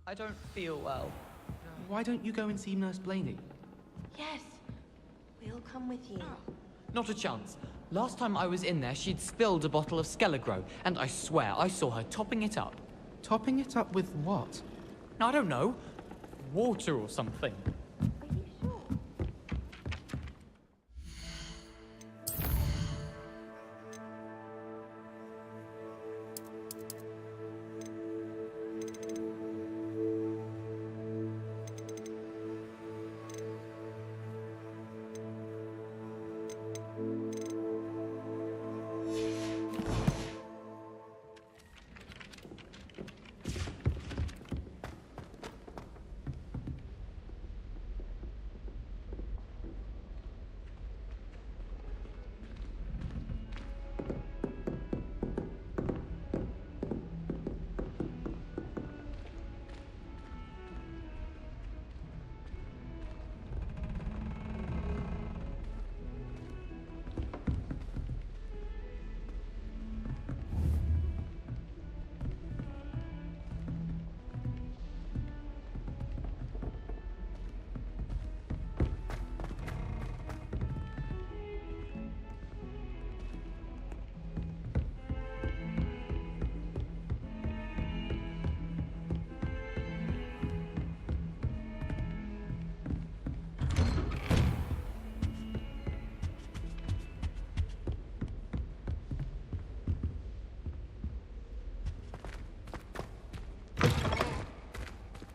I don't feel well. Why don't you go and see Nurse Blaney? Yes, we'll come with you. Not a chance. Last time I was in there, she'd spilled a bottle of Skelegro, and I swear I saw her topping it up. Topping it up with what? I don't know. Water or something. Are you sure?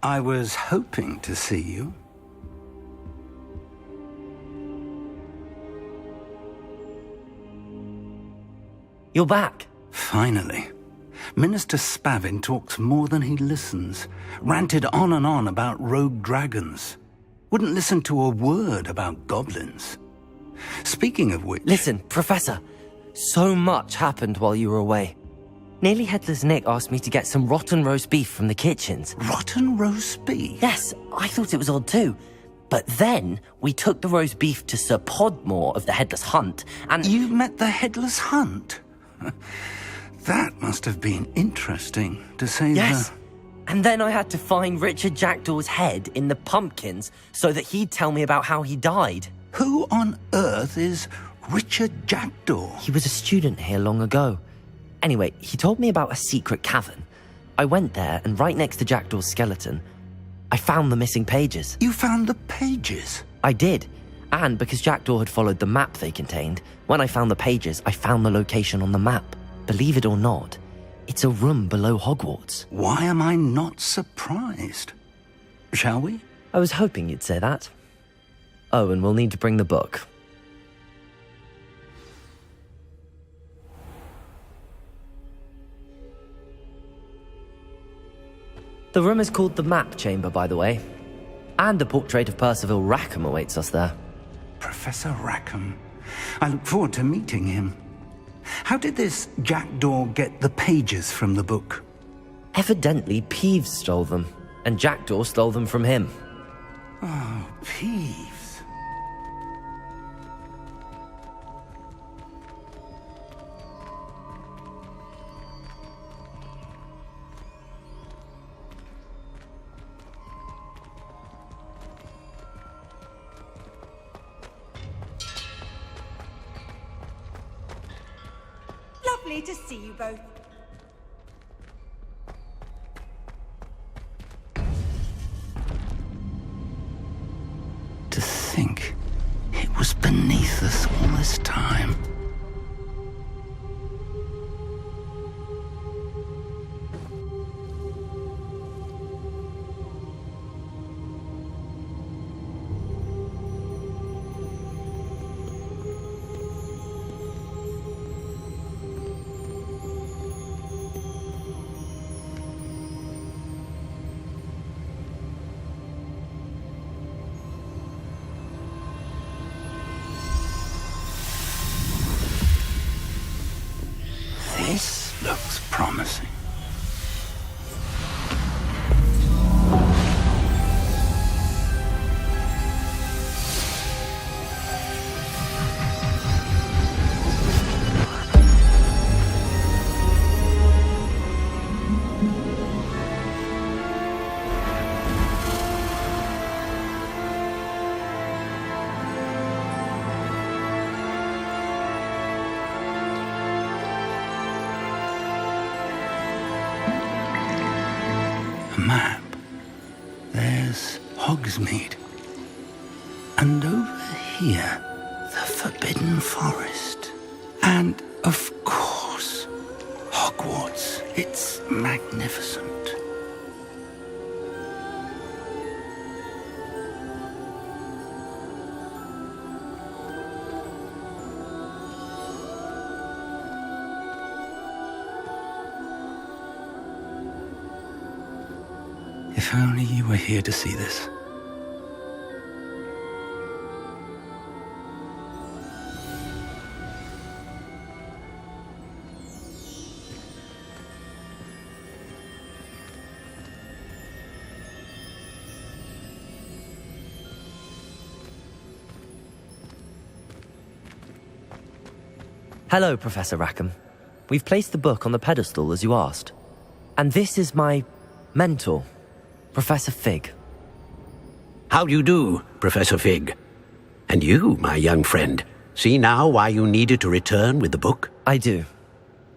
I was hoping to see you. You're back. Finally. Minister Spavin talks more than he listens. Ranted on and on about rogue dragons. Wouldn't listen to a word about goblins. Speaking of which... Listen, Professor. So much happened while you were away. Nearly Headless Nick asked me to get some rotten roast beef from the kitchens. Rotten roast beef? Yes, I thought it was odd too. But then we took the roast beef to Sir Podmore of the Headless Hunt, and... You met the Headless Hunt? That must have been interesting, to say Yes. And then I had to find Richard Jackdaw's head in the pumpkins so that he'd tell me about how he died. Who on earth is Richard Jackdaw? He was a student here long ago. Anyway, he told me about a secret cavern. I went there, and right next to Jackdaw's skeleton, I found the missing pages. You found the pages? I did. And because Jackdaw had followed the map they contained, when I found the pages, I found the location on the map. Believe it or not, it's a room below Hogwarts. Why am I not surprised? Shall we? I was hoping you'd say that. Oh, and we'll need to bring the book. The room is called the Map Chamber, by the way. And a portrait of Percival Rackham awaits us there. Professor Rackham. I look forward to meeting him. How did this Jackdaw get the pages from the book? Evidently, Peeves stole them, and Jackdaw stole them from him. Oh, Peeves. Lovely to see you both. To think it was beneath us all this time. This looks promising. map, there's Hogsmeade. And over here, the Forbidden Forest. And, of course, Hogwarts. It's magnificent. If only you were here to see this. Hello, Professor Rackham. We've placed the book on the pedestal as you asked. And this is my mentor, Professor Fig. How do you do, Professor Fig? And you, my young friend, see now why you needed to return with the book? I do.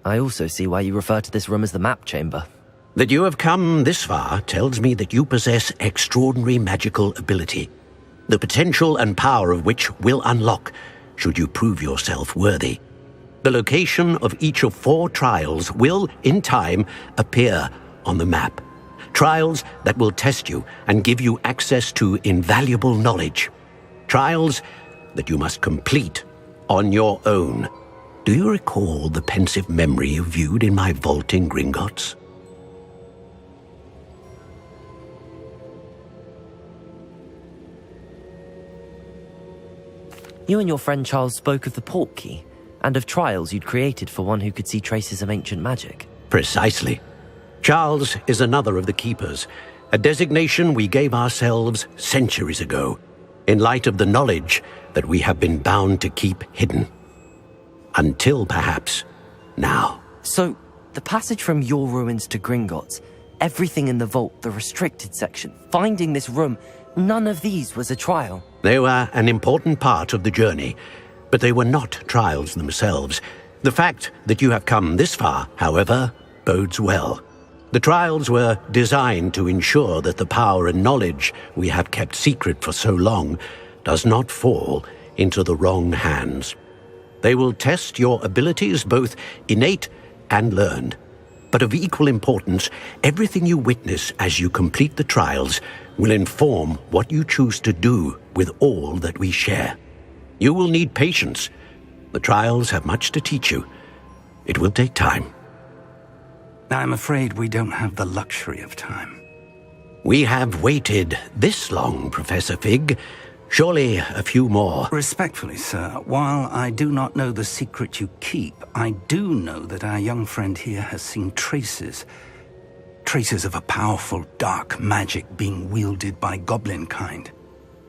I also see why you refer to this room as the map chamber. That you have come this far tells me that you possess extraordinary magical ability, the potential and power of which will unlock should you prove yourself worthy. The location of each of 4 trials will, in time, appear on the map. Trials that will test you and give you access to invaluable knowledge. Trials that you must complete on your own. Do you recall the pensive memory you viewed in my vault in Gringotts? You and your friend Charles spoke of the Portkey, and of trials you'd created for one who could see traces of ancient magic. Precisely. Charles is another of the Keepers, a designation we gave ourselves centuries ago, in light of the knowledge that we have been bound to keep hidden. Until, perhaps, now. So, the passage from your ruins to Gringotts, everything in the vault, the restricted section, finding this room, none of these was a trial. They were an important part of the journey, but they were not trials themselves. The fact that you have come this far, however, bodes well. The trials were designed to ensure that the power and knowledge we have kept secret for so long does not fall into the wrong hands. They will test your abilities, both innate and learned. But of equal importance, everything you witness as you complete the trials will inform what you choose to do with all that we share. You will need patience. The trials have much to teach you. It will take time. I'm afraid we don't have the luxury of time. We have waited this long, Professor Fig. Surely a few more. Respectfully, sir, while I do not know the secret you keep, I do know that our young friend here has seen traces of a powerful dark magic being wielded by goblin kind.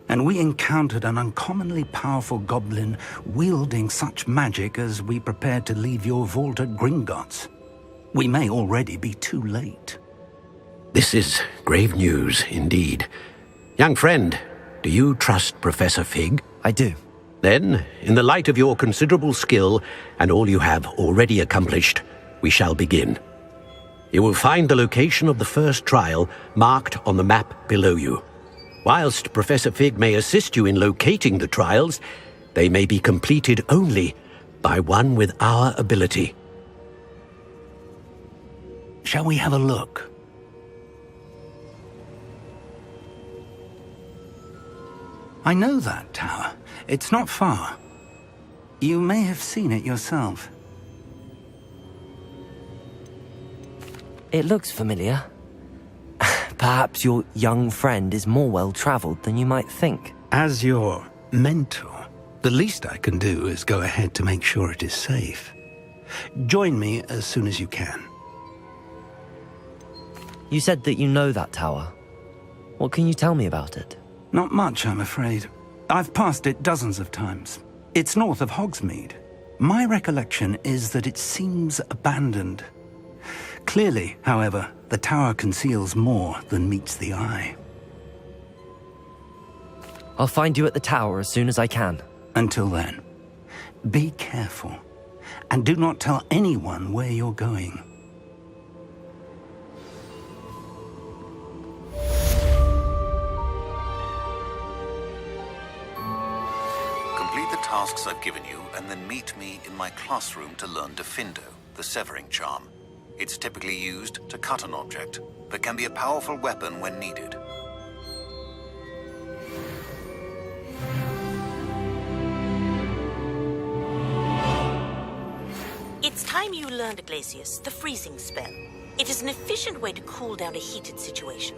And we encountered an uncommonly powerful goblin wielding such magic as we prepared to leave your vault at Gringotts. We may already be too late. This is grave news indeed. Young friend, do you trust Professor Fig? I do. Then, in the light of your considerable skill and all you have already accomplished, we shall begin. You will find the location of the first trial marked on the map below you. Whilst Professor Fig may assist you in locating the trials, they may be completed only by one with our ability. Shall we have a look? I know that tower. It's not far. You may have seen it yourself. It looks familiar. Perhaps your young friend is more well-traveled than you might think. As your mentor, the least I can do is go ahead to make sure it is safe. Join me as soon as you can. You said that you know that tower. What can you tell me about it? Not much, I'm afraid. I've passed it dozens of times. It's north of Hogsmeade. My recollection is that it seems abandoned. Clearly, however, the tower conceals more than meets the eye. I'll find you at the tower as soon as I can. Until then, be careful, and do not tell anyone where you're going. tasks I've given you and then meet me in my classroom to learn Defindo, the severing charm. It's typically used to cut an object, but can be a powerful weapon when needed. It's time you learned, Glacius, the freezing spell. It is an efficient way to cool down a heated situation.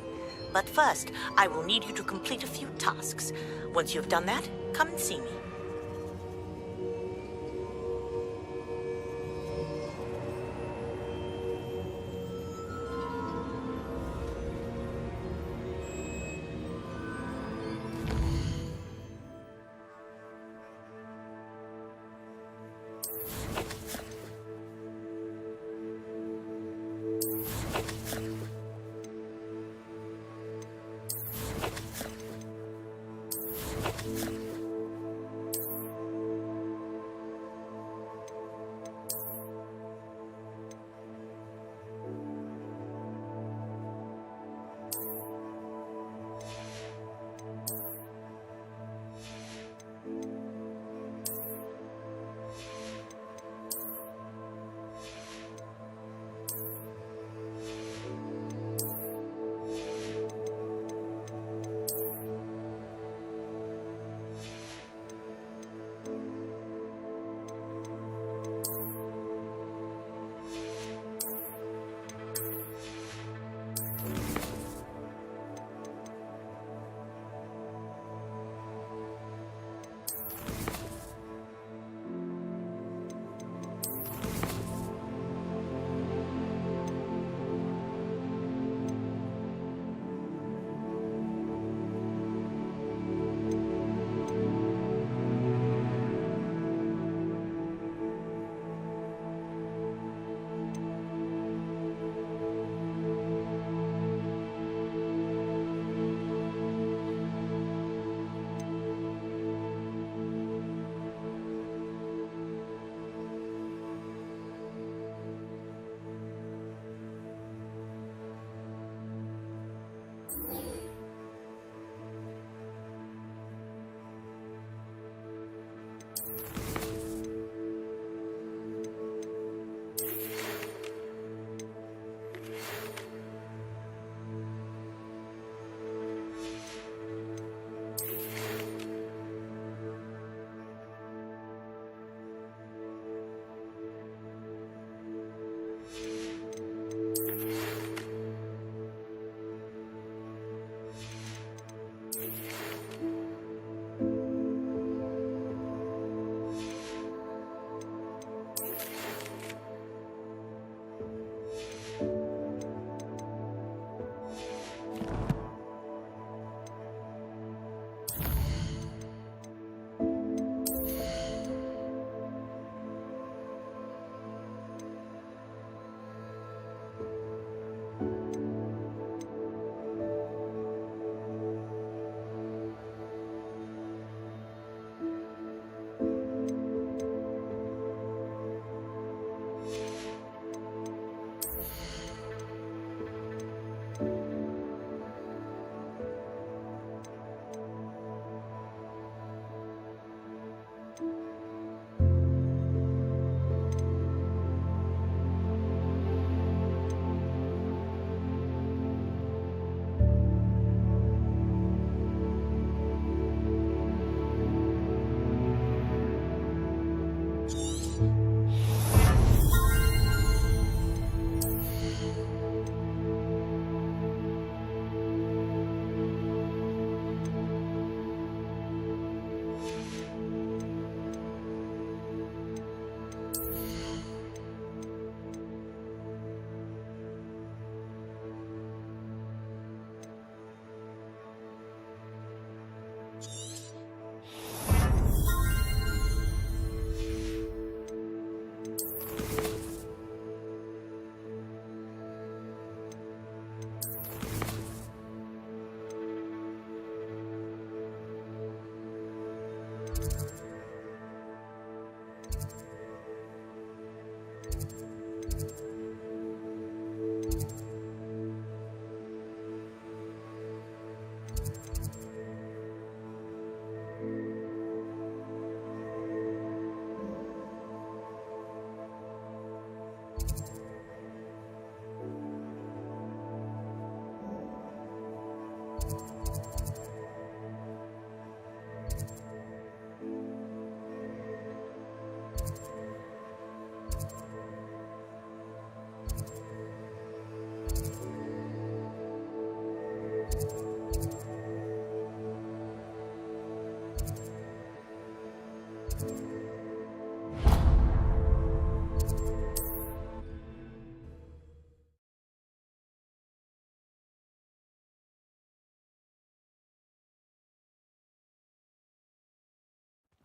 But first, I will need you to complete a few tasks. Once you have done that, come and see me.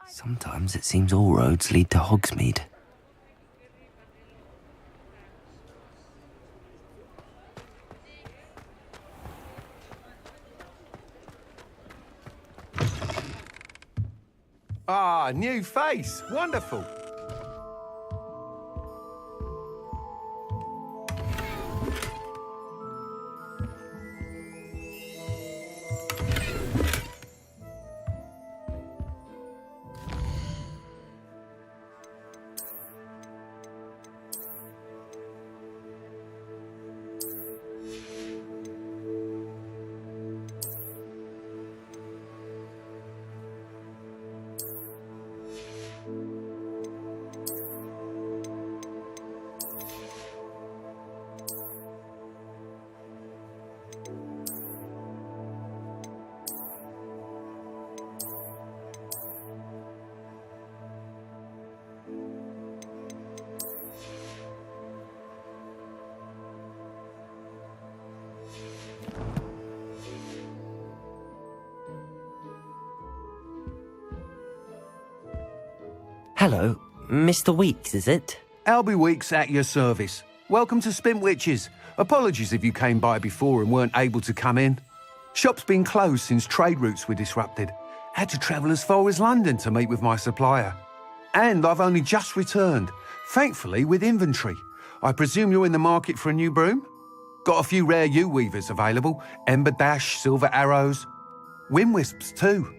Sometimes it seems all roads lead to Hogsmeade. Ah, new face. Wonderful. Hello, Mr. Weeks, is it? Albie Weeks at your service. Welcome to Spintwitches. Apologies if you came by before and weren't able to come in. Shop's been closed since trade routes were disrupted. Had to travel as far as London to meet with my supplier. And I've only just returned, thankfully with inventory. I presume you're in the market for a new broom? Got a few rare U-weavers available. Ember Dash, Silver Arrows. Wind Wisps too.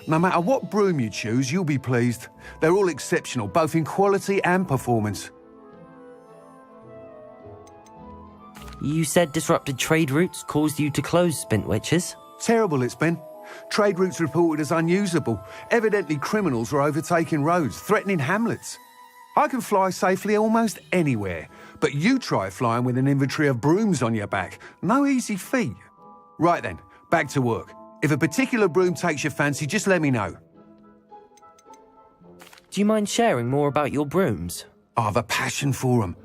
No matter what broom you choose, you'll be pleased. They're all exceptional, both in quality and performance. You said disrupted trade routes caused you to close Spintwitches? Terrible it's been. Trade routes reported as unusable. Evidently criminals are overtaking roads, threatening hamlets. I can fly safely almost anywhere, but you try flying with an inventory of brooms on your back. No easy feat. Right then, back to work. If a particular broom takes your fancy, just let me know. Do you mind sharing more about your brooms? I've a passion for them.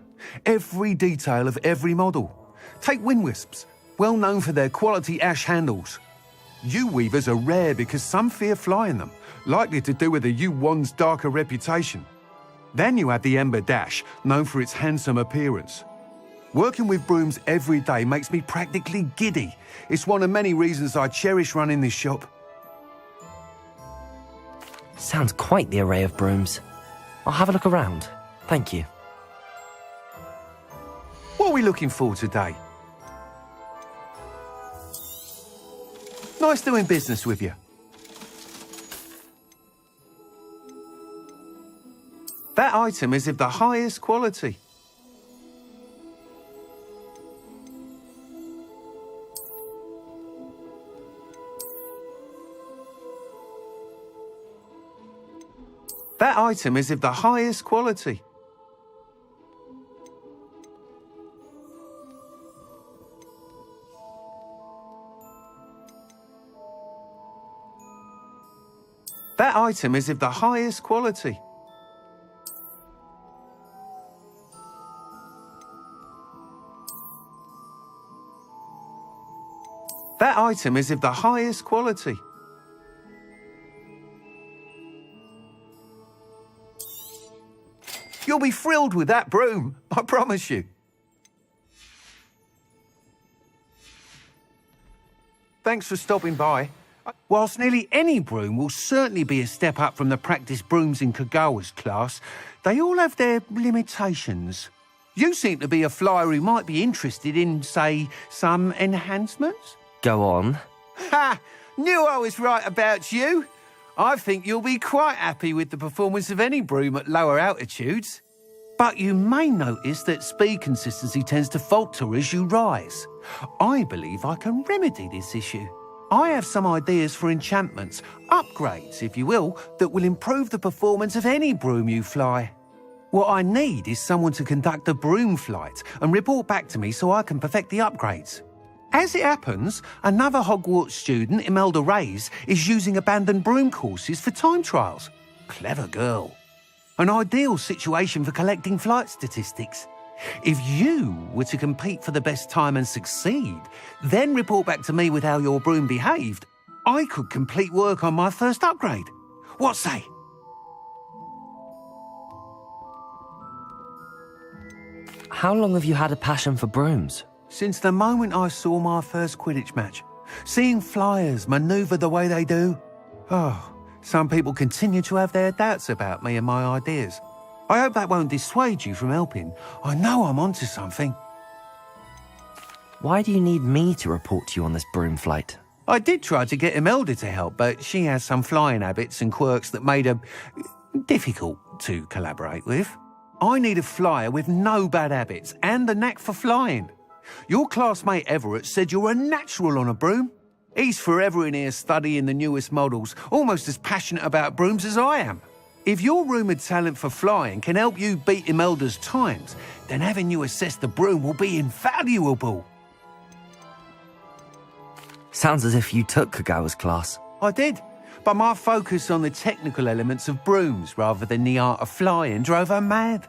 Every detail of every model. Take Wind Wisps, well known for their quality ash handles. U-weavers are rare because some fear flying them, likely to do with the U-wand's darker reputation. Then you have the Ember Dash, known for its handsome appearance. Working with brooms every day makes me practically giddy. It's one of many reasons I cherish running this shop. Sounds quite the array of brooms. I'll have a look around. Thank you. What are we looking for today? Nice doing business with you. That item is of the highest quality. That item is of the highest quality. That item is of the highest quality. That item is of the highest quality. You'll be thrilled with that broom, I promise you. Thanks for stopping by. Whilst nearly any broom will certainly be a step up from the practice brooms in Kagawa's class, they all have their limitations. You seem to be a flyer who might be interested in, say, some enhancements? Go on. Ha! Knew I was right about you. I think you'll be quite happy with the performance of any broom at lower altitudes. But you may notice that speed consistency tends to falter as you rise. I believe I can remedy this issue. I have some ideas for enchantments, upgrades, if you will, that will improve the performance of any broom you fly. What I need is someone to conduct a broom flight and report back to me so I can perfect the upgrades. As it happens, another Hogwarts student, Imelda Reyes, is using abandoned broom courses for time trials. Clever girl. An ideal situation for collecting flight statistics. If you were to compete for the best time and succeed, then report back to me with how your broom behaved, I could complete work on my first upgrade. What say? How long have you had a passion for brooms? Since the moment I saw my first Quidditch match. Seeing flyers manoeuvre the way they do. Oh, some people continue to have their doubts about me and my ideas. I hope that won't dissuade you from helping. I know I'm onto something. Why do you need me to report to you on this broom flight? I did try to get Imelda to help, but she has some flying habits and quirks that made her difficult to collaborate with. I need a flyer with no bad habits and a knack for flying. Your classmate Everett said you're a natural on a broom. He's forever in here studying the newest models, almost as passionate about brooms as I am. If your rumoured talent for flying can help you beat Imelda's times, then having you assess the broom will be invaluable. Sounds as if you took Kagawa's class. I did, but my focus on the technical elements of brooms rather than the art of flying drove her mad.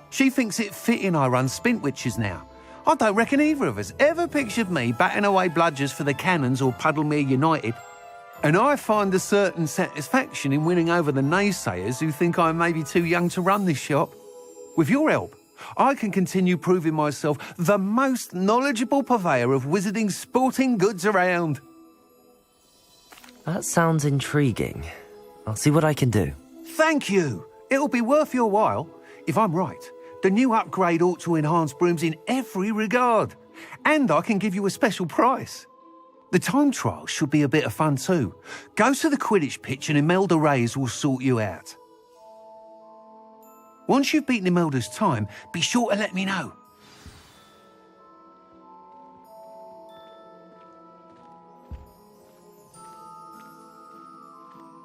She thinks it fitting I run Spintwitches now. I don't reckon either of us ever pictured me batting away bludgers for the Cannons or Puddlemere United. And I find a certain satisfaction in winning over the naysayers who think I may be too young to run this shop. With your help, I can continue proving myself the most knowledgeable purveyor of wizarding sporting goods around. That sounds intriguing. I'll see what I can do. Thank you. It'll be worth your while. If I'm right, the new upgrade ought to enhance brooms in every regard. And I can give you a special price. The time trial should be a bit of fun too. Go to the Quidditch pitch and Imelda Reyes will sort you out. Once you've beaten Imelda's time, be sure to let me know.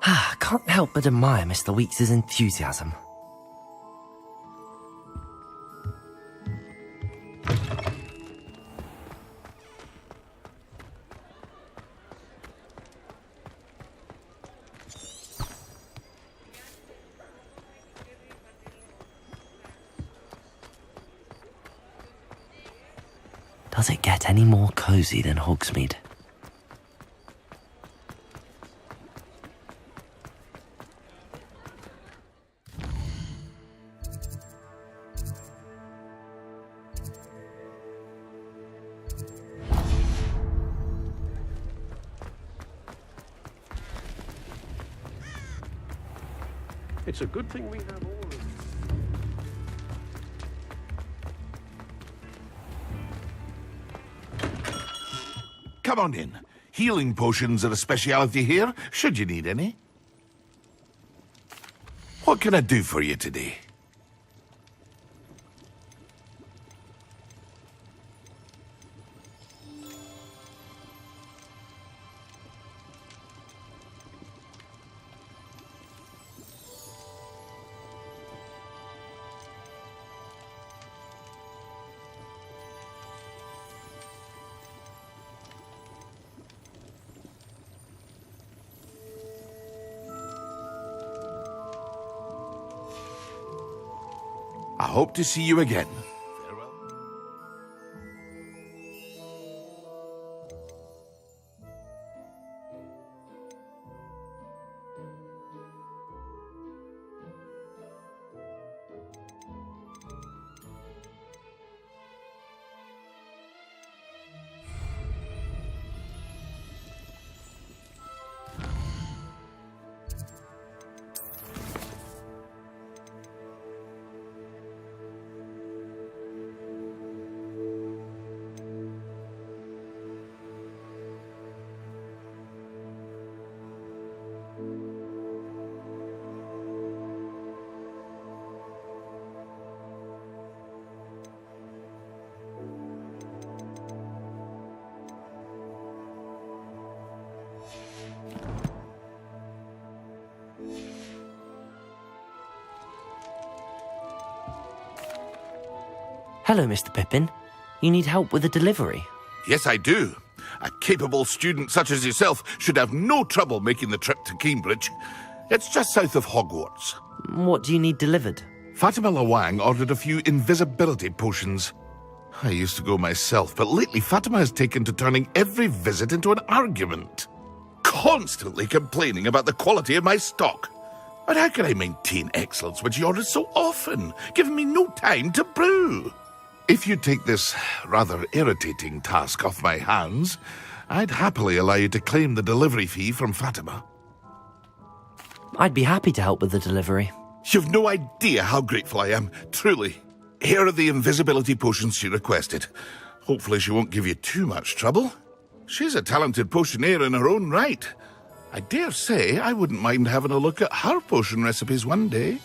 I can't help but admire Mr. Weeks' enthusiasm. Does it get any more cozy than Hogsmeade? It's a good thing we have all of them. Come on in. Healing potions are a speciality here, should you need any. What can I do for you today? I hope to see you again. Farewell. Hello, Mr. Pippin. You need help with a delivery? Yes, I do. A capable student such as yourself should have no trouble making the trip to Cambridge. It's just south of Hogwarts. What do you need delivered? Fatima Lawang ordered a few invisibility potions. I used to go myself, but lately Fatima has taken to turning every visit into an argument. Constantly complaining about the quality of my stock. But how can I maintain excellence when she orders so often, giving me no time to brew? If you take this rather irritating task off my hands, I'd happily allow you to claim the delivery fee from Fatima. I'd be happy to help with the delivery. You've no idea how grateful I am, truly. Here are the invisibility potions she requested. Hopefully she won't give you too much trouble. She's a talented potioneer in her own right. I dare say I wouldn't mind having a look at her potion recipes one day.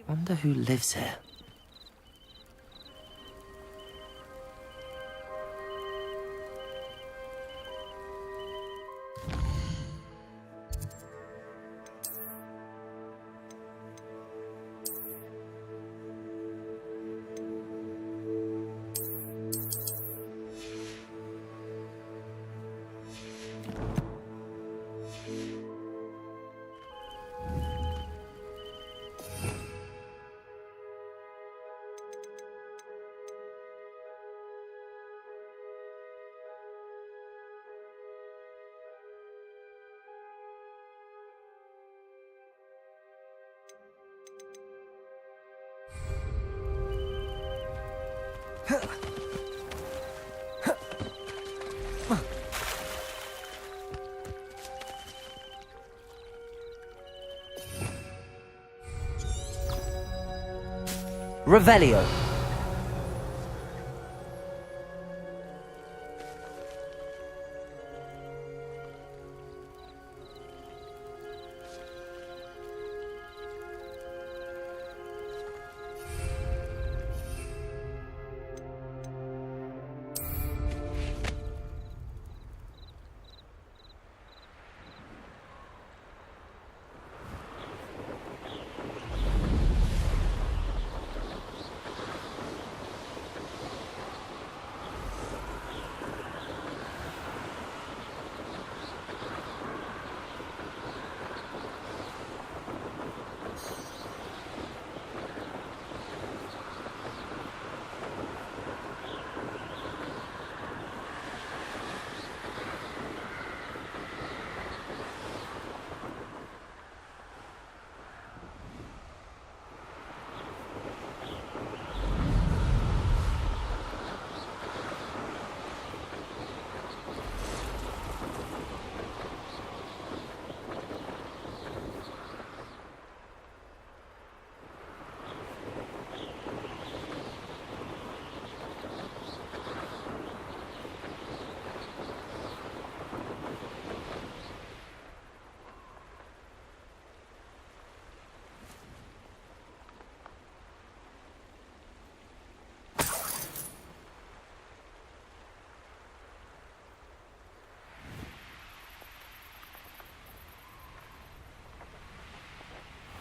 Wonder who lives here. Revelio.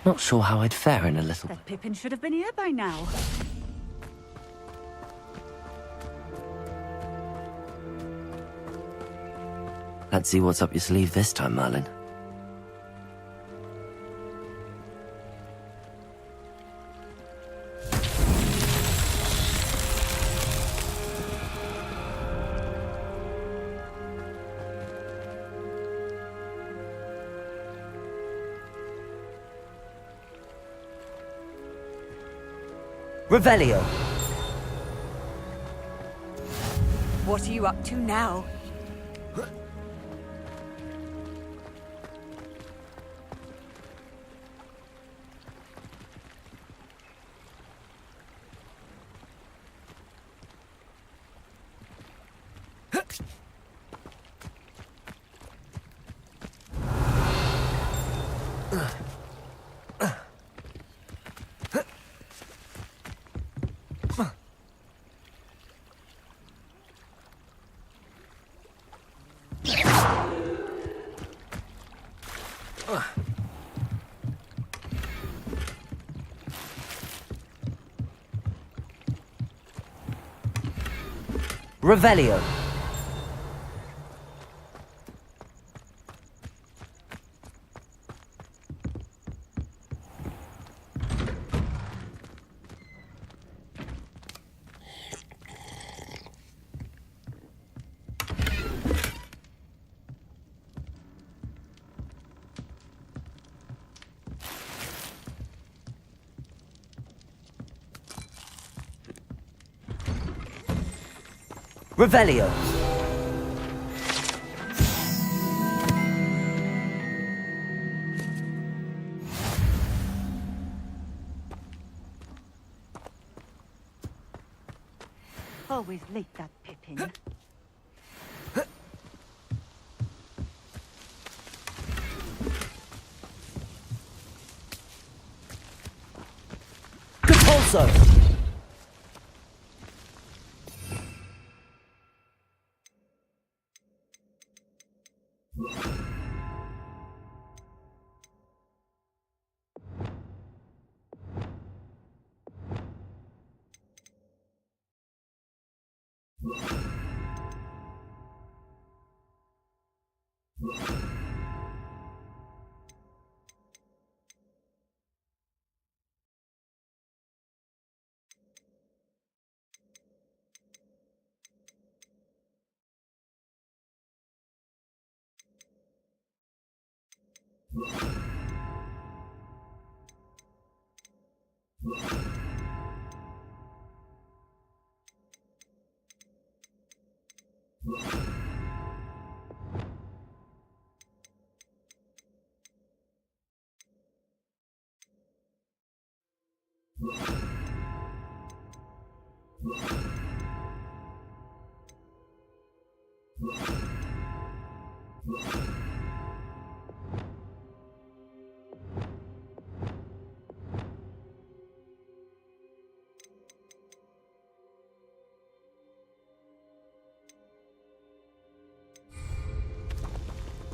Not sure how I'd fare in a little... That Pippin should have been here by now. Let's see what's up your sleeve this time, Merlin. Revelio. What are you up to now? Revelio. Revelio. Always late, that Pippin. Capulso.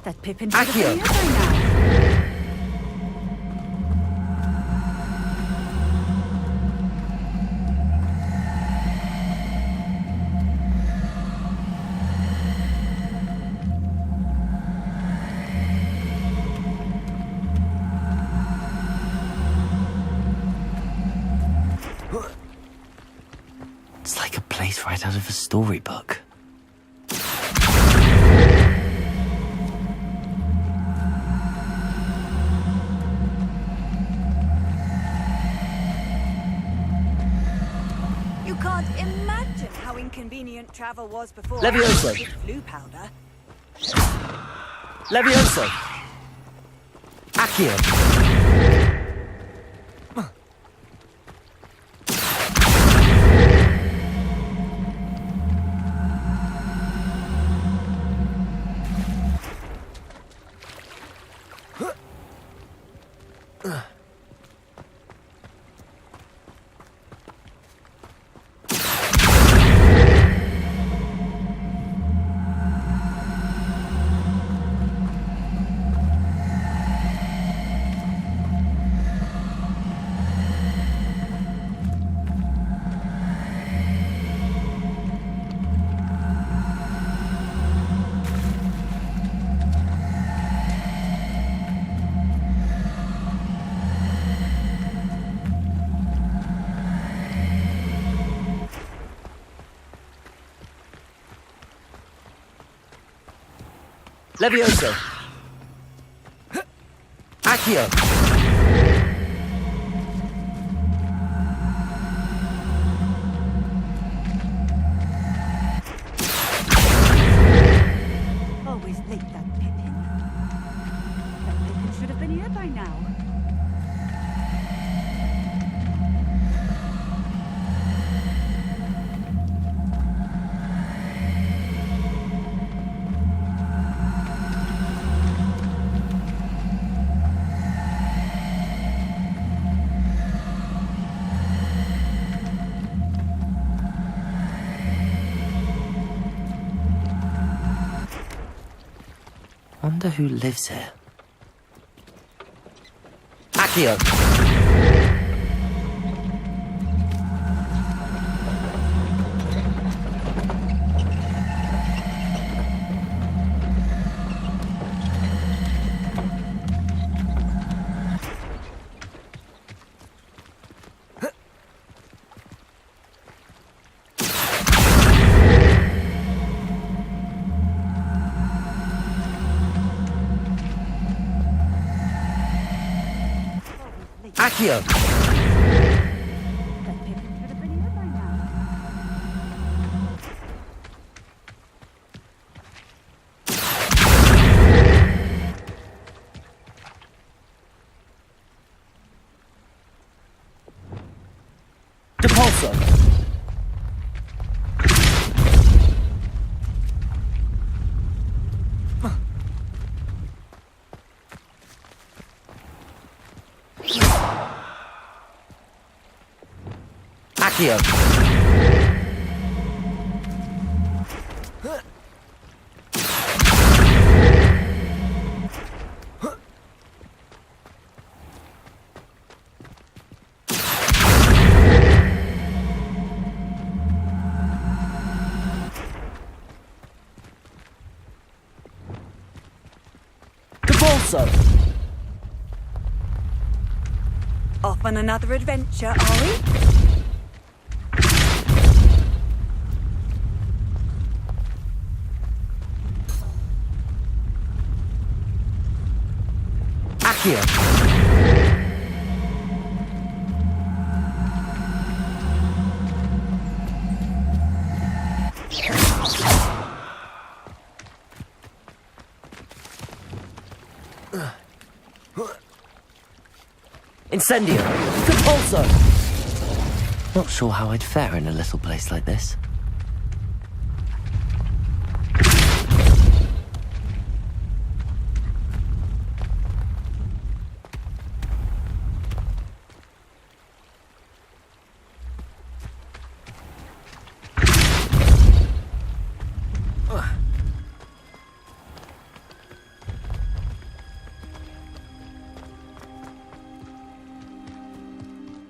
That Pippin should have Accio. been here by now. It's like a place right out of a storybook. You can't imagine how inconvenient travel was before. Levioso. With flu powder. Levioso. Accio. Levioso. Accio. Always late, that Pippin. That Pippin should have been here by now. Wonder who lives here. Accio. Accio! That Pippin should have been here by now. Depulso! Accio! Depulso! Off on another adventure, are we? Accio! Incendio! Compulso! Not sure how I'd fare in a little place like this.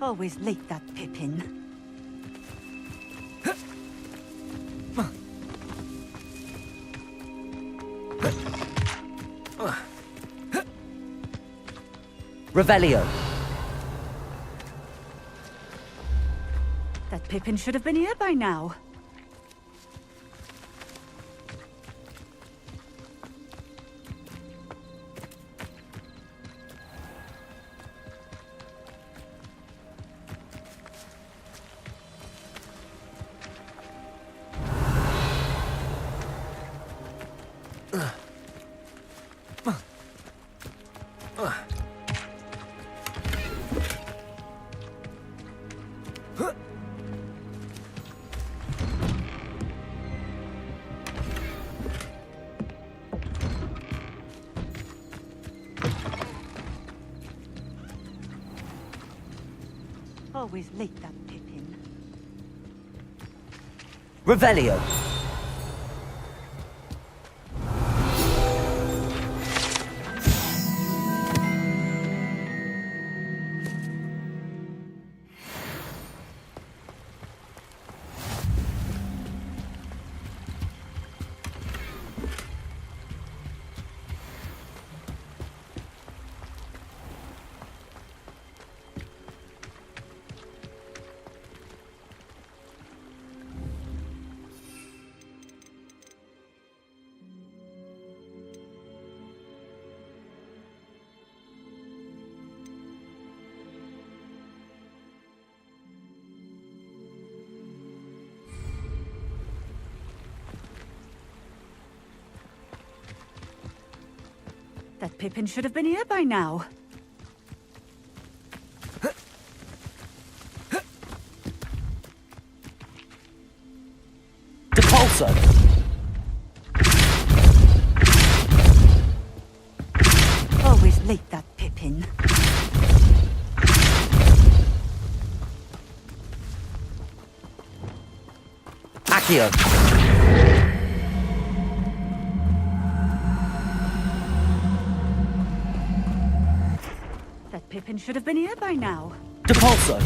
Always late, that Pippin. Revelio! That Pippin should have been here by now. Always late, that Pippin. Revelio! That Pippin should have been here by now. Depulso! Always late, that Pippin. Accio! That Pippin should have been here by now. Depulso!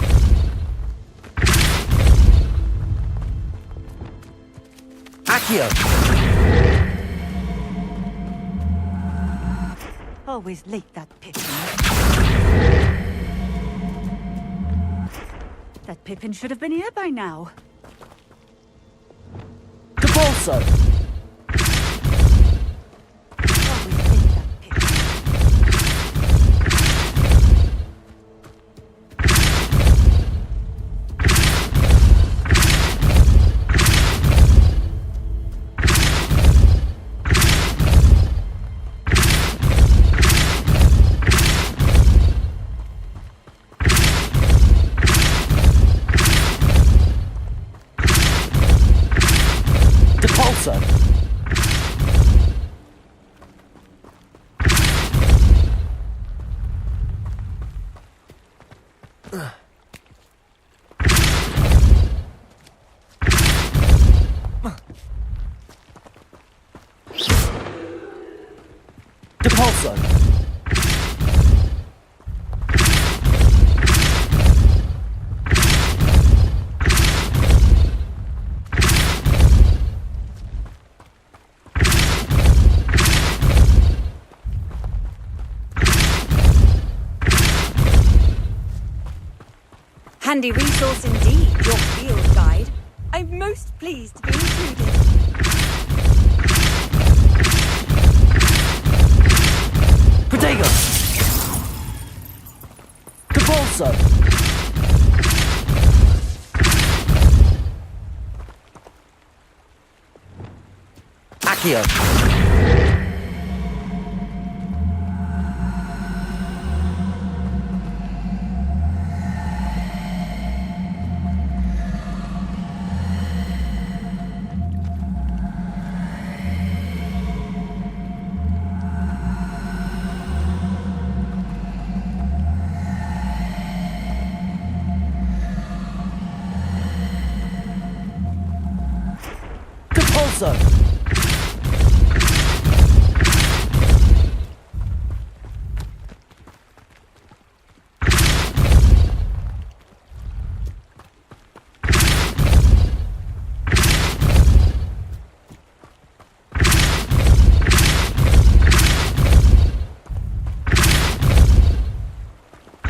Accio! Always late, that Pippin. That Pippin should have been here by now. Depulso! Always late, that Pippin. Depulso! Depulso! Handy resource indeed, your field guide. I'm most pleased to be included. Protego! Depulso! Accio! Depulso!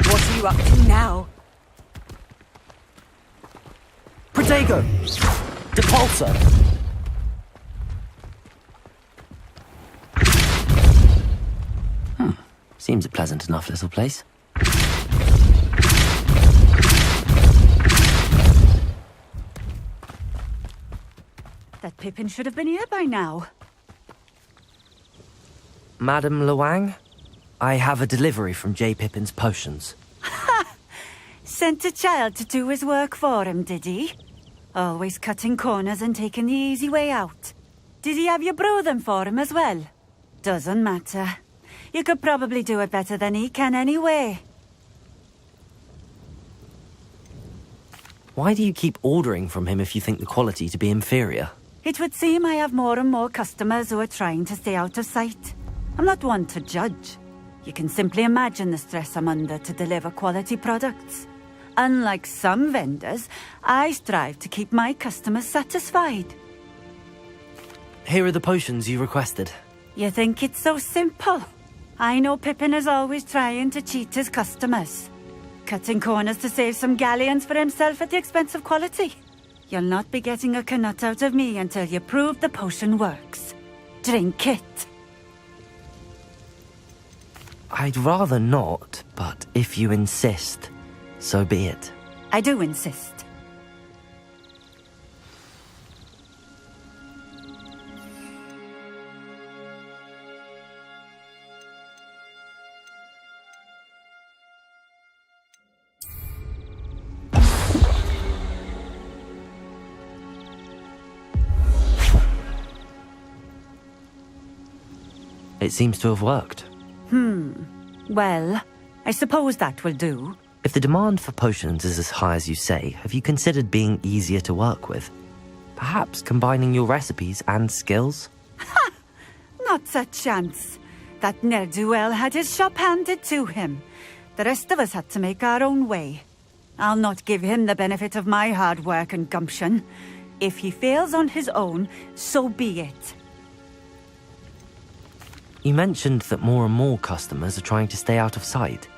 What are you up to now? Protego! Depulso! Seems a pleasant enough little place. That Pippin should have been here by now. Madam Luang, I have a delivery from J. Pippin's Potions. Sent a child to do his work for him, did he? Always cutting corners and taking the easy way out. Did he have you brew them for him as well? Doesn't matter. You could probably do it better than he can anyway. Why do you keep ordering from him if you think the quality to be inferior? It would seem I have more and more customers who are trying to stay out of sight. I'm not one to judge. You can simply imagine the stress I'm under to deliver quality products. Unlike some vendors, I strive to keep my customers satisfied. Here are the potions you requested. You think it's so simple? I know Pippin is always trying to cheat his customers. Cutting corners to save some galleons for himself at the expense of quality. You'll not be getting a canut out of me until you prove the potion works. Drink it. I'd rather not, but if you insist, so be it. I do insist. It seems to have worked. Well, I suppose that will do. If the demand for potions is as high as you say, have you considered being easier to work with? Perhaps combining your recipes and skills? Not a chance. That ne'er-do-well had his shop handed to him. The rest of us had to make our own way. I'll not give him the benefit of my hard work and gumption. If he fails on his own, so be it. You mentioned that more and more customers are trying to stay out of sight.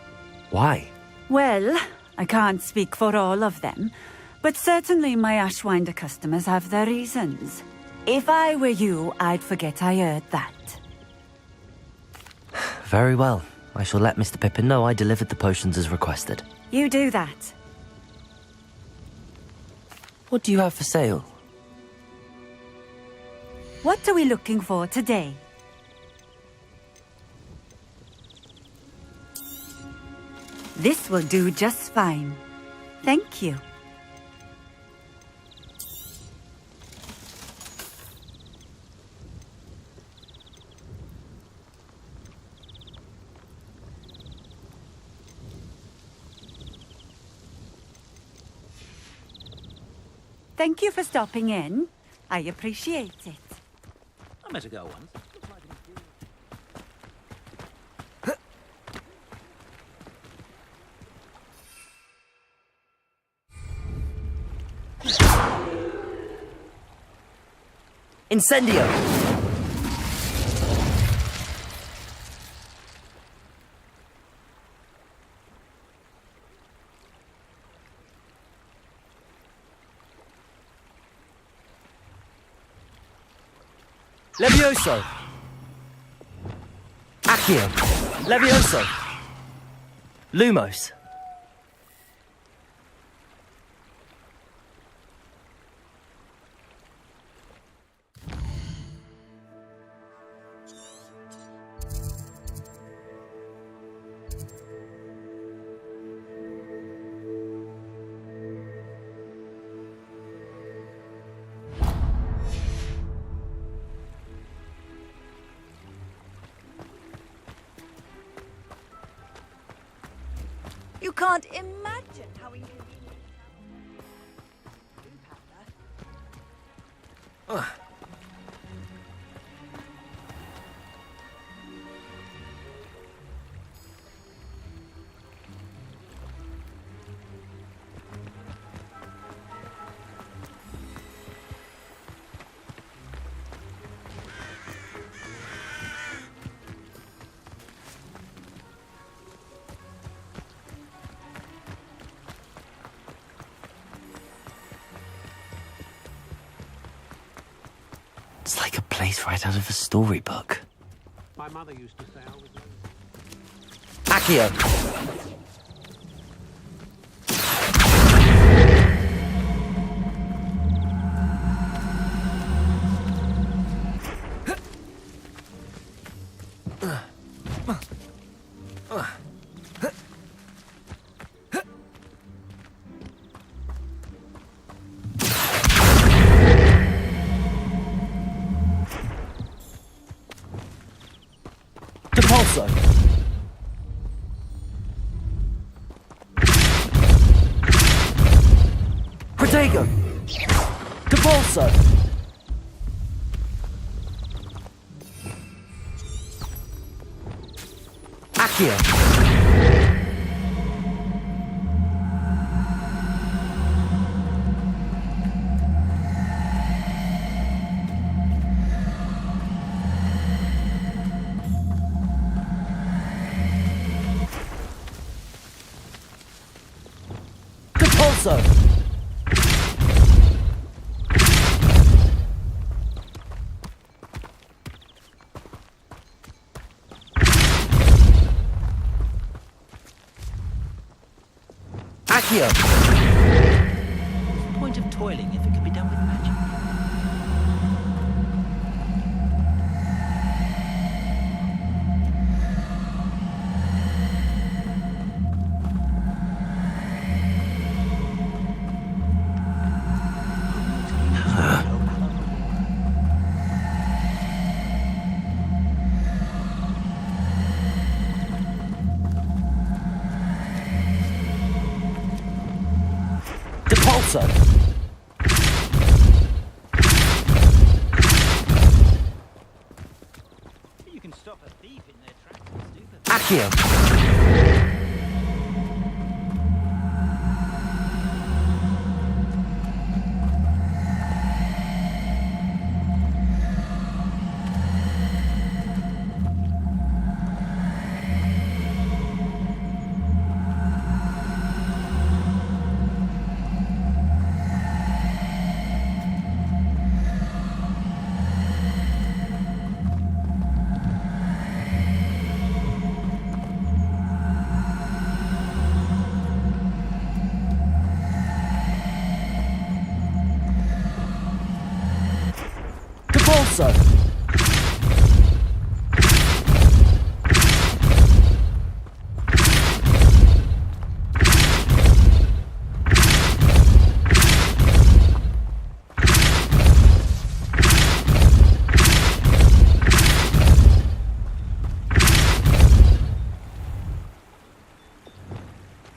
Why? Well, I can't speak for all of them, but certainly my Ashwinder customers have their reasons. If I were you, I'd forget I heard that. Very well. I shall let Mr. Pippin know I delivered the potions as requested. You do that. What do you have for sale? What are we looking for today? This will do just fine. Thank you. Thank you for stopping in. I appreciate it. I met a girl once. Incendio! Levioso! Accio! Levioso! Lumos! You can't imagine how inconvenient. It's like a place right out of a storybook. My mother used to say I was... Accio! Depulso! Protego! Depulso! Accio! Depulso! Accio! What's the point of toiling if it can be done with magic? Depulso! You can stop a thief in their tracks, stupid. Accio! Depulso!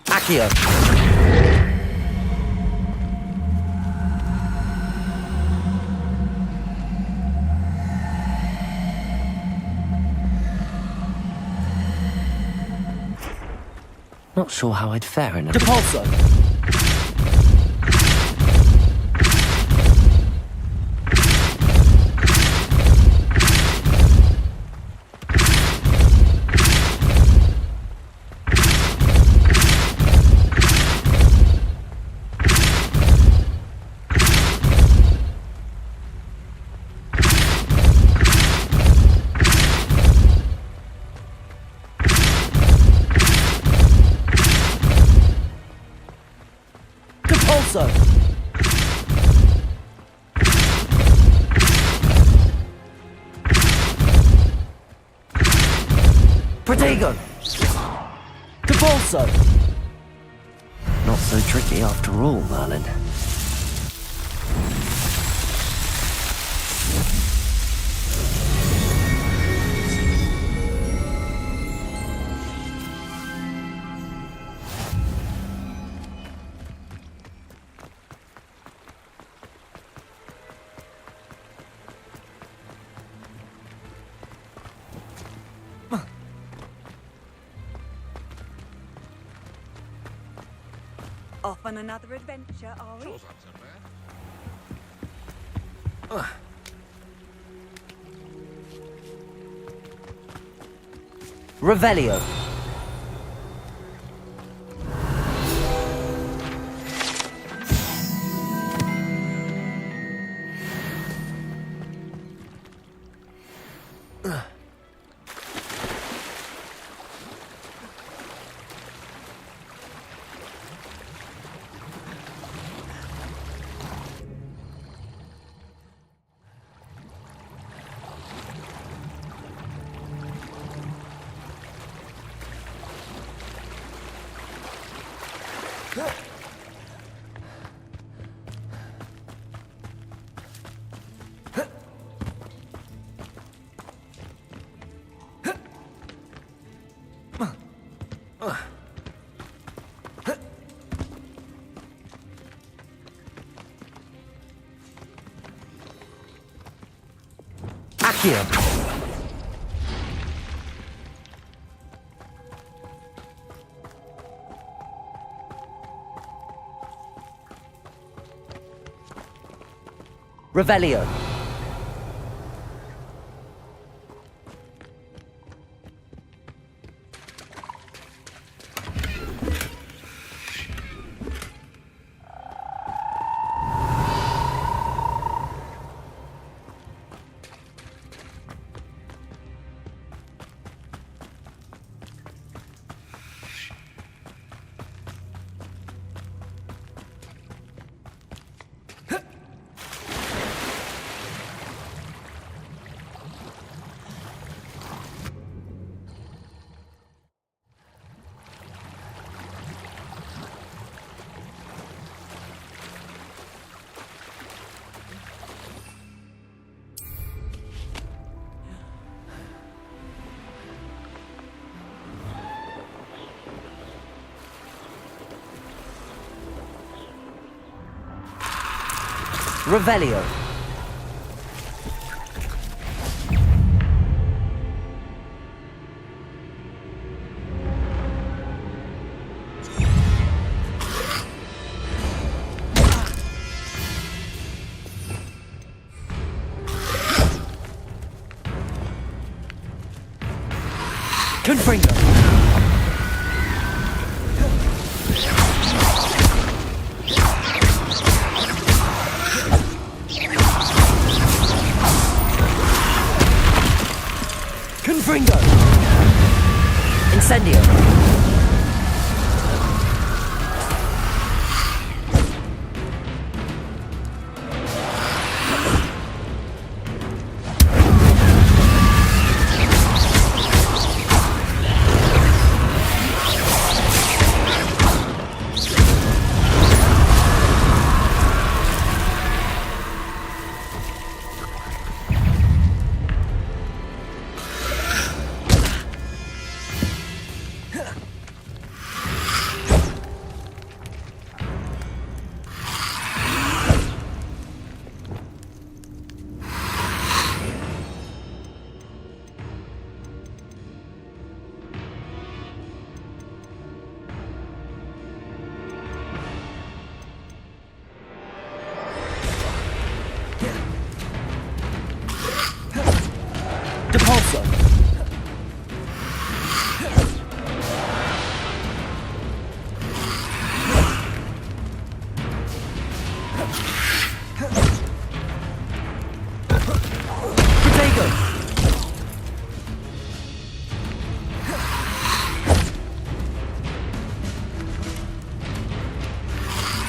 Accio! Not sure how I'd fare in a... Depulso! Protego! Depulso! Not so tricky after all, Merlin. Off on another adventure, are we? Revelio. Accio. Revelio. Revelio. Confringo. Confringo. Incendio.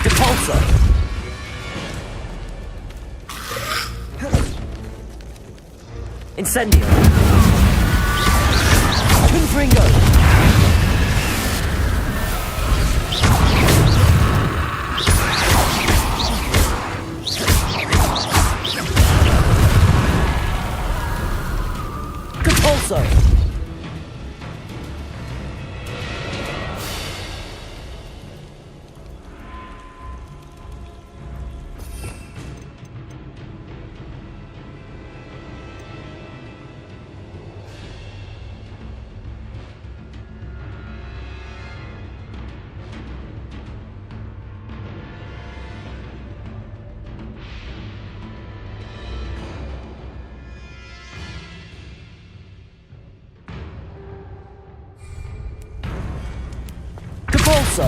Depulso! Incendio! Confringo! Compulso! Compulso!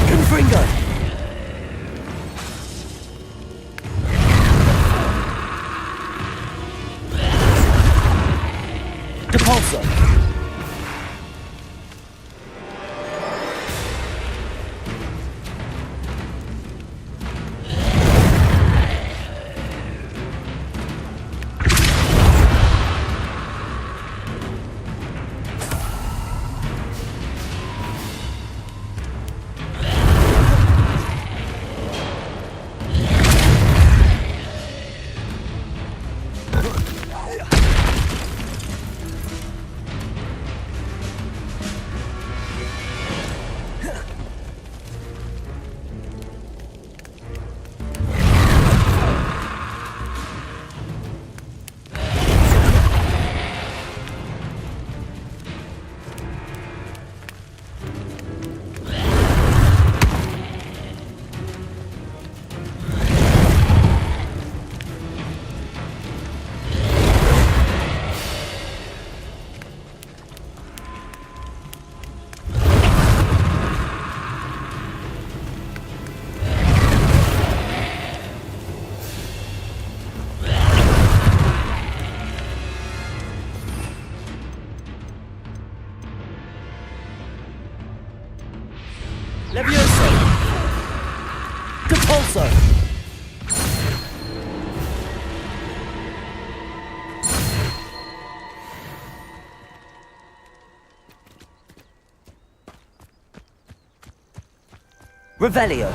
Confringo! Depulso! Levioso! Compulso! Revelio!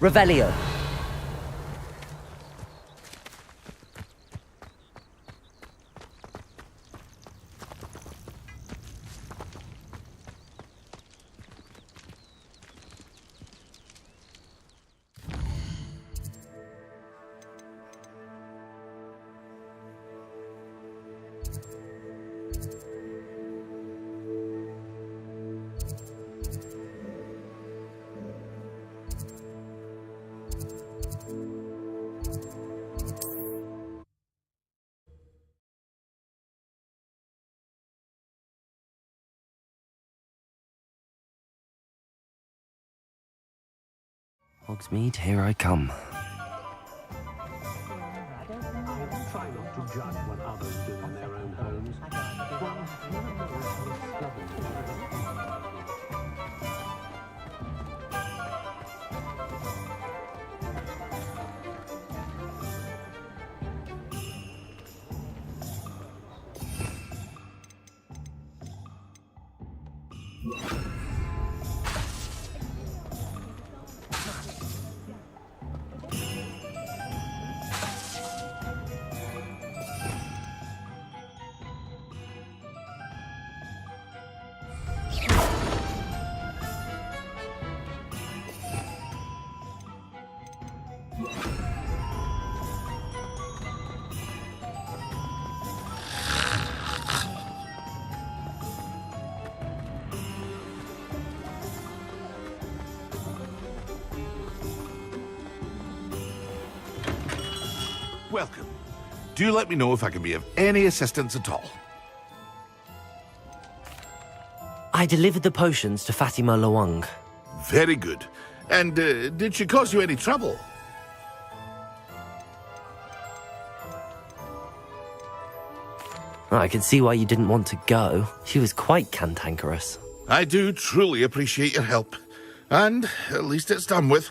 Revelio. Hogsmeade, here I come. Try not to judge what others do in their own homes. Welcome. Do let me know if I can be of any assistance at all. I delivered the potions to Fatima Lawang. Very good. And did she cause you any trouble? I can see why you didn't want to go. She was quite cantankerous. I do truly appreciate your help. And at least it's done with.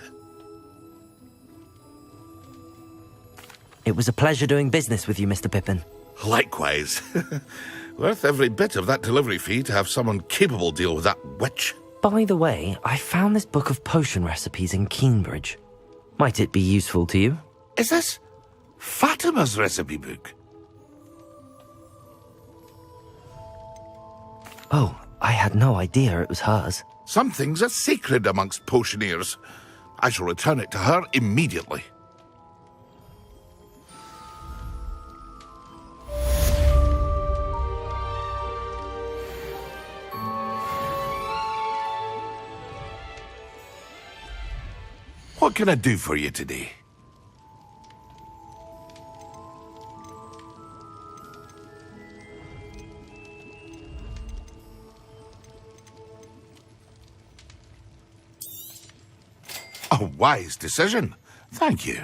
It was a pleasure doing business with you, Mr. Pippin. Likewise. Worth every bit of that delivery fee to have someone capable deal with that witch. By the way, I found this book of potion recipes in Keenbridge. Might it be useful to you? Is this Fatima's recipe book? Oh, I had no idea it was hers. Some things are sacred amongst potioneers. I shall return it to her immediately. What can I do for you today? A wise decision. Thank you.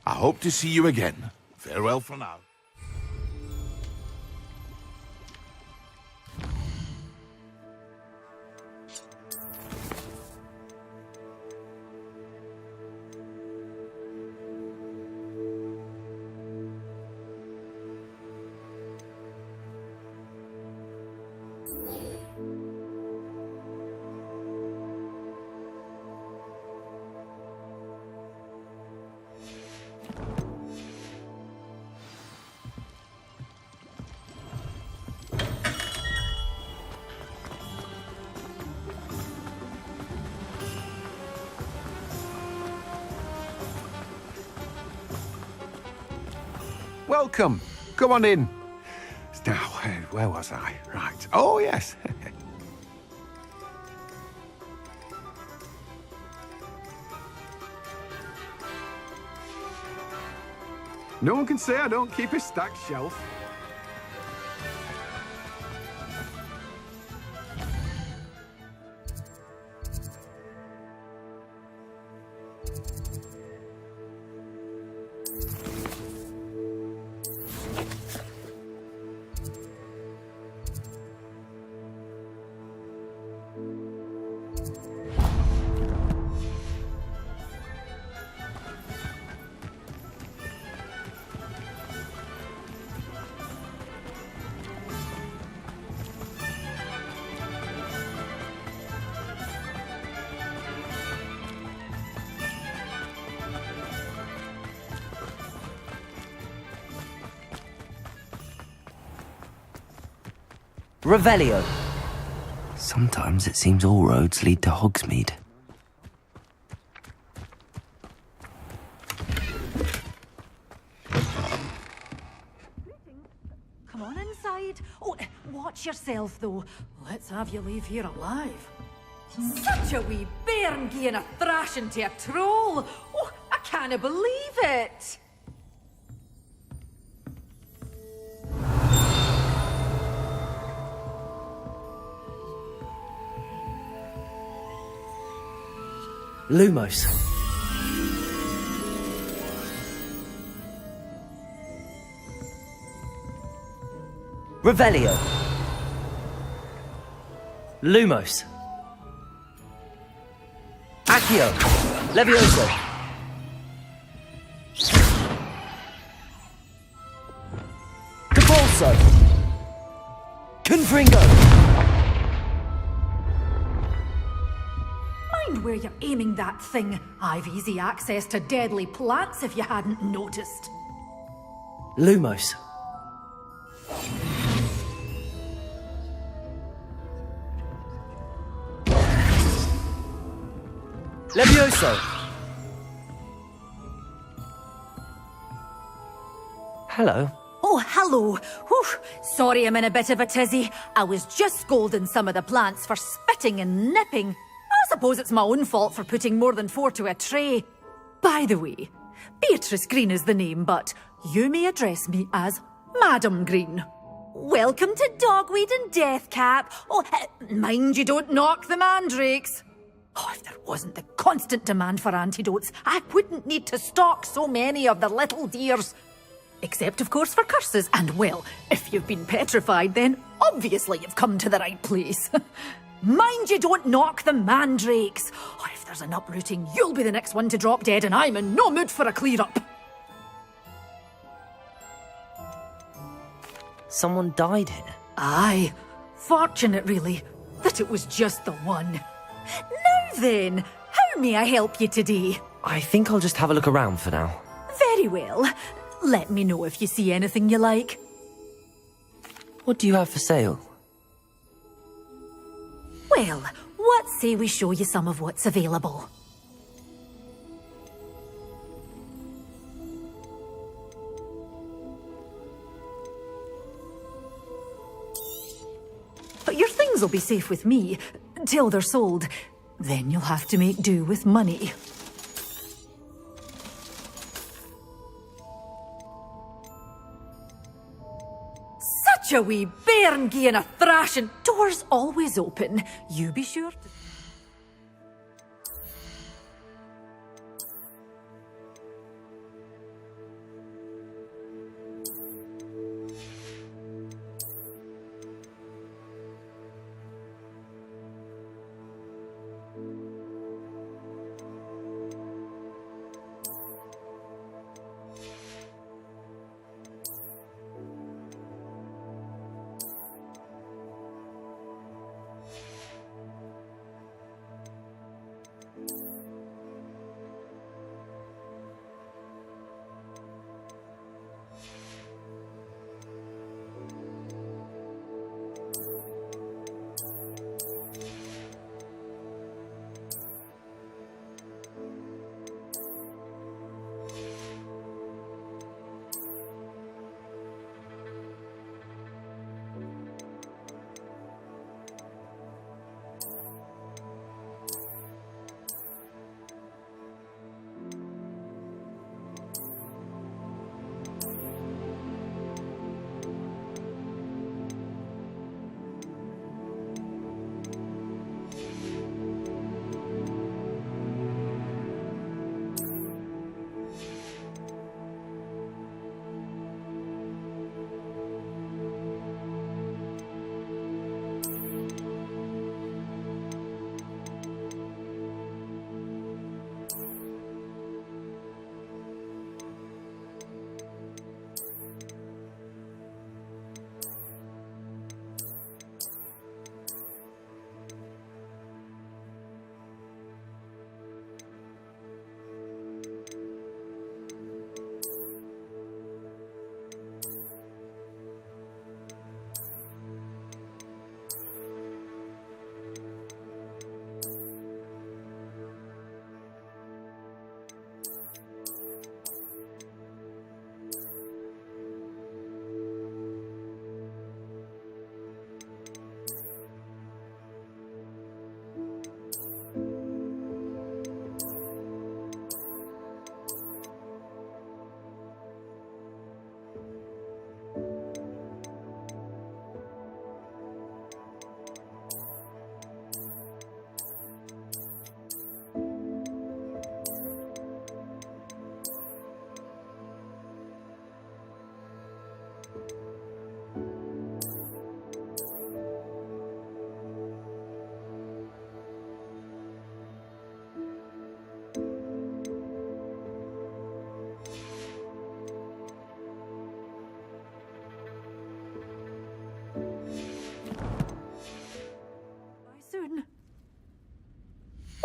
I hope to see you again. Farewell for now. Welcome. Come on in. Now, where was I? Right. Oh, yes. No one can say I don't keep a stacked shelf. Revelio. Sometimes it seems all roads lead to Hogsmeade. Come on inside. Oh, watch yourself, though. Let's have you leave here alive. Such a wee bairn gieing a thrashing to a troll. Oh, I can't believe it. Lumos. Revelio. Lumos. Accio. Levioso. Capolso. Confringo. Mind where you're aiming that thing. I've easy access to deadly plants if you hadn't noticed. Lumos. Levioso. Hello. Oh, hello. Whew. Sorry I'm in a bit of a tizzy. I was just scolding some of the plants for spitting and nipping. I suppose it's my own fault for putting more than 4 to a tray. By the way, Beatrice Green is the name, but you may address me as Madam Green. Welcome to Dogweed and Deathcap. Oh, mind you don't knock the mandrakes. Oh, if there wasn't the constant demand for antidotes, I wouldn't need to stock so many of the little dears. Except, of course, for curses. And, well, if you've been petrified, then obviously you've come to the right place. Mind you don't knock the mandrakes. Oh, if there's an uprooting, you'll be the next one to drop dead, and I'm in no mood for a clear-up. Someone died here? Aye. Fortunate, really, that it was just the one. Now then, how may I help you today? I think I'll just have a look around for now. Very well. Let me know if you see anything you like. What do you have for sale? Well, what say we show you some of what's available? But your things will be safe with me, till they're sold. Then you'll have to make do with money. Such a wee bairn gieing a thrashing. Doors always open. You be sure to...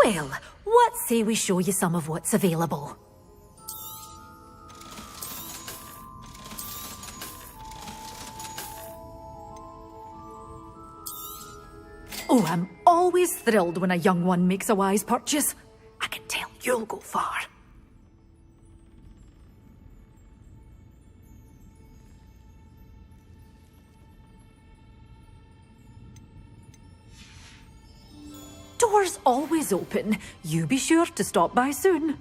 Well, what say we show you some of what's available? Oh, I'm always thrilled when a young one makes a wise purchase. I can tell you'll go far. Doors always open. You be sure to stop by soon.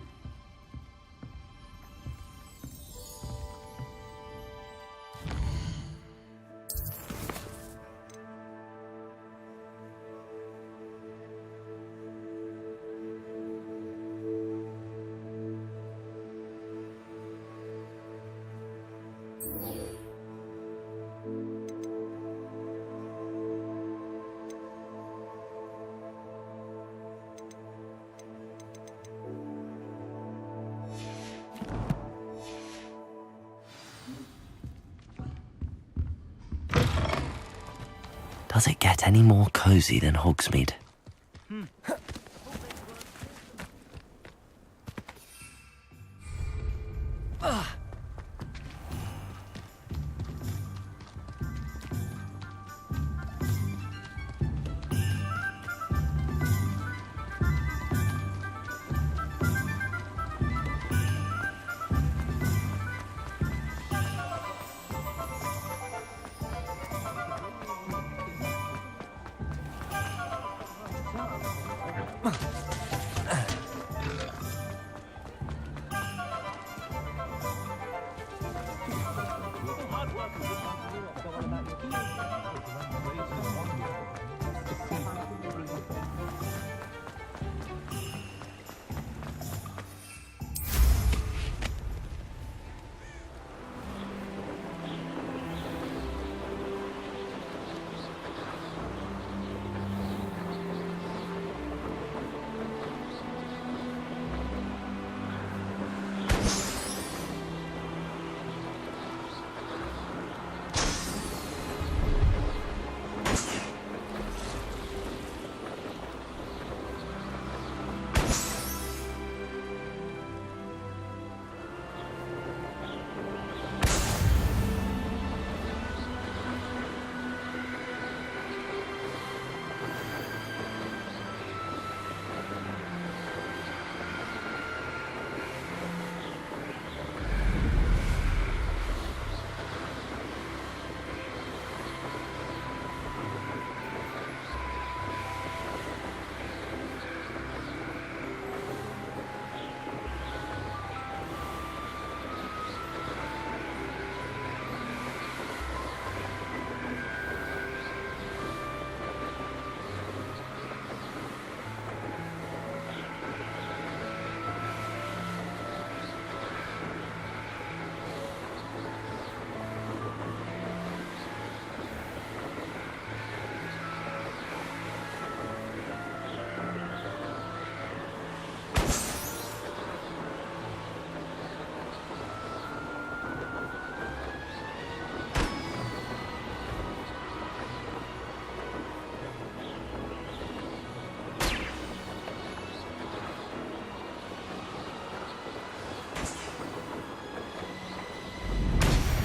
Does it get any more cozy than Hogsmeade?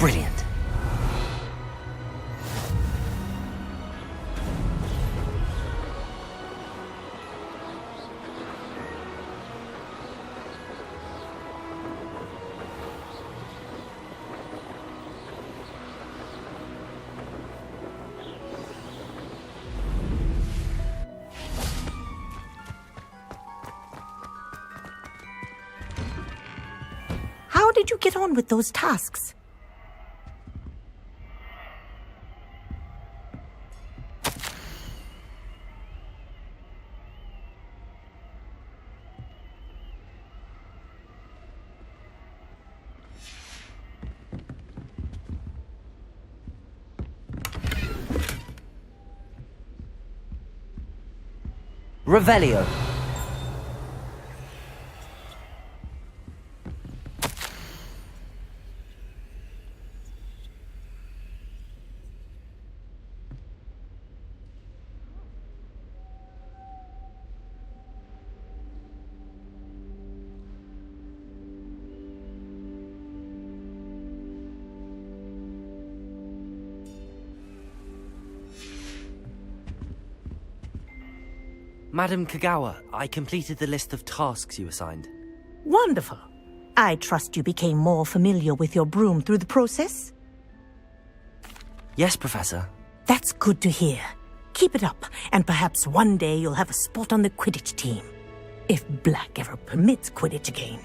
Brilliant. How did you get on with those tasks? Revelio. Madam Kagawa, I completed the list of tasks you assigned. Wonderful. I trust you became more familiar with your broom through the process? Yes, Professor. That's good to hear. Keep it up, and perhaps one day you'll have a spot on the Quidditch team. If Black ever permits Quidditch again.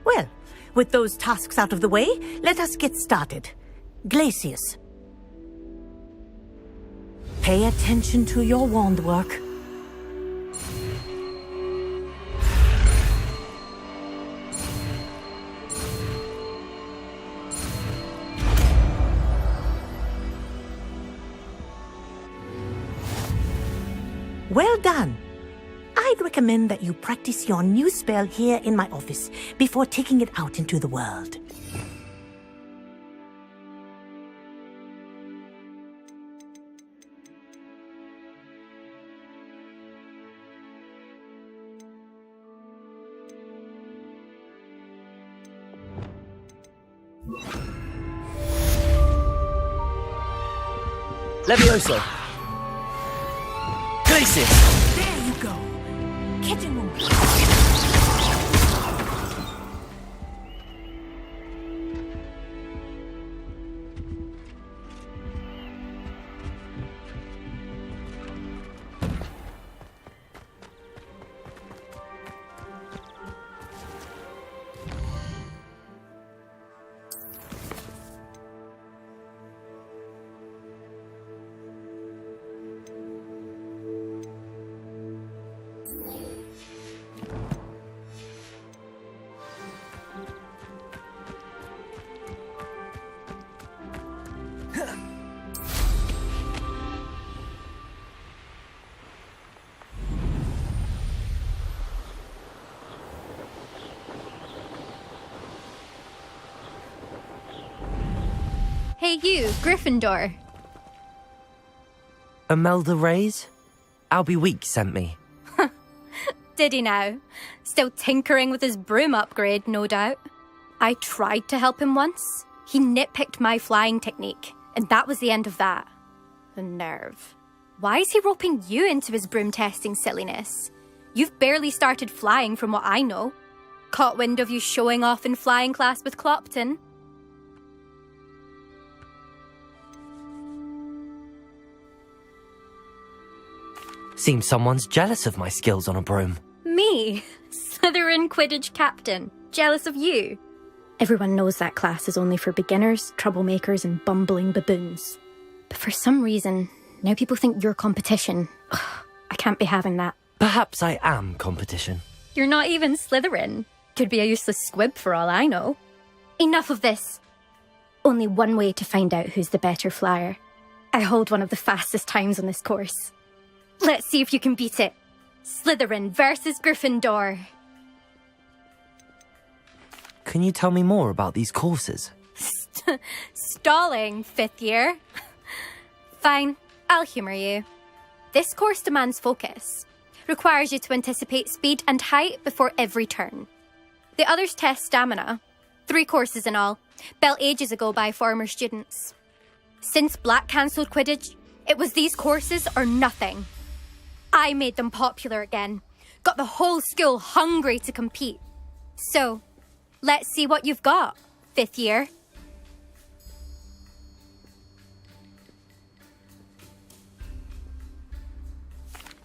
Well, with those tasks out of the way, let us get started. Glacius. Pay attention to your wand work. done. I'd recommend that you practice your new spell here in my office before taking it out into the world. Levioso! Glacius! There you go. Kitchen room. Hey you, Gryffindor. Imelda Reyes? Albie Weeks sent me. Did he now? Still tinkering with his broom upgrade, no doubt. I tried to help him once. He nitpicked my flying technique, and that was the end of that. The nerve. Why is he roping you into his broom testing silliness? You've barely started flying from what I know. Caught wind of you showing off in flying class with Clopton. Seems someone's jealous of my skills on a broom. Me? Slytherin Quidditch captain. Jealous of you? Everyone knows that class is only for beginners, troublemakers, and bumbling baboons. But for some reason, now people think you're competition. Ugh, I can't be having that. Perhaps I am competition. You're not even Slytherin. Could be a useless squib for all I know. Enough of this. Only one way to find out who's the better flyer. I hold one of the fastest times on this course. Let's see if you can beat it. Slytherin versus Gryffindor. Can you tell me more about these courses? Stalling, 5th year. Fine, I'll humour you. This course demands focus. Requires you to anticipate speed and height before every turn. The others test stamina. 3 courses in all, built ages ago by former students. Since Black cancelled Quidditch, it was these courses or nothing. I made them popular again. Got the whole school hungry to compete. So, let's see what you've got, 5th year.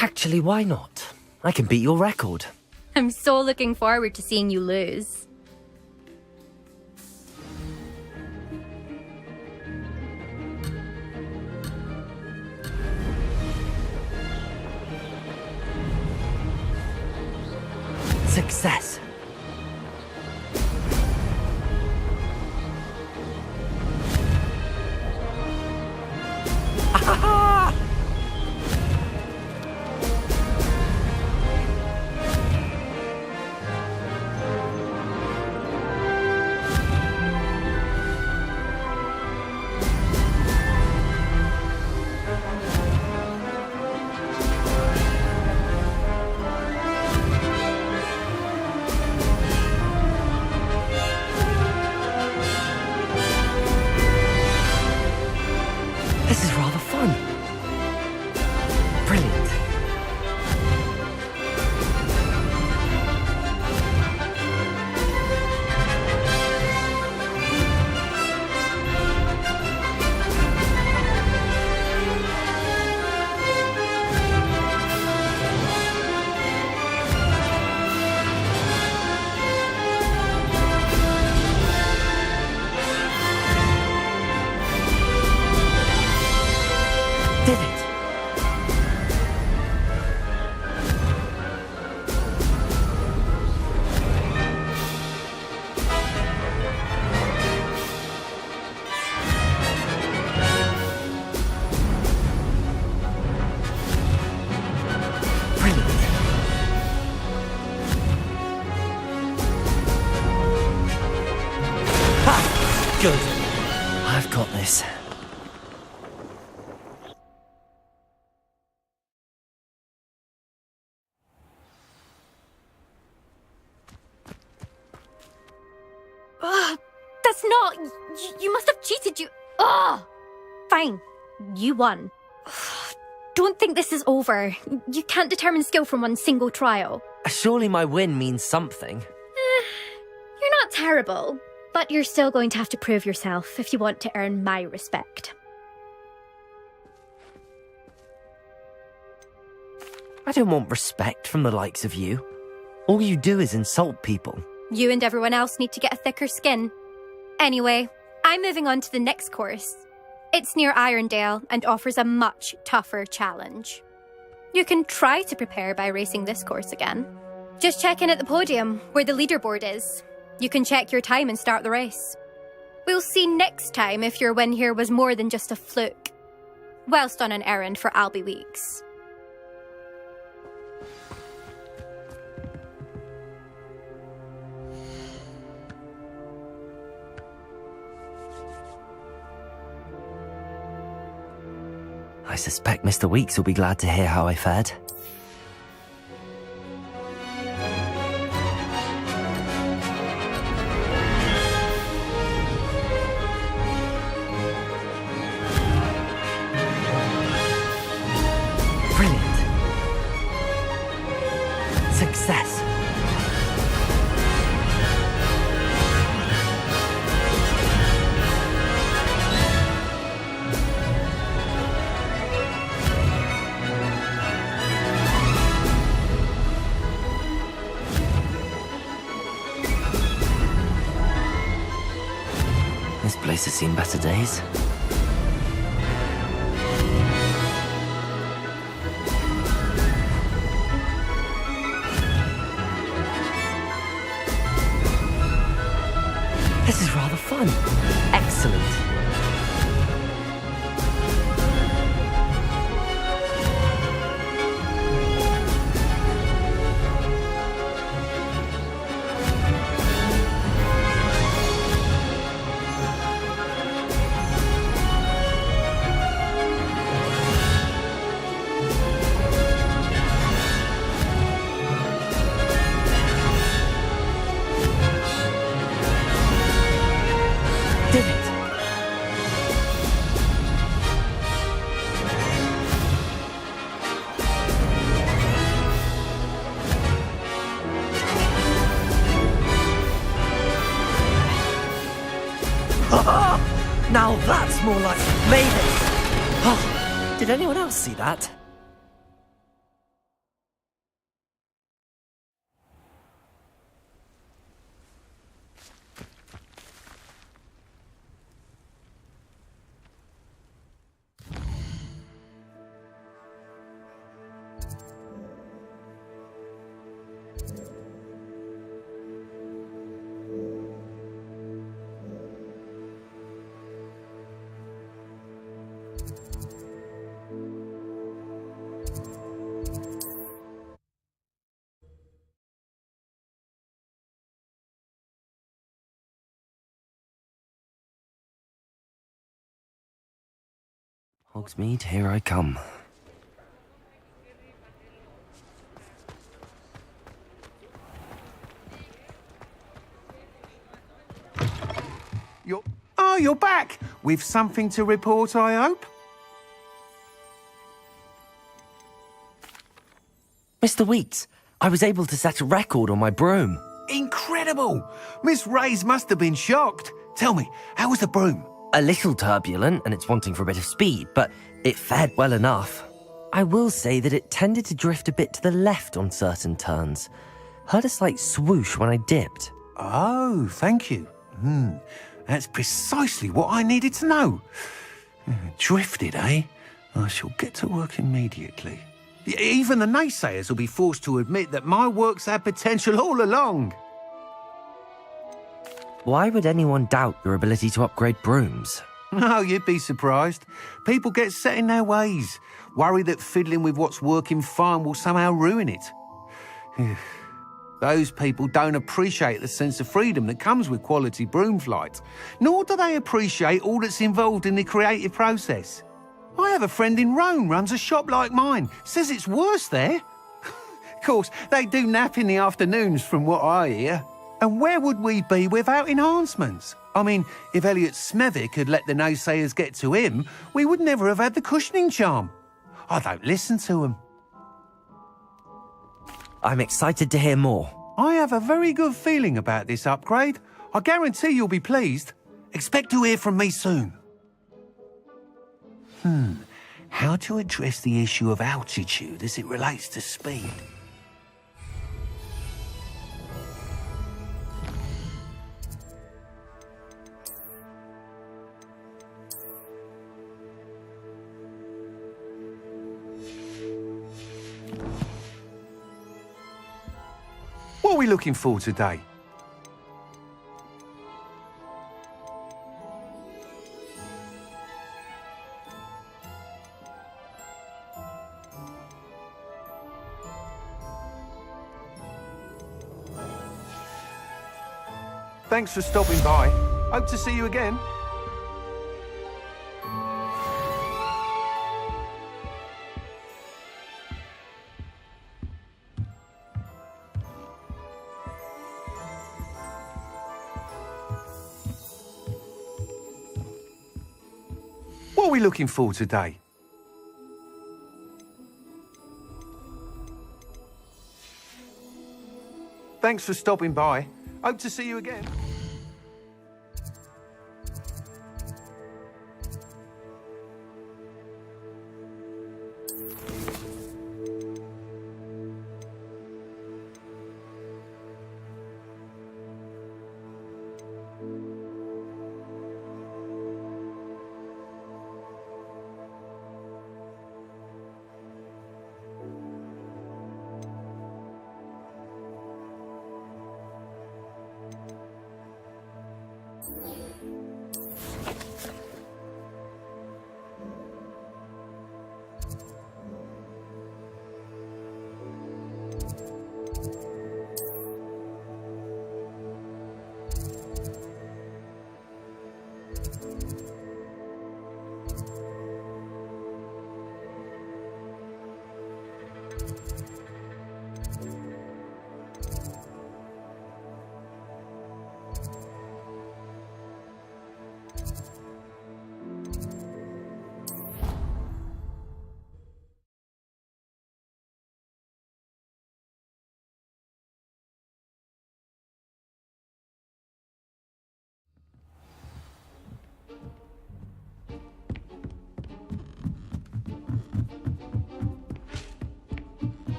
Actually, why not? I can beat your record. I'm so looking forward to seeing you lose. Success. Good. I've got this. That's not... You must have cheated, you... Ugh! Fine. You won. Don't think this is over. You can't determine skill from one single trial. Surely my win means something. You're not terrible, but you're still going to have to prove yourself if you want to earn my respect. I don't want respect from the likes of you. All you do is insult people. You and everyone else need to get a thicker skin. Anyway, I'm moving on to the next course. It's near Irondale and offers a much tougher challenge. You can try to prepare by racing this course again. Just check in at the podium, where the leaderboard is. You can check your time and start the race. We'll see next time if your win here was more than just a fluke. Whilst on an errand for Albie Weeks. I suspect Mr. Weeks will be glad to hear how I fared. Brilliant. Success. This place has seen better days. This is rather fun. Excellent. Did it? Now that's more like Mavis. Oh, did anyone else see that? Hogsmeade, here I come. You're back! With something to report, I hope? Mr. Weeks, I was able to set a record on my broom. Incredible! Miss Reyes must have been shocked. Tell me, how was the broom? A little turbulent, and it's wanting for a bit of speed, but it fared well enough. I will say that it tended to drift a bit to the left on certain turns. Heard a slight swoosh when I dipped. Oh, thank you. That's precisely what I needed to know. Drifted, eh? I shall get to work immediately. Even the naysayers will be forced to admit that my work's had potential all along. Why would anyone doubt your ability to upgrade brooms? Oh, you'd be surprised. People get set in their ways, worry that fiddling with what's working fine will somehow ruin it. Those people don't appreciate the sense of freedom that comes with quality broom flights, nor do they appreciate all that's involved in the creative process. I have a friend in Rome runs a shop like mine, says it's worse there. Of course, they do nap in the afternoons from what I hear. And where would we be without enhancements? I mean, if Elliot Smethwick had let the naysayers get to him, we would never have had the cushioning charm. I don't listen to them. I'm excited to hear more. I have a very good feeling about this upgrade. I guarantee you'll be pleased. Expect to hear from me soon. How to address the issue of altitude as it relates to speed? What are we looking for today? Thanks for stopping by. Hope to see you again. What are we looking for today? Thanks for stopping by. Hope to see you again.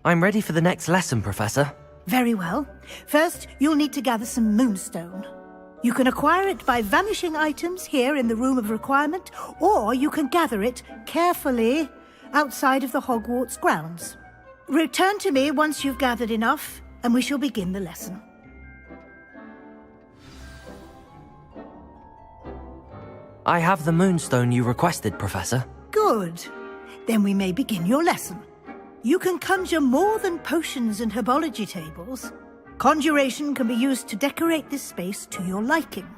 I'm ready for the next lesson, Professor. Very well. First, you'll need to gather some moonstone. You can acquire it by vanishing items here in the Room of Requirement, or you can gather it carefully outside of the Hogwarts grounds. Return to me once you've gathered enough, and we shall begin the lesson. I have the moonstone you requested, Professor. Good. Then we may begin your lesson. You can conjure more than potions and herbology tables. Conjuration can be used to decorate this space to your liking.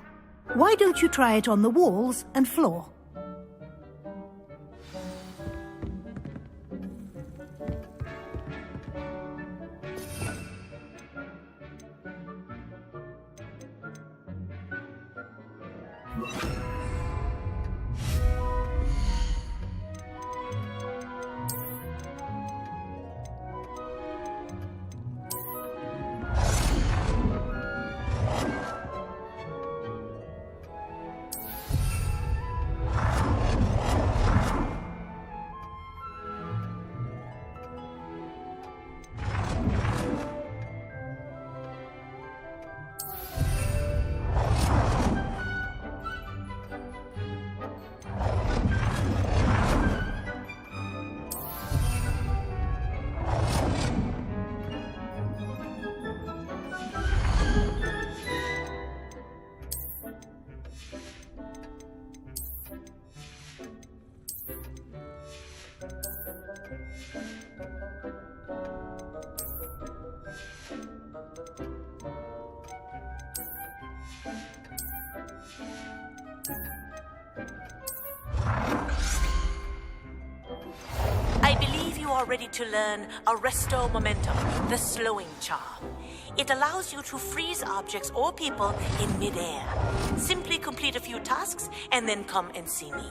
Why don't you try it on the walls and floor? are ready to learn Arresto Momentum, the slowing charm. It allows you to freeze objects or people in midair. Simply complete a few tasks and then come and see me.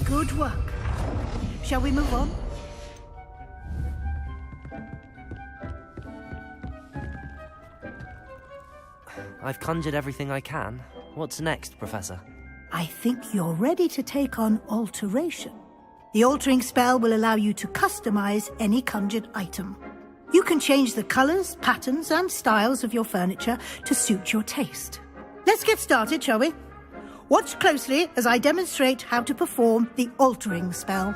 Good work. Shall we move on? I've conjured everything I can. What's next, Professor? I think you're ready to take on alteration. The altering spell will allow you to customize any conjured item. You can change the colors, patterns, and styles of your furniture to suit your taste. Let's get started, shall we? Watch closely as I demonstrate how to perform the altering spell.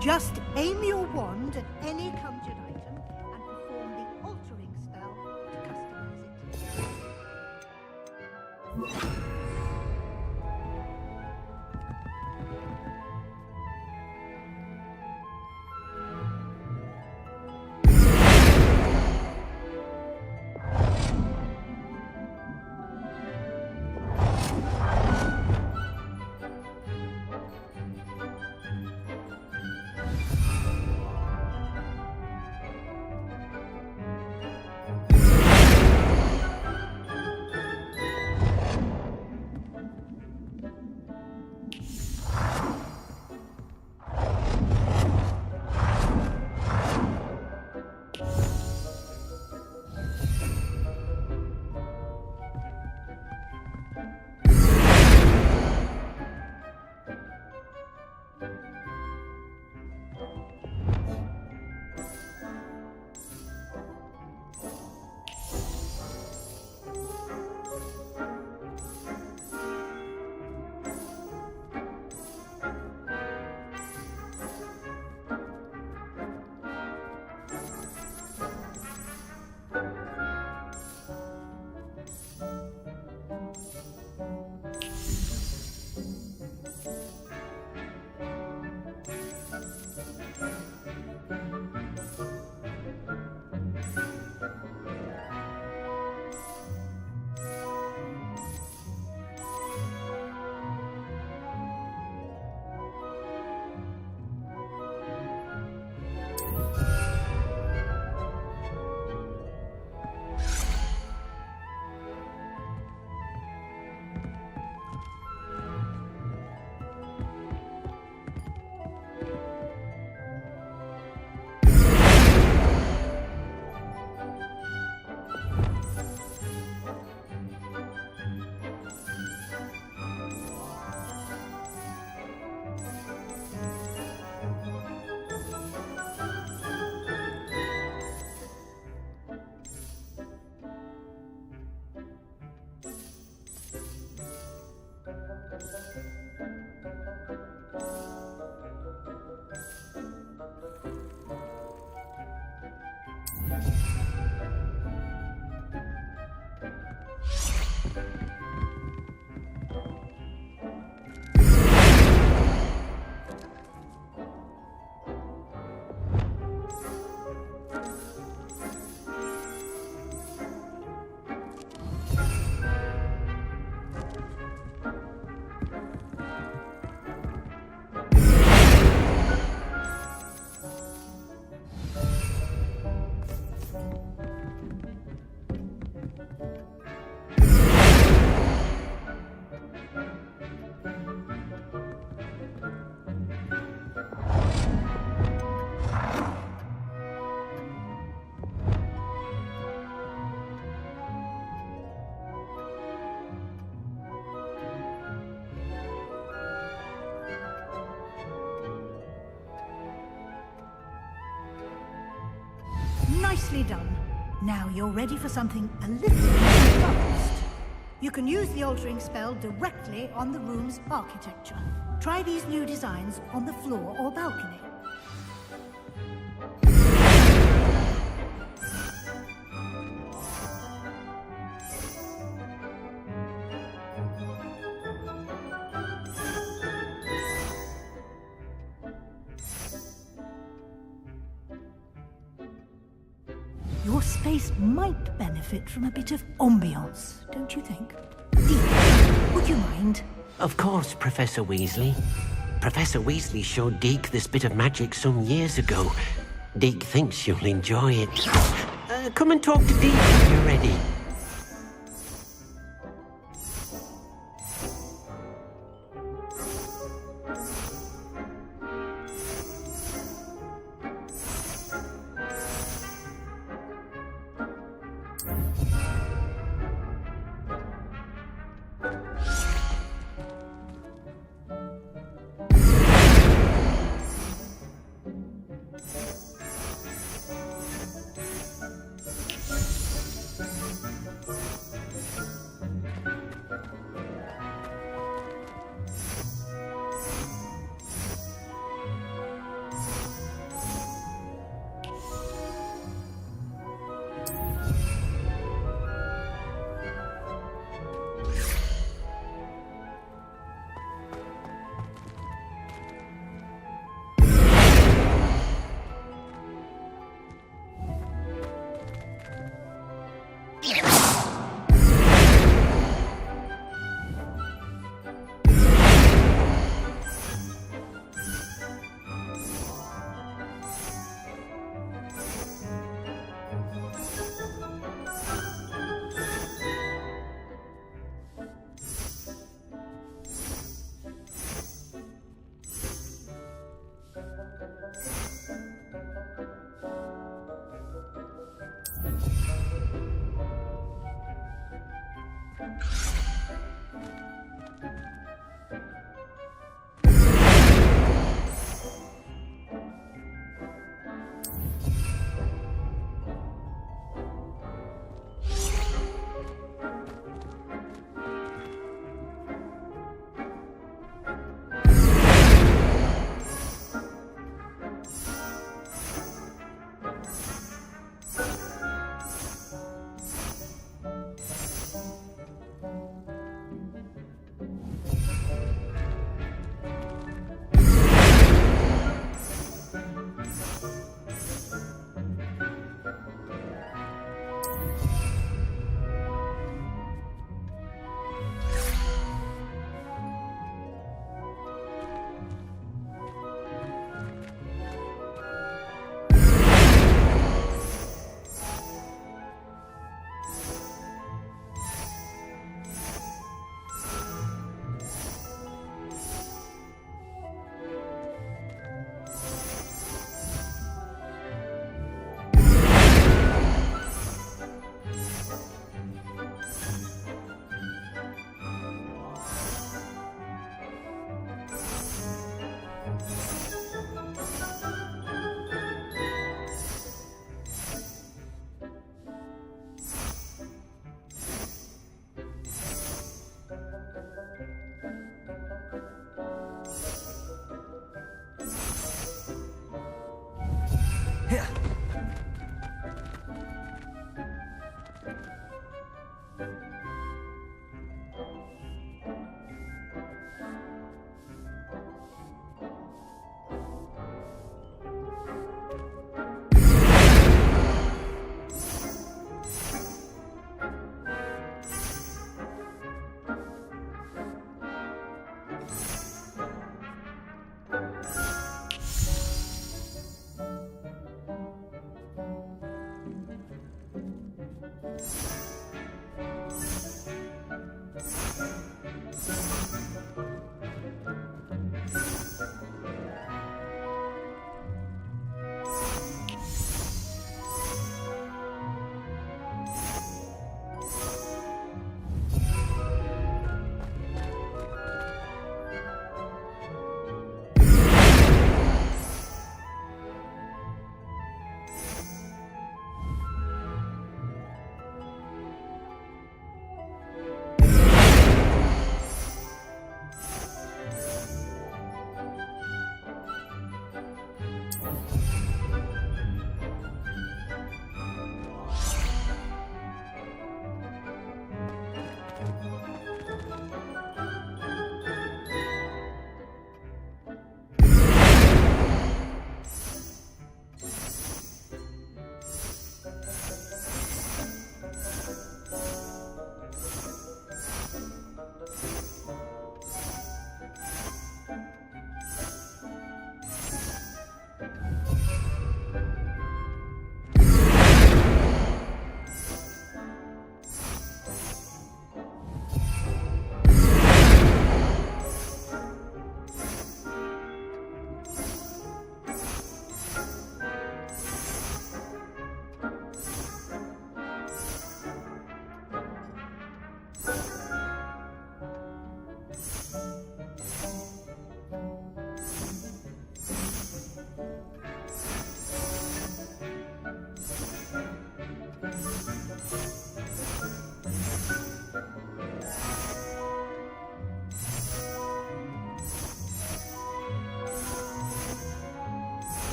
Just aim your wand at any conjured item and perform the altering spell to customize it. Nicely done. Now you're ready for something a little more advanced. You can use the altering spell directly on the room's architecture. Try these new designs on the floor or balcony. Your space might benefit from a bit of ambiance, don't you think? Deke, would you mind? Of course, Professor Weasley. Professor Weasley showed Deke this bit of magic some years ago. Deke thinks you'll enjoy it. Come and talk to Deke when you're ready.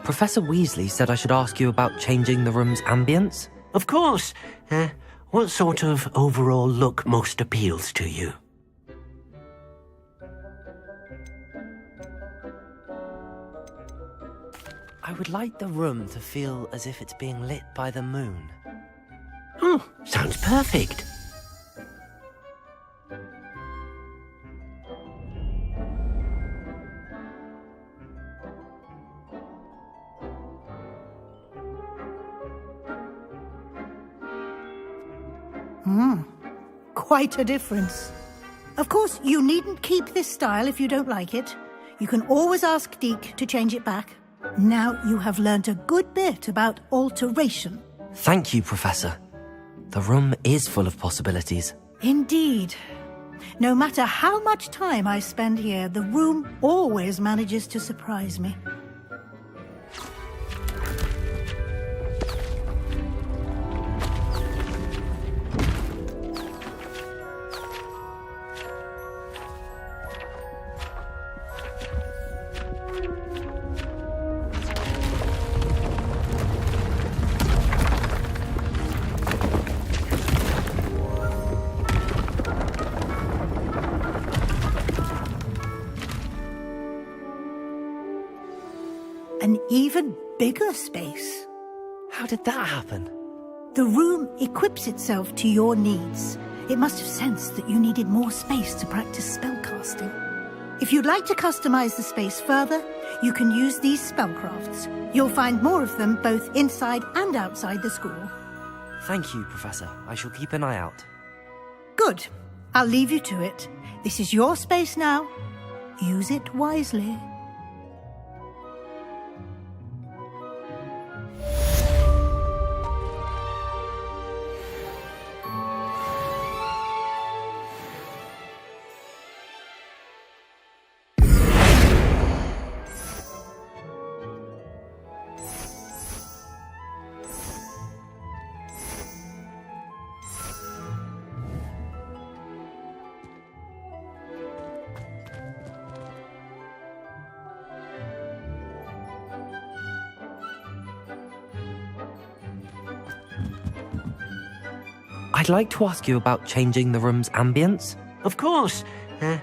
Professor Weasley said I should ask you about changing the room's ambience. Of course. What sort of overall look most appeals to you? I would like the room to feel as if it's being lit by the moon. Oh, sounds perfect. Quite a difference. Of course, you needn't keep this style if you don't like it. You can always ask Deke to change it back. Now you have learnt a good bit about alteration. Thank you, Professor. The room is full of possibilities. Indeed. No matter how much time I spend here, the room always manages to surprise me. An even bigger space. How did that happen? The room equips itself to your needs. It must have sensed that you needed more space to practice spellcasting. If you'd like to customize the space further, you can use these spellcrafts. You'll find more of them both inside and outside the school. Thank you, Professor. I shall keep an eye out. Good. I'll leave you to it. This is your space now. Use it wisely. I'd like to ask you about changing the room's ambience. Of course. I'd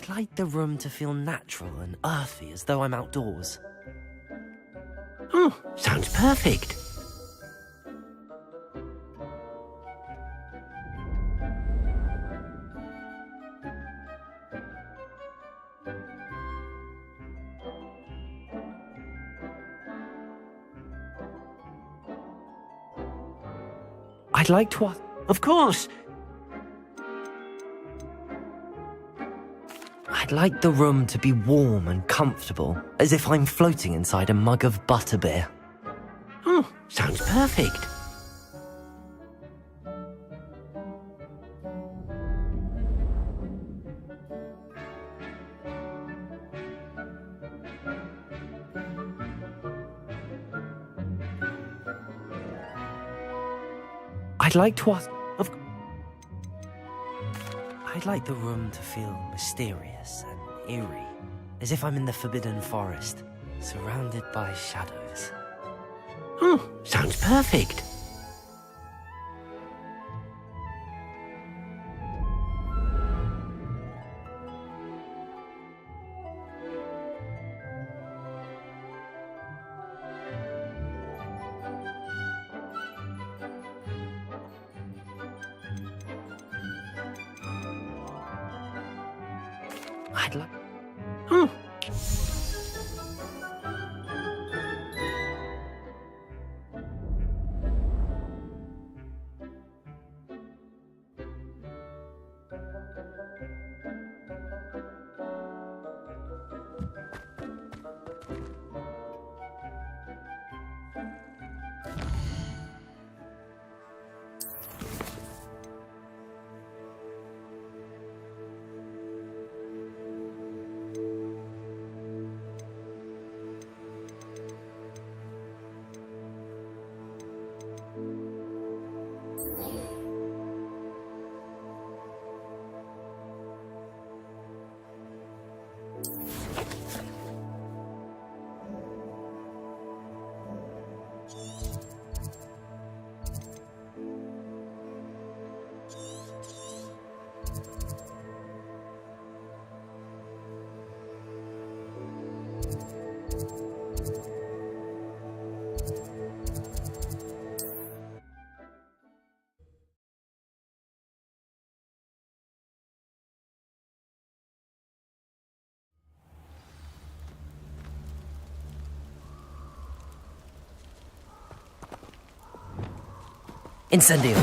like the room to feel natural and earthy, as though I'm outdoors. Oh, sounds perfect. I'd like to ask... Of course. I'd like the room to be warm and comfortable, as if I'm floating inside a mug of butterbeer. Oh, sounds perfect. I'd like to ask... I'd like the room to feel mysterious and eerie, as if I'm in the Forbidden Forest, surrounded by shadows. Oh, sounds perfect. I'd like... Oh. Incendio.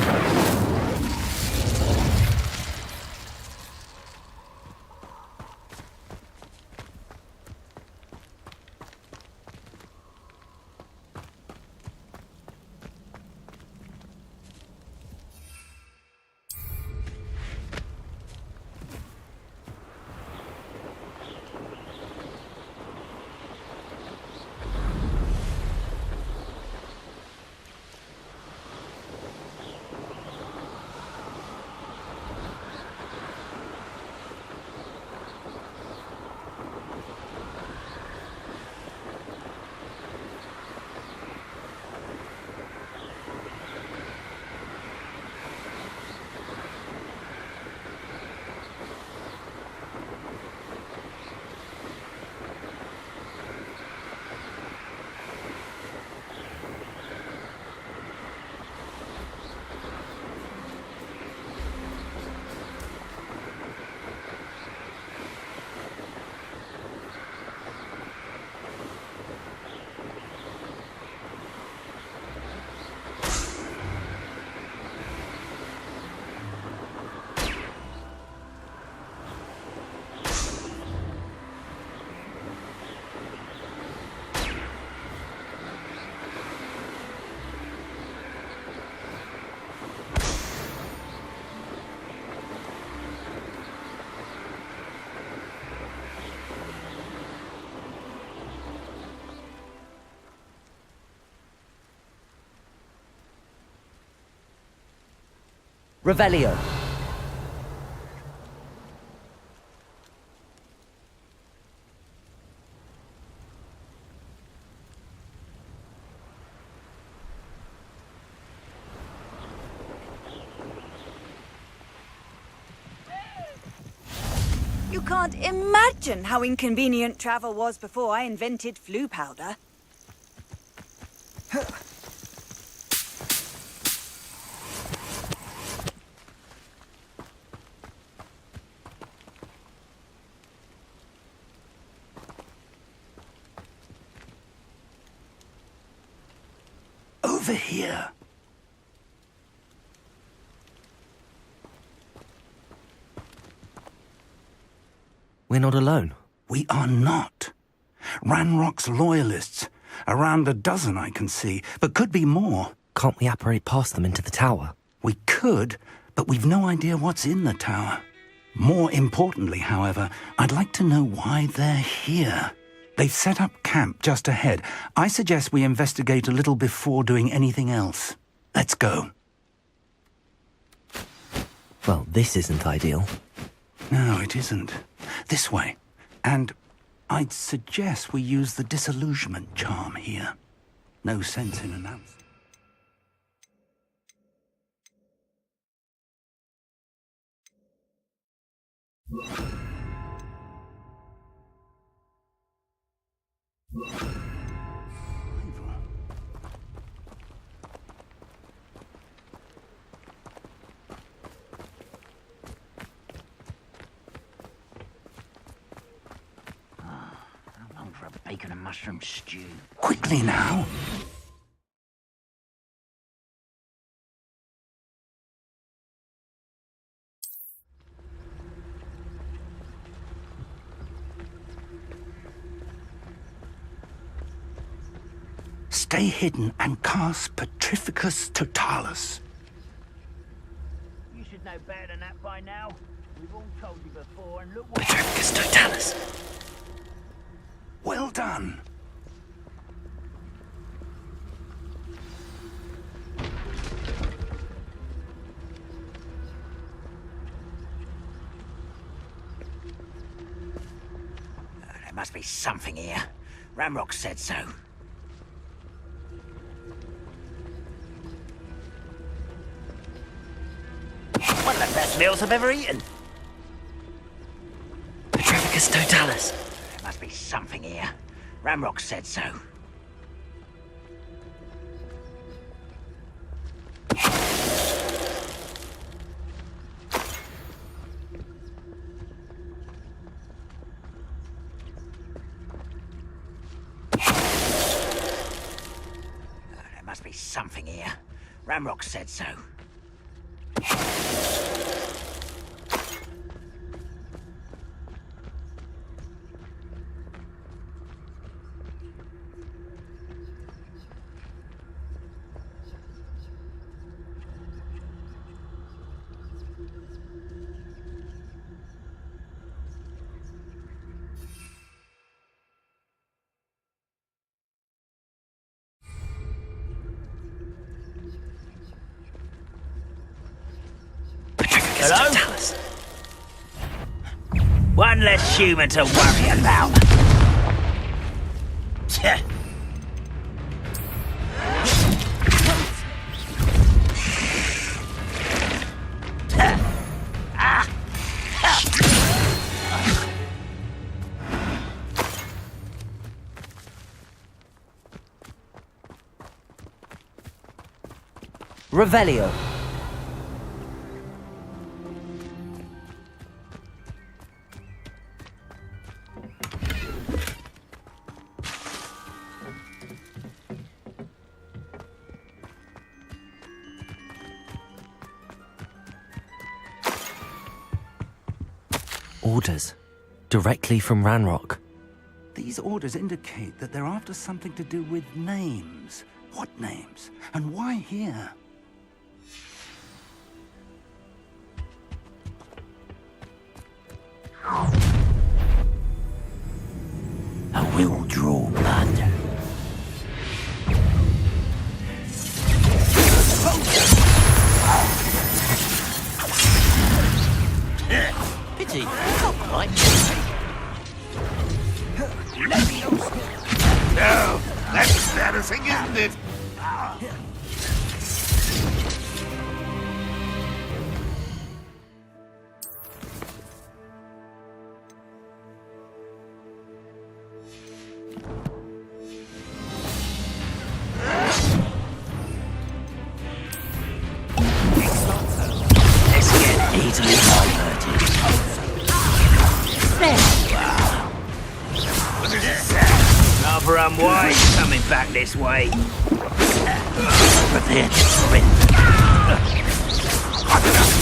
Revelio. You can't imagine how inconvenient travel was before I invented flu powder. Over here. We're not alone. We are not. Ranrock's loyalists. Around a dozen I can see, but could be more. Can't we apparate past them into the tower? We could, but we've no idea what's in the tower. More importantly, however, I'd like to know why they're here. They've set up camp just ahead. I suggest we investigate a little before doing anything else. Let's go. Well, this isn't ideal. No, it isn't. This way. And I'd suggest we use the disillusionment charm here. No sense in announcing. For a bacon and mushroom stew. Quickly now. Stay hidden and cast Petrificus Totalis. You should know better than that by now. We've all told you before, and look what... Petrificus Totalis. Well done. There must be something here. Ramrock said so. One of the best meals I've ever eaten. Petrificus Totalis. There must be something here. Ramrock said so. There must be something here. Ramrock said so. Hello? One less human to worry about. Revelio. Orders. Directly from Ranrock. These orders indicate that they're after something to do with names. What names? And why here? I will draw blood. Pity, not quite. No, that's embarrassing, isn't it? Easily diverted. Rather unwise coming back this way. Prepare to surrender.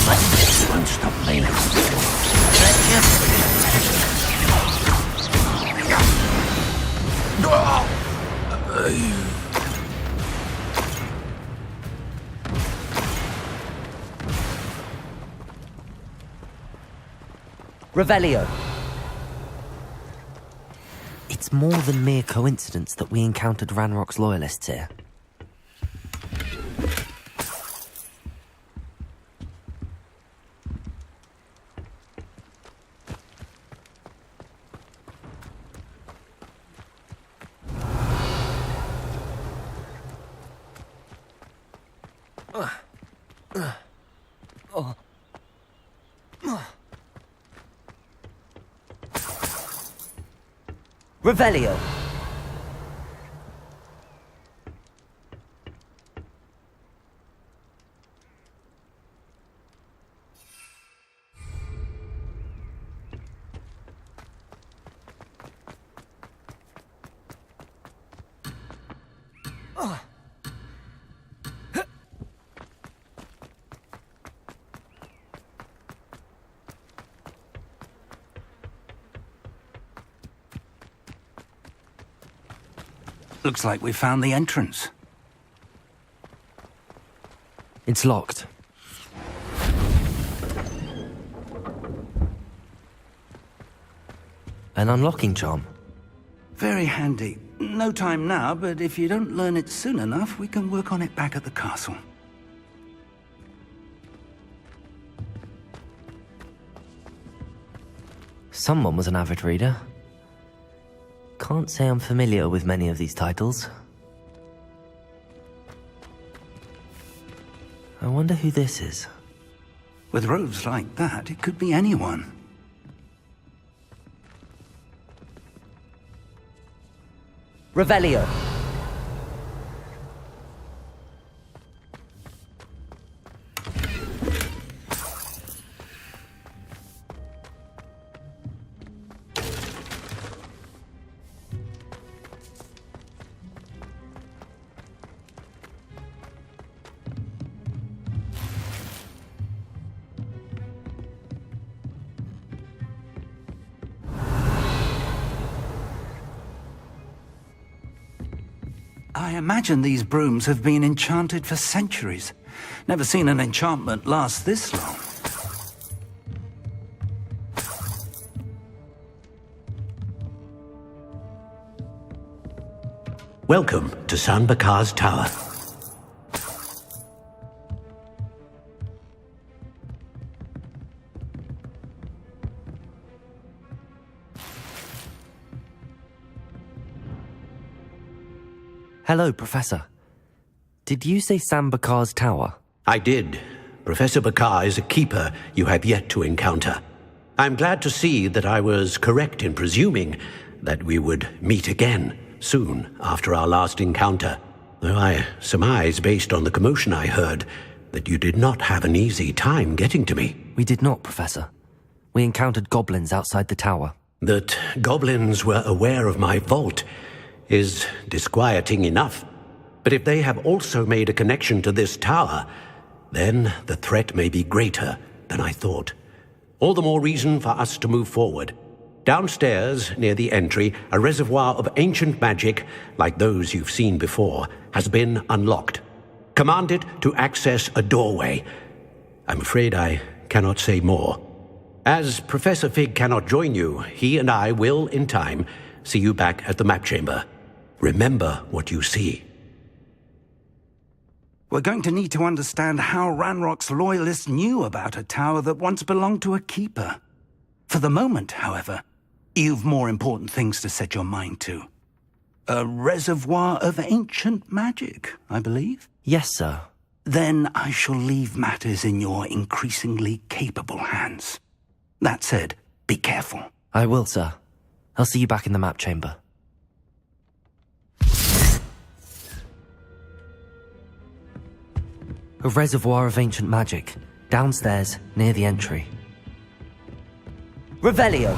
But this won't stop me. Revelio. It's more than mere coincidence that we encountered Ranrock's loyalists here. Revelio. Looks like we found the entrance. It's locked. An unlocking charm. Very handy. No time now, but if you don't learn it soon enough, we can work on it back at the castle. Someone was an avid reader. Can't say I'm familiar with many of these titles. I wonder who this is. With robes like that, it could be anyone. Revelio. I imagine these brooms have been enchanted for centuries. Never seen an enchantment last this long. Welcome to San Bakar's Tower. Hello, Professor. Did you say Sam Bakar's tower? I did. Professor Bakar is a keeper you have yet to encounter. I'm glad to see that I was correct in presuming that we would meet again soon after our last encounter, though I surmise, based on the commotion I heard, that you did not have an easy time getting to me. We did not, Professor. We encountered goblins outside the tower. That goblins were aware of my vault is disquieting enough. But if they have also made a connection to this tower, then the threat may be greater than I thought. All the more reason for us to move forward. Downstairs, near the entry, a reservoir of ancient magic, like those you've seen before, has been unlocked. Command it to access a doorway. I'm afraid I cannot say more. As Professor Fig cannot join you, he and I will, in time, see you back at the map chamber. Remember what you see. We're going to need to understand how Ranrock's loyalists knew about a tower that once belonged to a keeper. For the moment, however, you've more important things to set your mind to. A reservoir of ancient magic, I believe? Yes, sir. Then I shall leave matters in your increasingly capable hands. That said, be careful. I will, sir. I'll see you back in the map chamber. A reservoir of ancient magic, downstairs, near the entry. Revelio!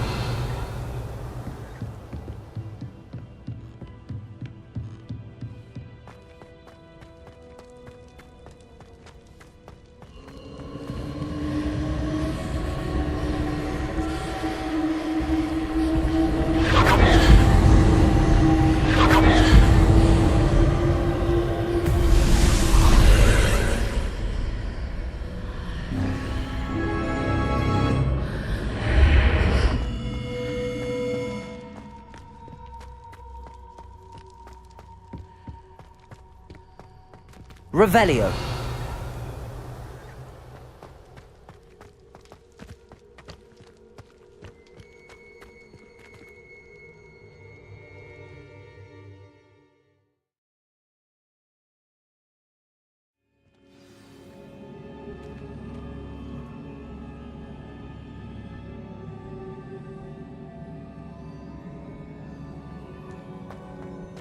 Revelio.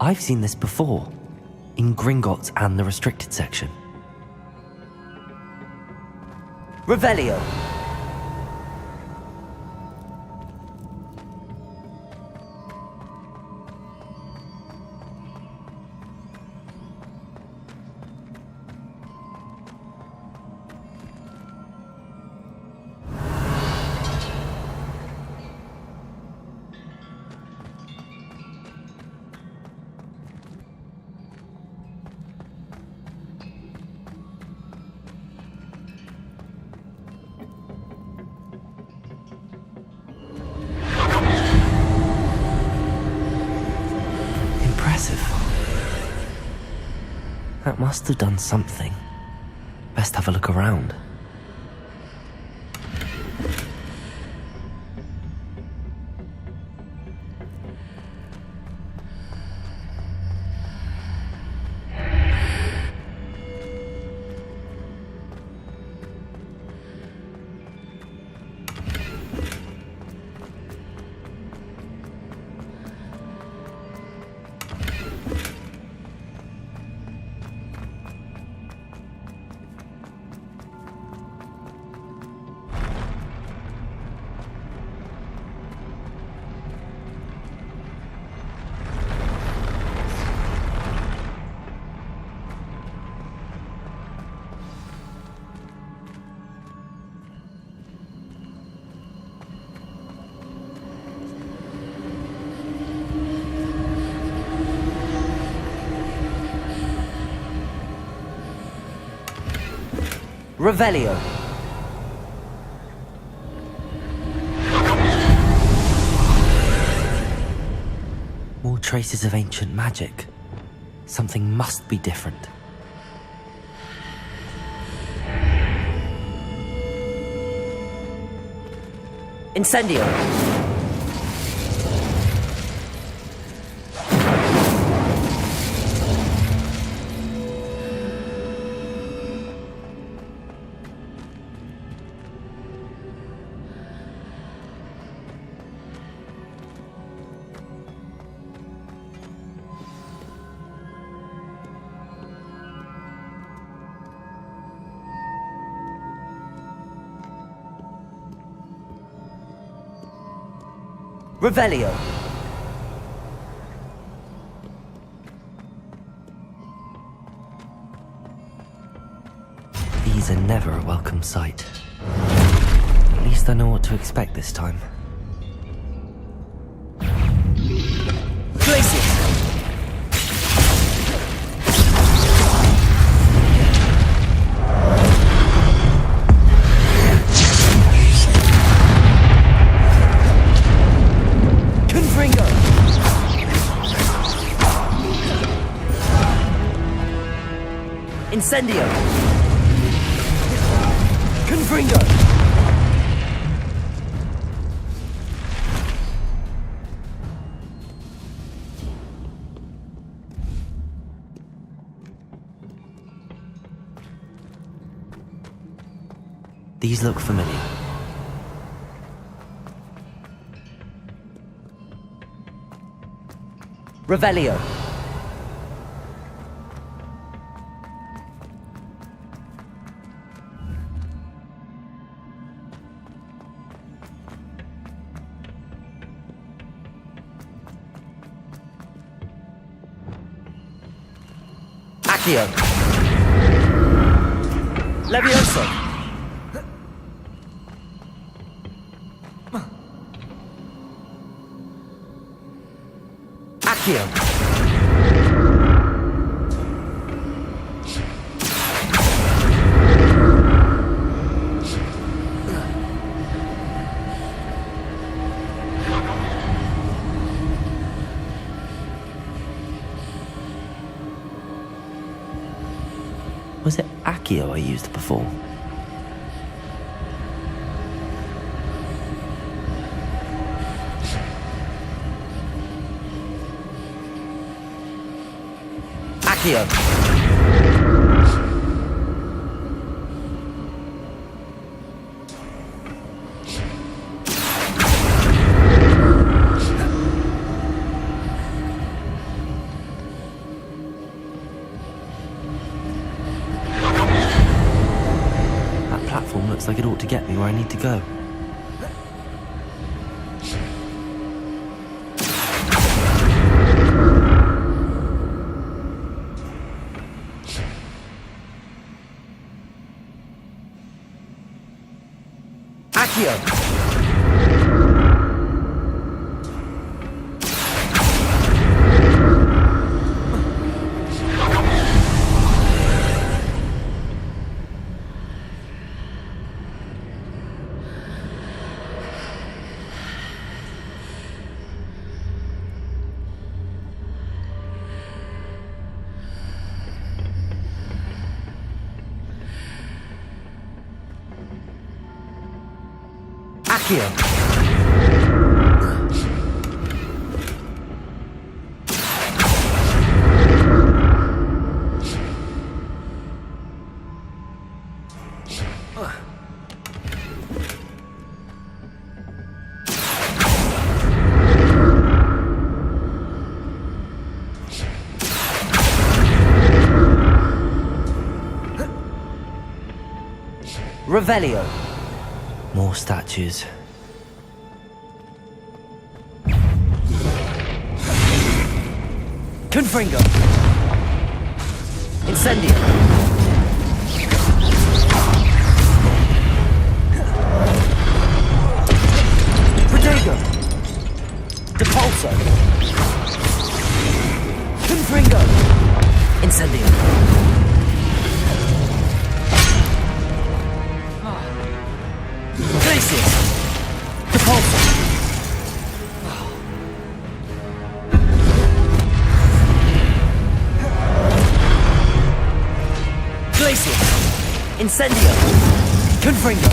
I've seen this before, in Gringotts and the restricted section. Revelio. That must have done something. Best have a look around. Revelio. More traces of ancient magic. Something must be different. Incendio. Revelio. These are never a welcome sight. At least I know what to expect this time. Glaciers! Incendio! Confringo! These look familiar. Revelio. Accio. Levioso. Accio. Was it Accio I used before? Accio! Looks like it ought to get me where I need to go. Accio! Accio! Revelio. More statues. Confringo. Incendio. Protego. Depulso. Confringo. Incendio. Glacius. Depulso. Glacius. Incendio. Confringo.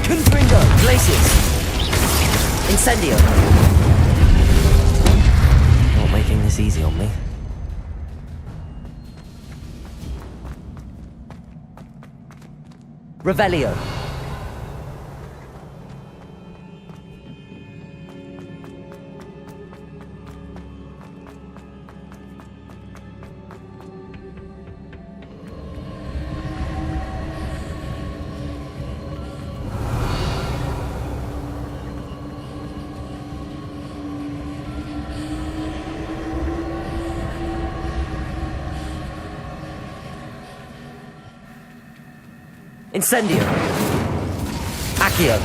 Confringo. Glacius. Incendio. Not making this easy on me. Revelio. Incendio. Accio.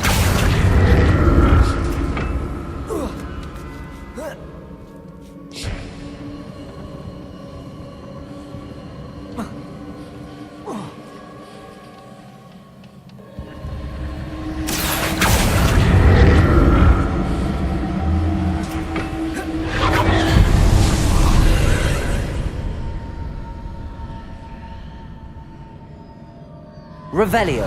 Revelio.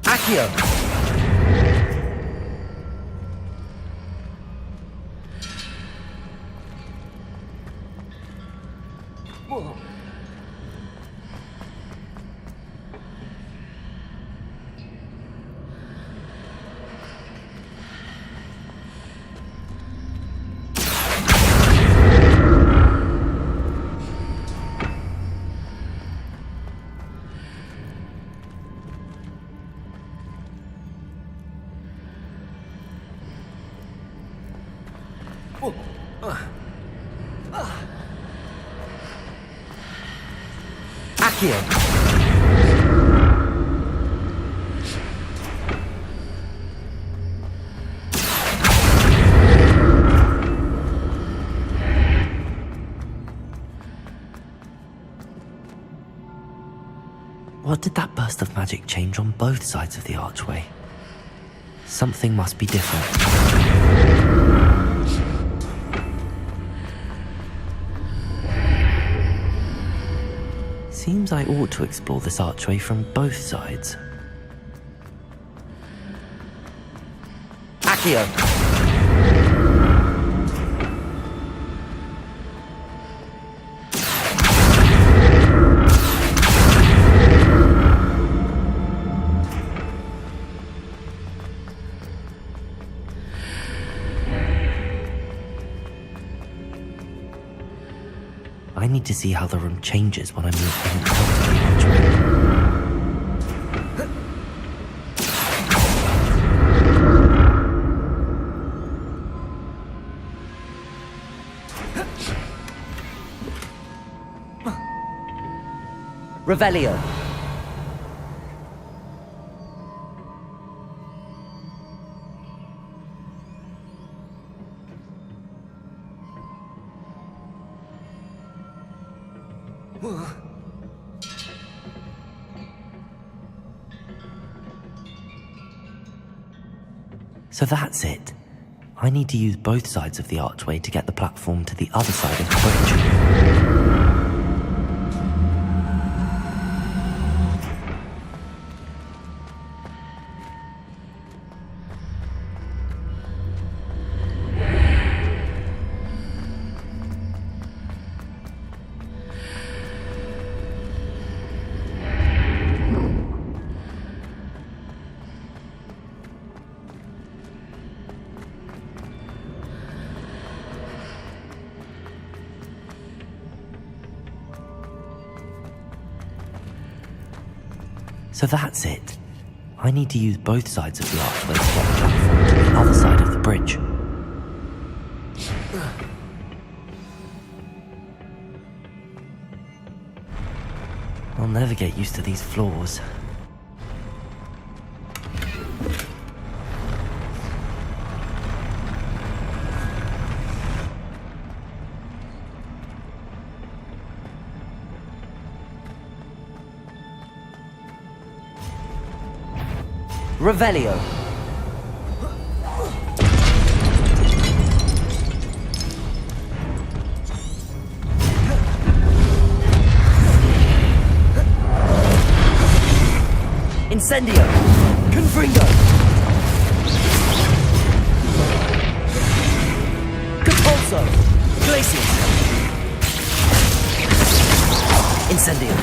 Accio. Accio. What did that burst of magic change on both sides of the archway? Something must be different. Seems I ought to explore this archway from both sides. Accio! I need to see how the room changes when I move in and out of the archway. Revelio. So that's it. I need to use both sides of the archway to get the platform to the other side of the bridge. So that's it. I need to use both sides of the archway to get the platform to the other side of the bridge. I'll never get used to these floors. Revelio. Incendio. Confringo. Capulso. Glacius. Incendio.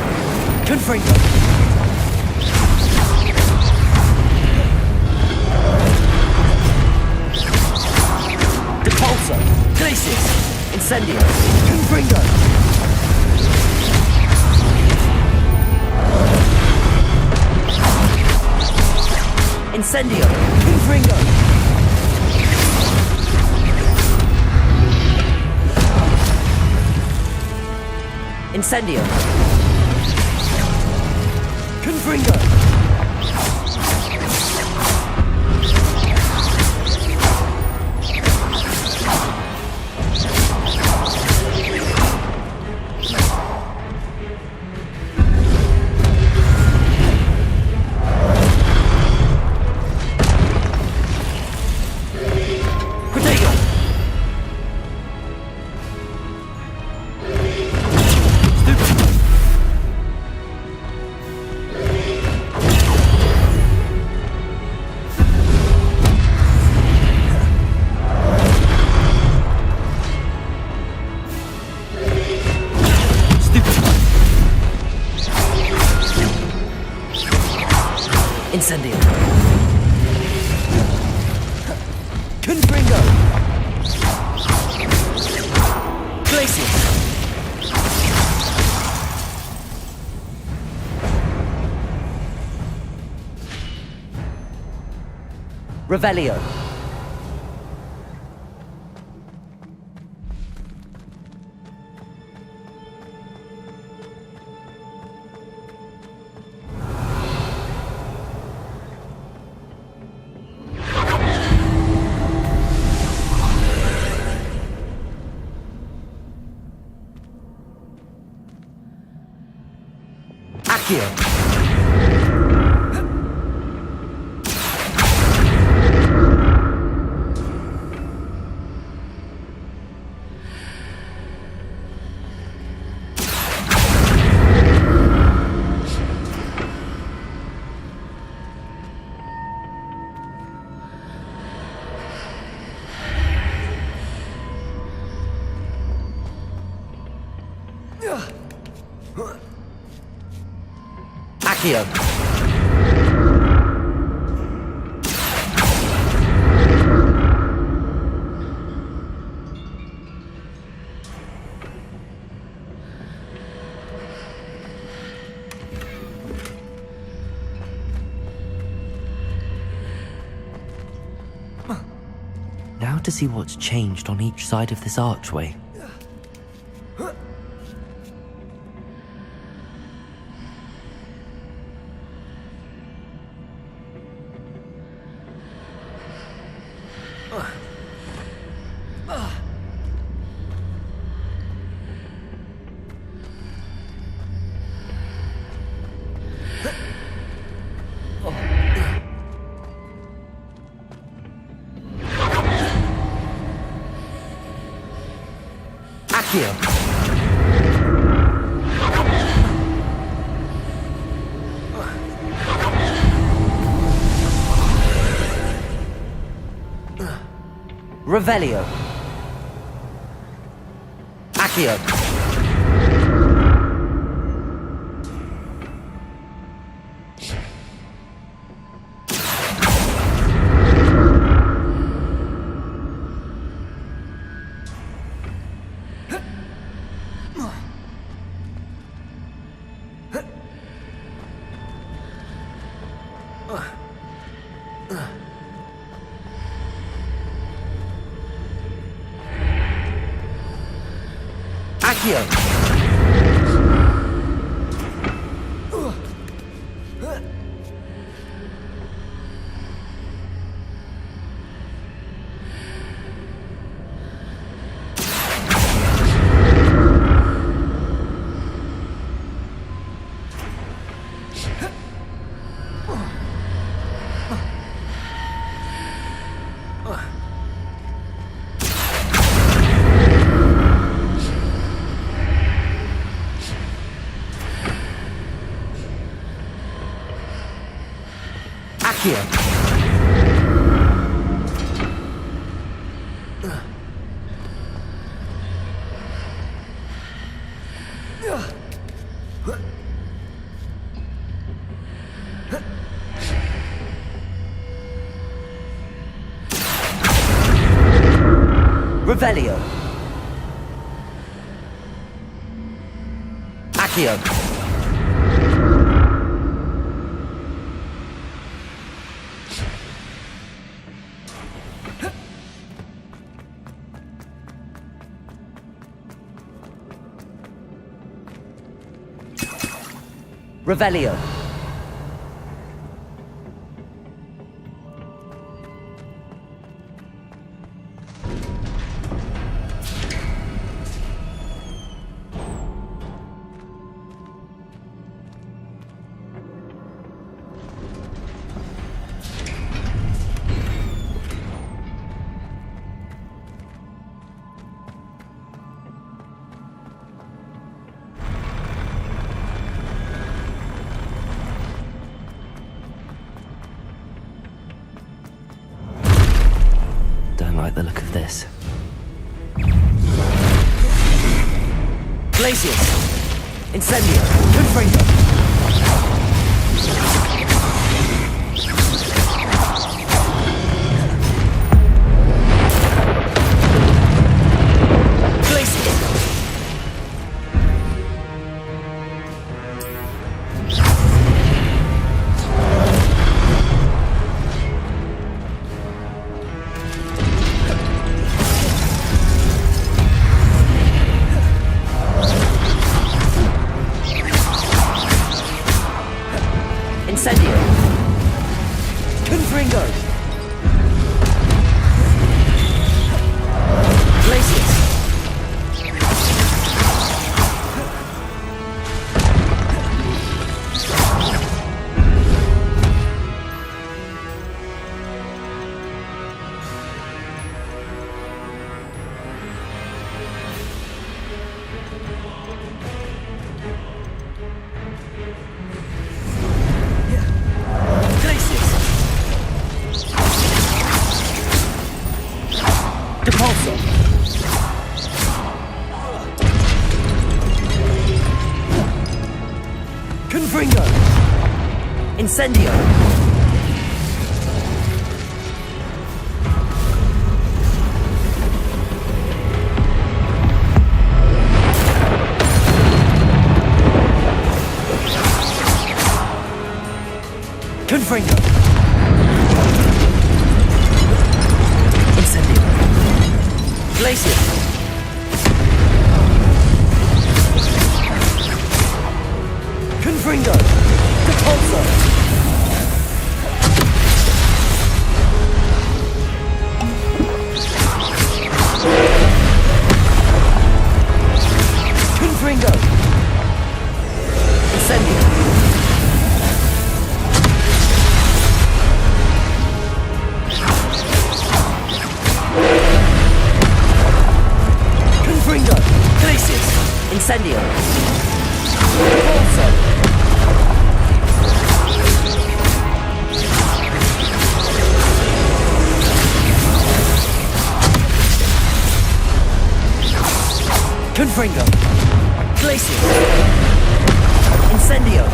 Confringo. Glacius! Incendio! Confringo! Incendio! Confringo! Incendio! Confringo! Incendio. Confringo. Glacius. Revelio. Accio. Accio. Now to see what's changed on each side of this archway. Accio. Revelio. Accio. Accio. Accio. Revelio. Accio. Revelio. Like the look of this. Glacius! Incendio! Confringo! Glacius! Incendio! Incendio! Confringo! Incendio! Glacier! Confringo! Repulsor! Confringo! Incendio! Confringo! Glacius! Incendio! Repulsor! Confringo! Glacius! Incendio!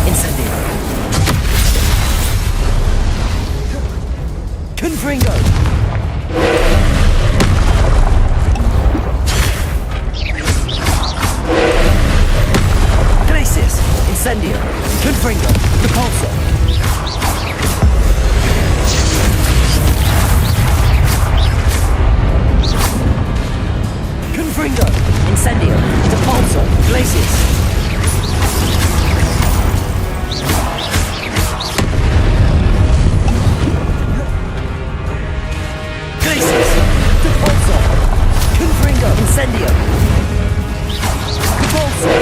Incendio! Confringo! Glacius! Incendio! Confringo! Repulsor! Confringo! Incendio! Repulsor! Glacius! Glacius! Repulsor! Confringo! Incendio! Repulsor!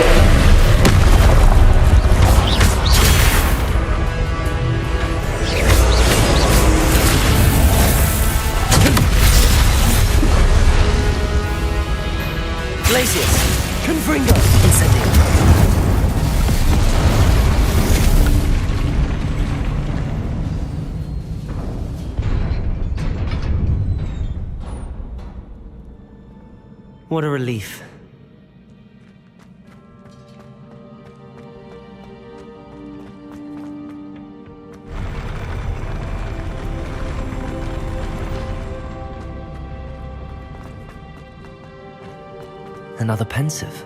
Glacius! Confringo! Incendio! What a relief. Another pensive.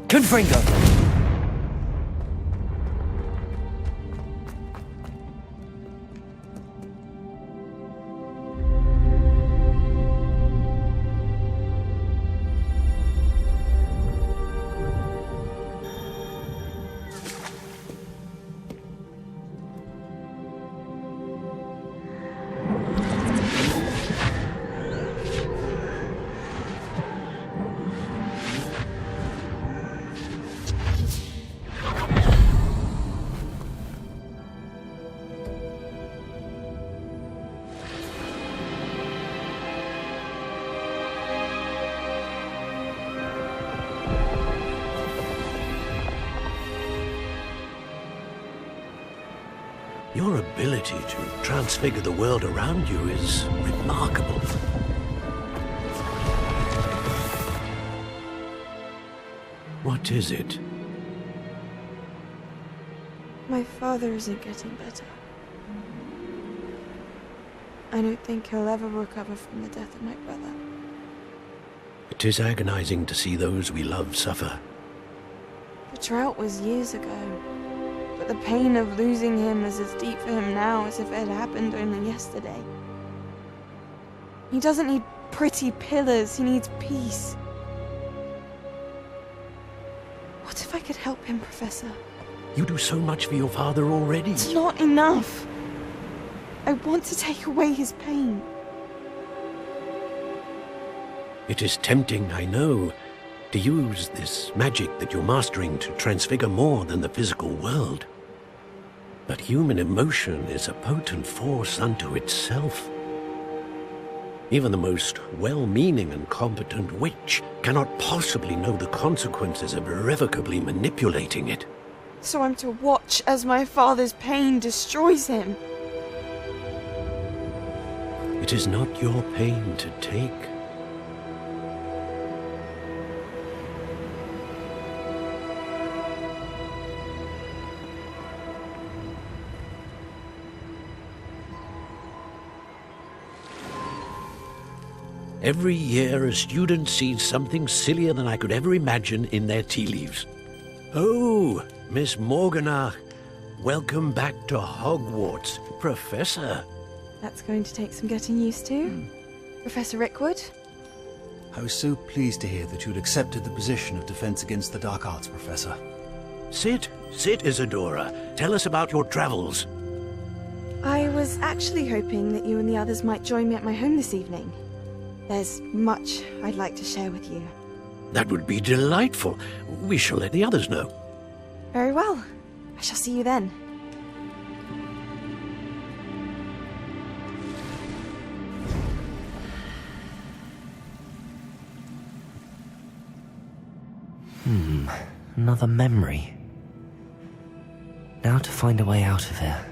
Confringo! Your ability to transfigure the world around you is remarkable. What is it? My father isn't getting better. I don't think he'll ever recover from the death of my brother. It is agonizing to see those we love suffer. The drought was years ago, but the pain of losing him is as deep for him now as if it had happened only yesterday. He doesn't need pretty pillars, he needs peace. What if I could help him, Professor? You do so much for your father already. It's not enough. I want to take away his pain. It is tempting, I know, to use this magic that you're mastering to transfigure more than the physical world. But human emotion is a potent force unto itself. Even the most well-meaning and competent witch cannot possibly know the consequences of irrevocably manipulating it. So I'm to watch as my father's pain destroys him. It is not your pain to take. Every year, a student sees something sillier than I could ever imagine in their tea leaves. Oh, Miss Morganach, welcome back to Hogwarts, Professor. That's going to take some getting used to. Professor Rickwood? I was so pleased to hear that you'd accepted the position of Defense Against the Dark Arts, Professor. Sit, Isadora. Tell us about your travels. I was actually hoping that you and the others might join me at my home this evening. There's much I'd like to share with you. That would be delightful. We shall let the others know. Very well. I shall see you then. Another memory. Now to find a way out of here.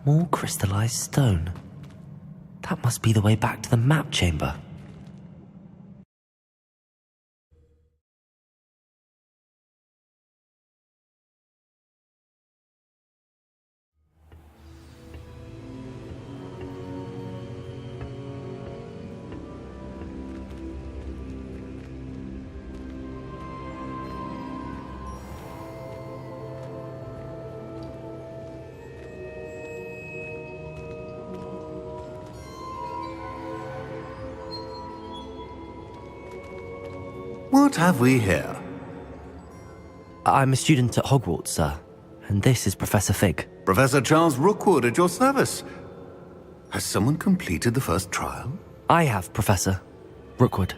More crystallized stone. That must be the way back to the map chamber. What have we here? I'm a student at Hogwarts, sir. And this is Professor Fig. Professor Charles Rookwood at your service. Has someone completed the first trial? I have, Professor Rookwood.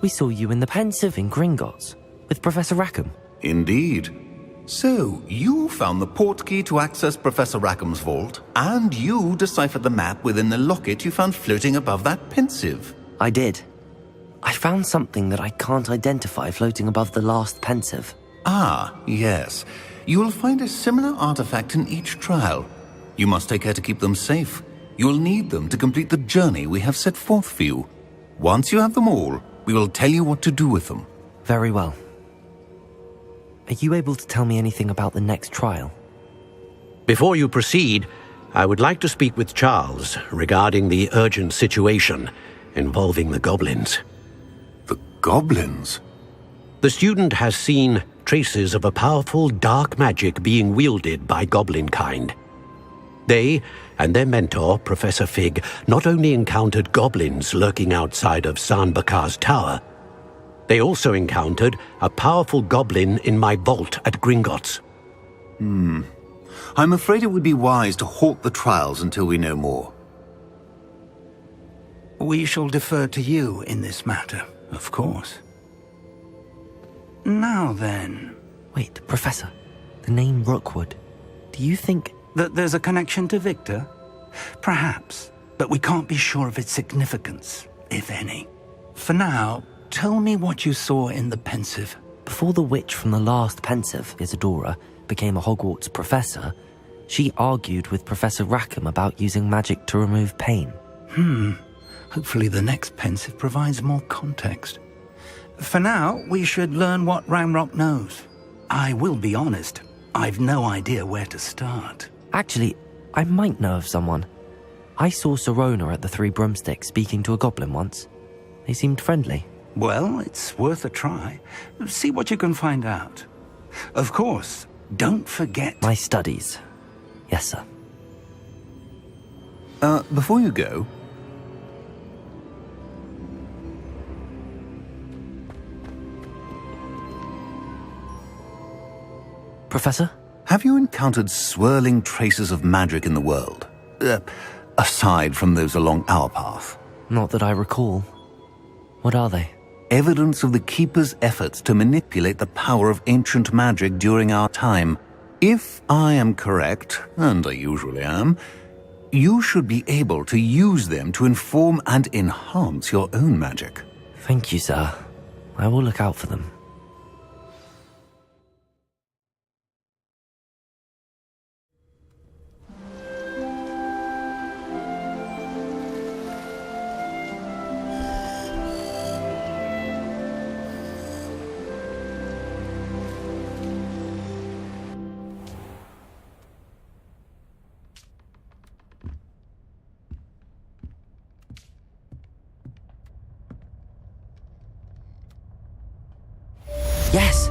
We saw you in the Pensive in Gringotts with Professor Rackham. Indeed. So, you found the portkey to access Professor Rackham's vault, and you deciphered the map within the locket you found floating above that Pensive. I did. I found something that I can't identify floating above the last Pensive. Ah, yes. You will find a similar artifact in each trial. You must take care to keep them safe. You will need them to complete the journey we have set forth for you. Once you have them all, we will tell you what to do with them. Very well. Are you able to tell me anything about the next trial? Before you proceed, I would like to speak with Charles regarding the urgent situation involving the goblins. The goblins? The student has seen traces of a powerful dark magic being wielded by goblin kind. They and their mentor, Professor Fig, not only encountered goblins lurking outside of Sanbakar's tower, they also encountered a powerful goblin in my vault at Gringotts. I'm afraid it would be wise to halt the trials until we know more. We shall defer to you in this matter, of course. Now then... Wait, Professor. The name Rookwood. Do you think... that there's a connection to Victor? Perhaps, but we can't be sure of its significance, if any. For now, tell me what you saw in the Pensive. Before the witch from the last Pensive, Isadora, became a Hogwarts professor, she argued with Professor Rackham about using magic to remove pain. Hopefully the next Pensive provides more context. For now, we should learn what Ranrock knows. I will be honest, I've no idea where to start. Actually, I might know of someone. I saw Serona at the Three Broomsticks speaking to a goblin once. They seemed friendly. Well, it's worth a try. See what you can find out. Of course, don't forget... My studies. Yes, sir. Before you go... Professor? Have you encountered swirling traces of magic in the world? Aside from those along our path? Not that I recall. What are they? Evidence of the Keeper's efforts to manipulate the power of ancient magic during our time. If I am correct, and I usually am, you should be able to use them to inform and enhance your own magic. Thank you, sir. I will look out for them. Yes!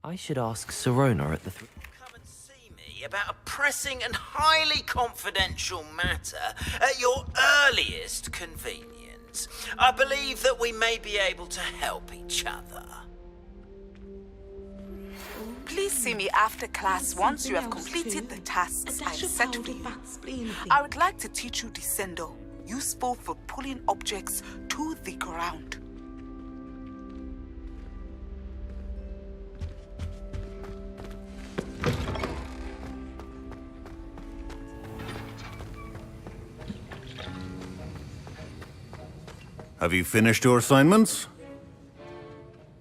I should ask Sirona at the... Come and see me about a pressing and highly confidential matter at your earliest convenience. I believe that we may be able to help each other. Please see me after class once you have completed the tasks I've set for you. I would like to teach you Descendo, useful for pulling objects to the ground. Have you finished your assignments?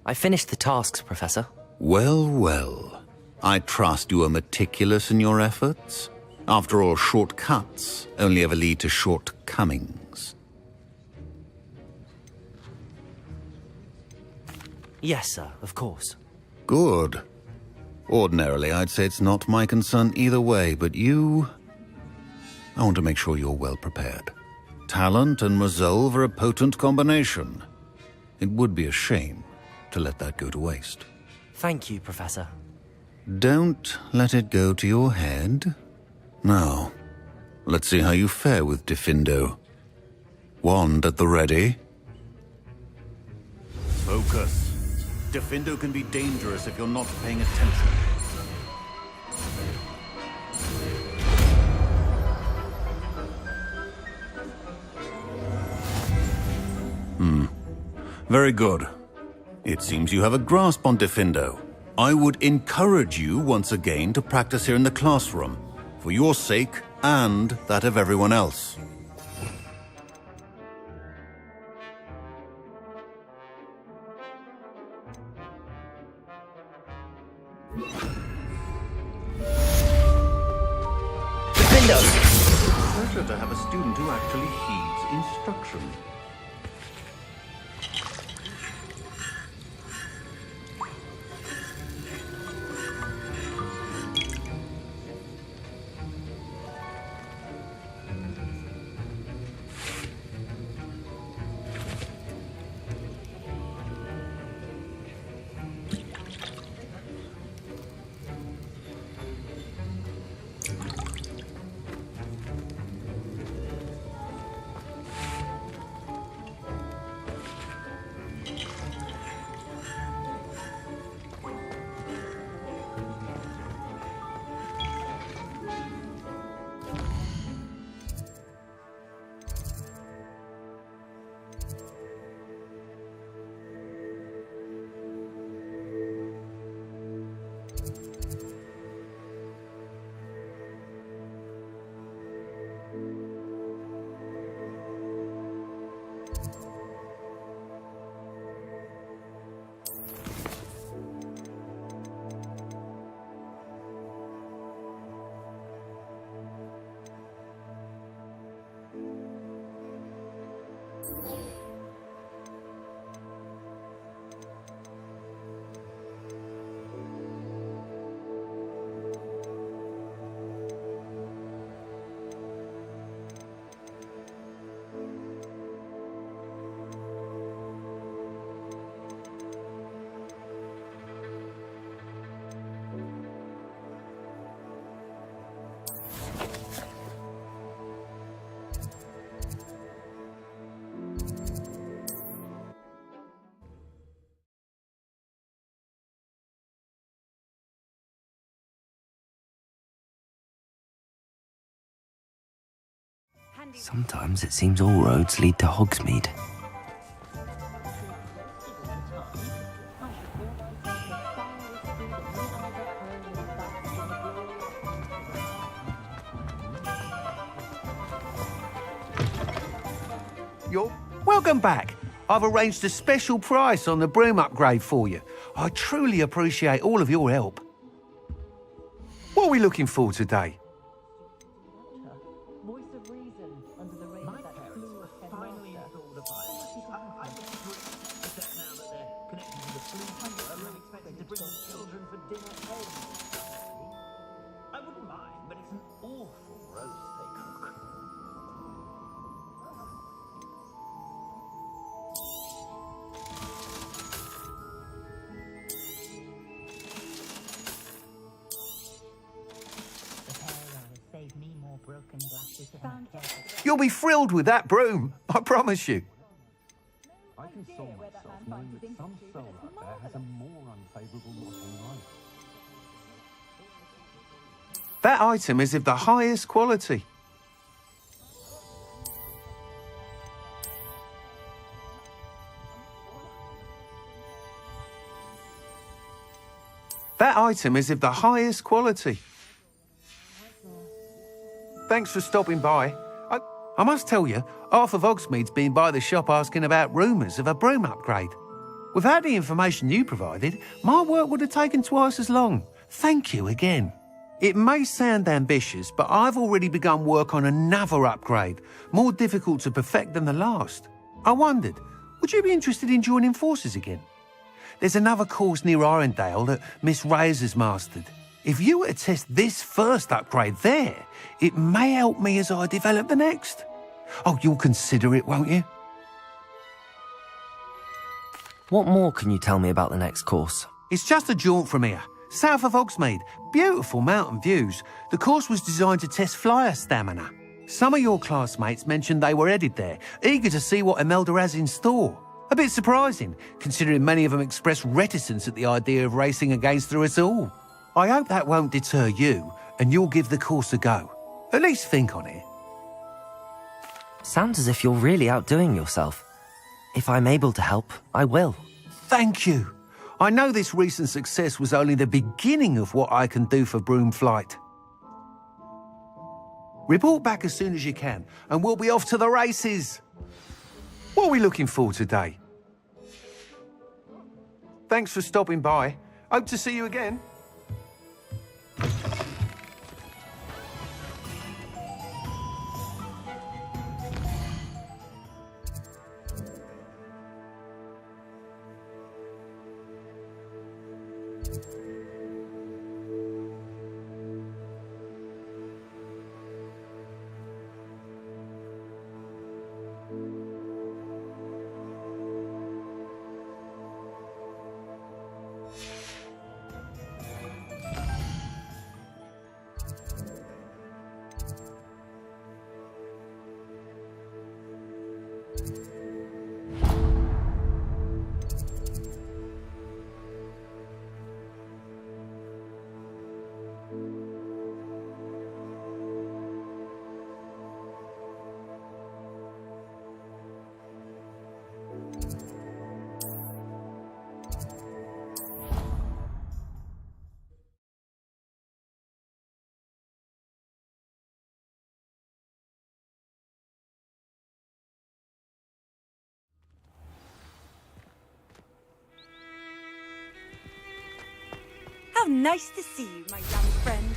I finished the tasks, Professor. Well, well. I trust you are meticulous in your efforts. After all, shortcuts only ever lead to shortcomings. Yes, sir, of course. Good. Ordinarily, I'd say it's not my concern either way, but you... I want to make sure you're well prepared. Talent and resolve are a potent combination. It would be a shame to let that go to waste. Thank you, Professor. Don't let it go to your head. Now, let's see how you fare with Defendo. Wand at the ready. Focus. Defendo can be dangerous if you're not paying attention. Very good. It seems you have a grasp on Defendo. I would encourage you once again to practice here in the classroom, for your sake and that of everyone else. Defendo! Pleasure to have a student who actually heeds instruction. Sometimes it seems all roads lead to Hogsmeade. You're welcome back. I've arranged a special price on the broom upgrade for you. I truly appreciate all of your help. What are we looking for today? You'll be thrilled with that broom, I promise you. I console myself knowing that some soul out there has a more unfavourable lot in life. That item is of the highest quality. That item is of the highest quality. Thanks for stopping by. I must tell you, half of Hogsmeade's been by the shop asking about rumours of a broom upgrade. Without the information you provided, my work would have taken twice as long. Thank you again. It may sound ambitious, but I've already begun work on another upgrade, more difficult to perfect than the last. I wondered, would you be interested in joining forces again? There's another course near Arendale that Miss Reyes has mastered. If you were to test this first upgrade there, it may help me as I develop the next. Oh, you'll consider it, won't you? What more can you tell me about the next course? It's just a jaunt from here, south of Hogsmeade. Beautiful mountain views. The course was designed to test flyer stamina. Some of your classmates mentioned they were headed there, eager to see what Imelda has in store. A bit surprising, considering many of them expressed reticence at the idea of racing against us all. I hope that won't deter you, and you'll give the course a go. At least think on it. Sounds as if you're really outdoing yourself. If I'm able to help, I will. Thank you. I know this recent success was only the beginning of what I can do for Broom Flight. Report back as soon as you can, and we'll be off to the races. What are we looking for today? Thanks for stopping by. Hope to see you again. How nice to see you, my young friend.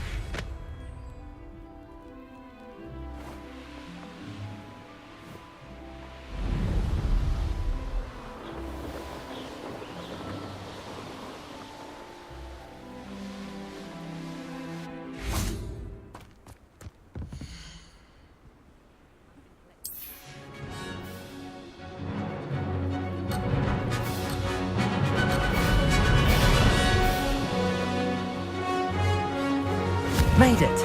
Made it!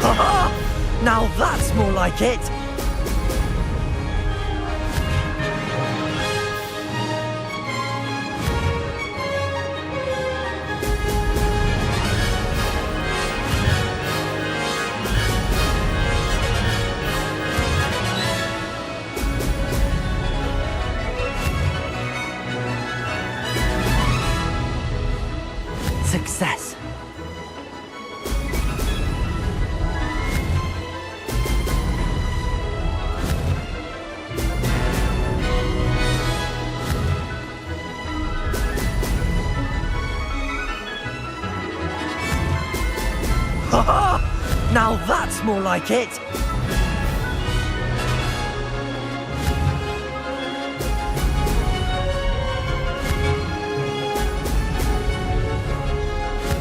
Haha! Now that's more like it! Success. Haha! Now that's more like it!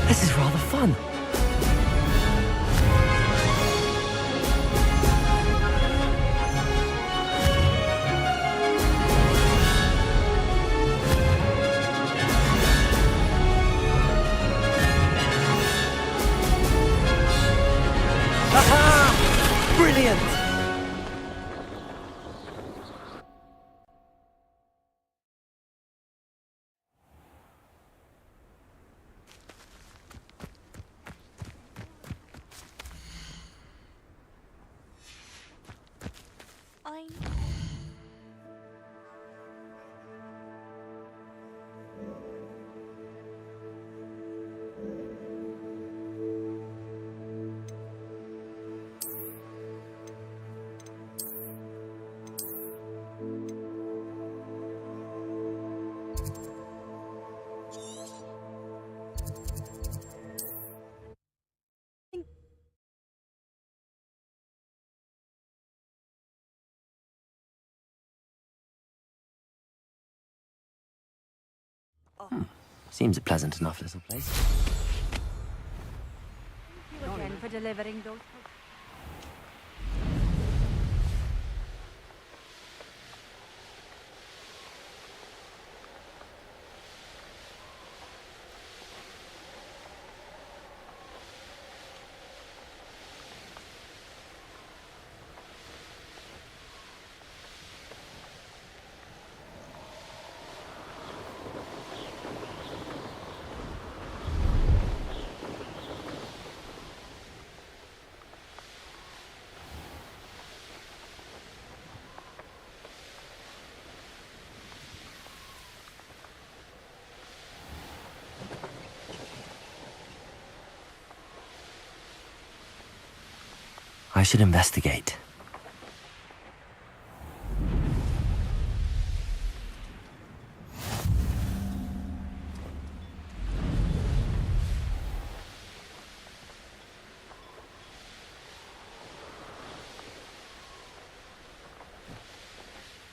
This is rather fun. Seems a pleasant enough little place. Thank you again for delivering those. I should investigate.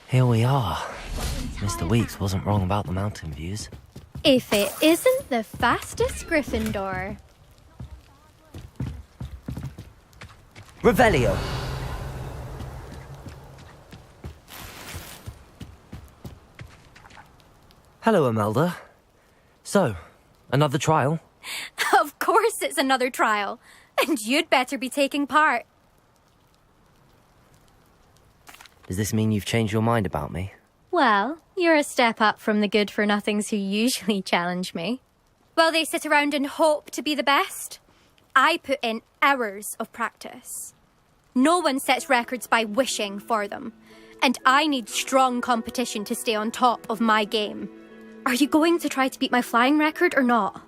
Here we are. Mr. Weeks wasn't wrong about the mountain views. If it isn't the fastest Gryffindor. Revelio. Hello, Imelda. So, another trial? Of course it's another trial. And you'd better be taking part. Does this mean you've changed your mind about me? Well, you're a step up from the good-for-nothings who usually challenge me. While they sit around and hope to be the best, I put in hours of practice. No one sets records by wishing for them, and I need strong competition to stay on top of my game. Are you going to try to beat my flying record or not?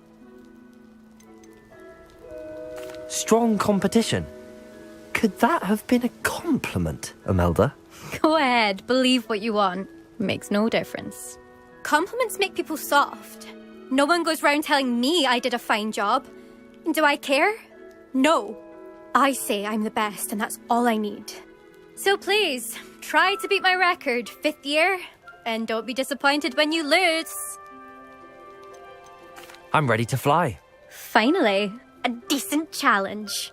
Strong competition? Could that have been a compliment, Imelda? Go ahead, believe what you want. Makes no difference. Compliments make people soft. No one goes round telling me I did a fine job. And do I care? No. I say I'm the best, and that's all I need. So please, try to beat my record, 5th year, and don't be disappointed when you lose. I'm ready to fly. Finally, a decent challenge.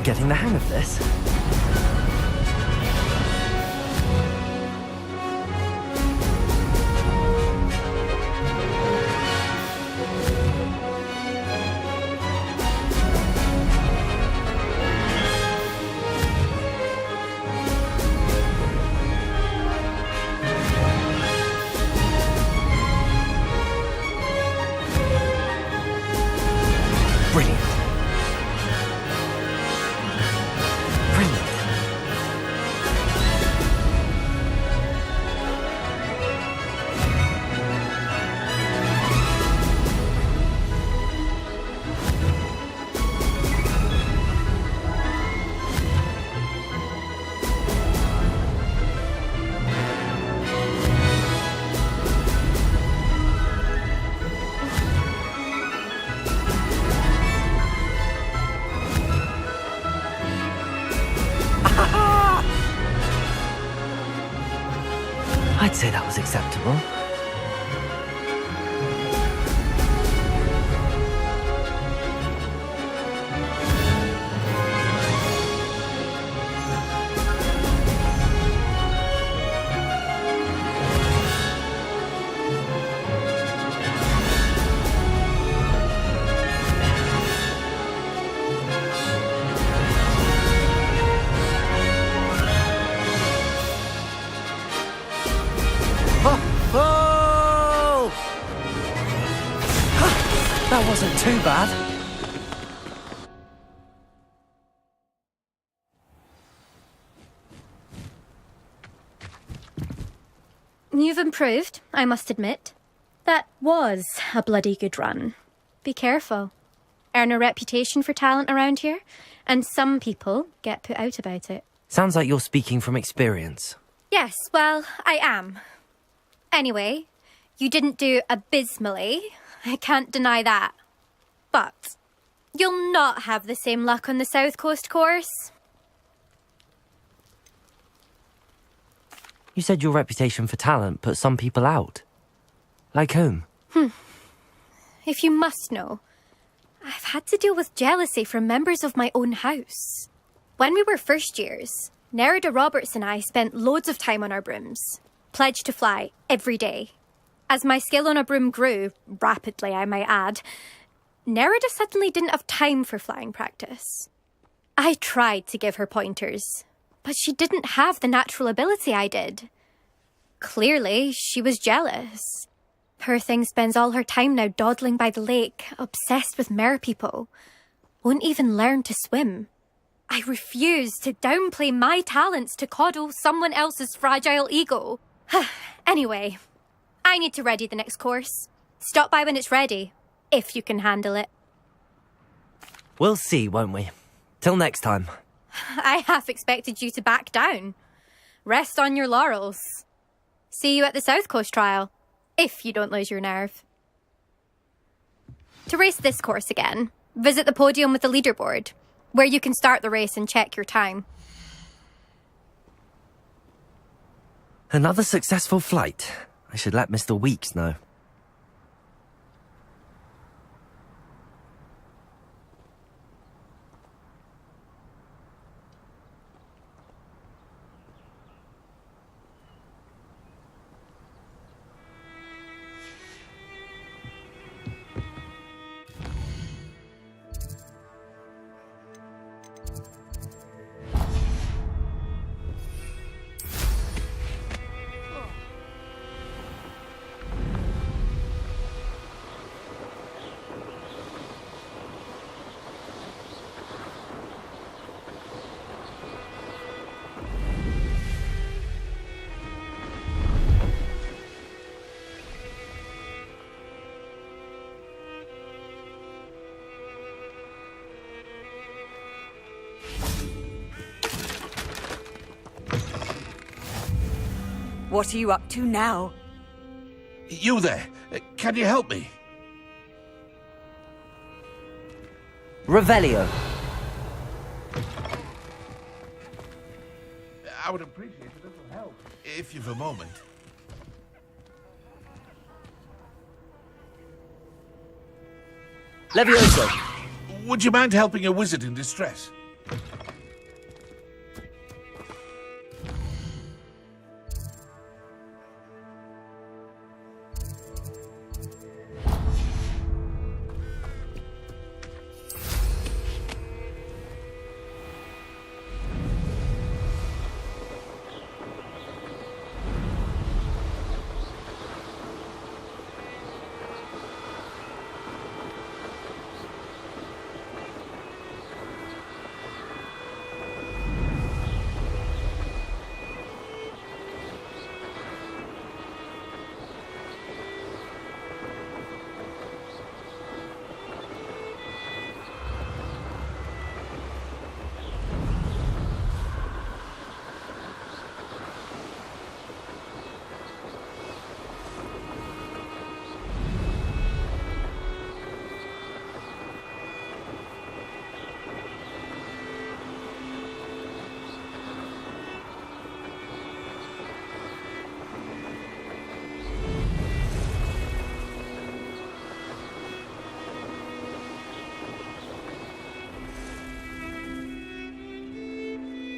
Getting the hang of this. Brilliant. I'd say that was acceptable. That wasn't too bad. You've improved, I must admit. That was a bloody good run. Be careful. Earn a reputation for talent around here, And some people get put out about it. Sounds like you're speaking from experience. Yes, well, I am. Anyway, you didn't do abysmally. I can't deny that. But you'll not have the same luck on the South Coast course. You said your reputation for talent put some people out. Like whom? If you must know, I've had to deal with jealousy from members of my own house. When we were first years, Nerida Roberts and I spent loads of time on our brooms, pledged to fly every day. As my skill on a broom grew, rapidly I might add, Nerida suddenly didn't have time for flying practice. I tried to give her pointers, but she didn't have the natural ability I did. Clearly, she was jealous. Poor thing spends all her time now dawdling by the lake, obsessed with merpeople. Won't even learn to swim. I refuse to downplay my talents to coddle someone else's fragile ego. Anyway, I need to ready the next course. Stop by when it's ready, if you can handle it. We'll see, won't we? Till next time. I half expected you to back down. Rest on your laurels. See you at the South Coast trial, if you don't lose your nerve. To race this course again, visit the podium with the leaderboard, where you can start the race and check your time. Another successful flight. I should let Mr. Weeks know. What are you up to now? You there, can you help me? Revelio. I would appreciate a little help, if you've a moment. Levioso. Would you mind helping a wizard in distress?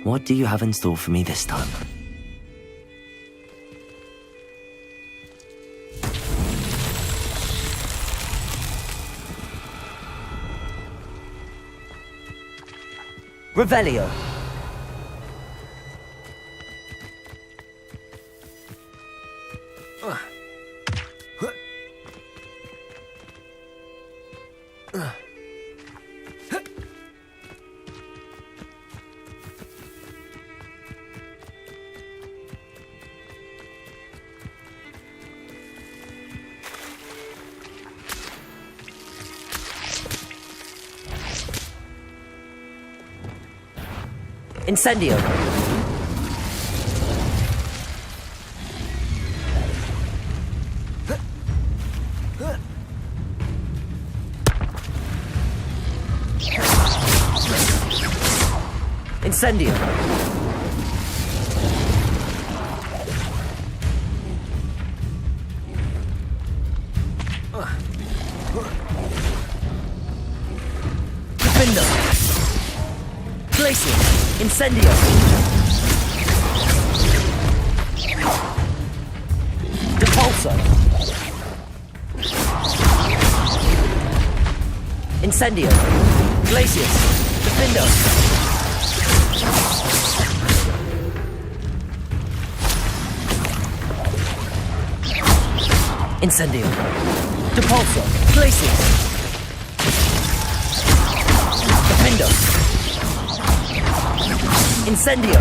What do you have in store for me this time? Revelio. Incendio. Incendio. Defender. Glacier. Incendio. Depulso. Incendio. Glacius. Defender. Incendio. Depulso. Glacius. Defender. Incendio.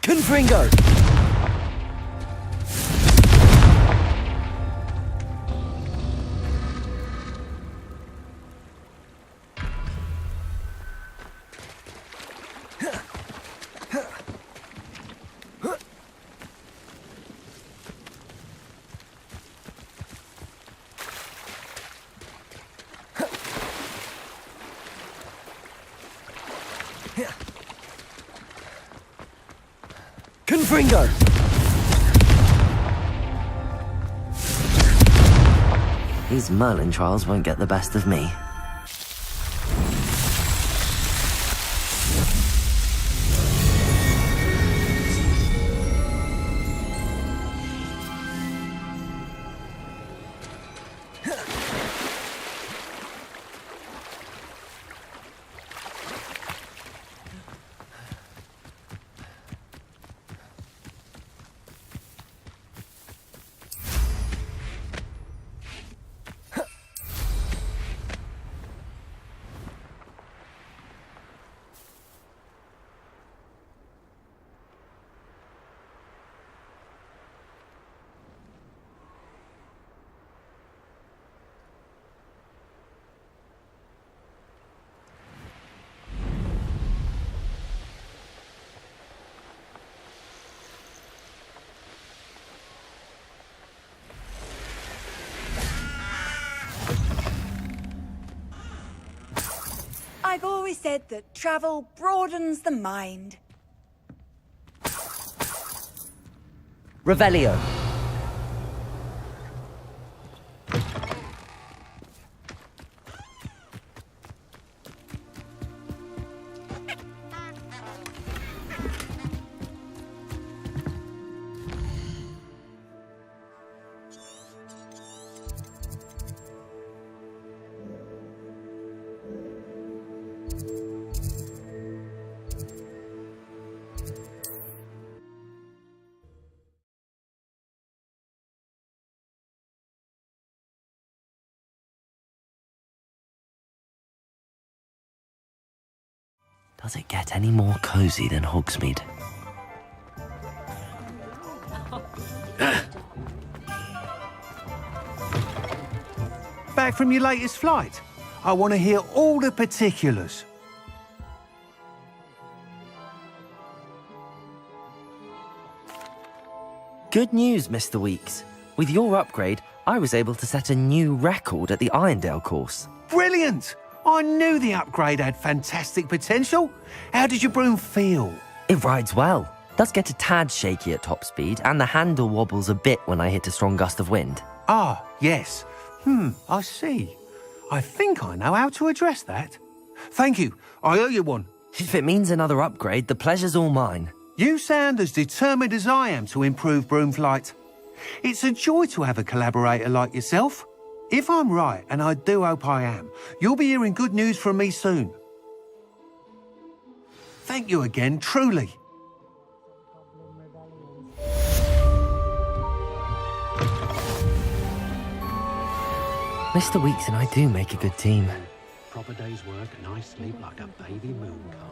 Confringo! Confringo! These Merlin trials won't get the best of me. I've always said that travel broadens the mind. Revelio. Does it get any more cozy than Hogsmeade? Back from your latest flight? I want to hear all the particulars. Good news, Mr. Weeks. With your upgrade, I was able to set a new record at the Irondale course. Brilliant! I knew the upgrade had fantastic potential. How did your broom feel? It rides well. Does get a tad shaky at top speed, and the handle wobbles a bit when I hit a strong gust of wind. Ah, yes. I see. I think I know how to address that. Thank you. I owe you one. If it means another upgrade, the pleasure's all mine. You sound as determined as I am to improve Broomflight. It's a joy to have a collaborator like yourself. If I'm right, and I do hope I am, you'll be hearing good news from me soon. Thank you again, truly. Mr. Weeks and I do make a good team. Proper day's work and I sleep like a baby moon calf.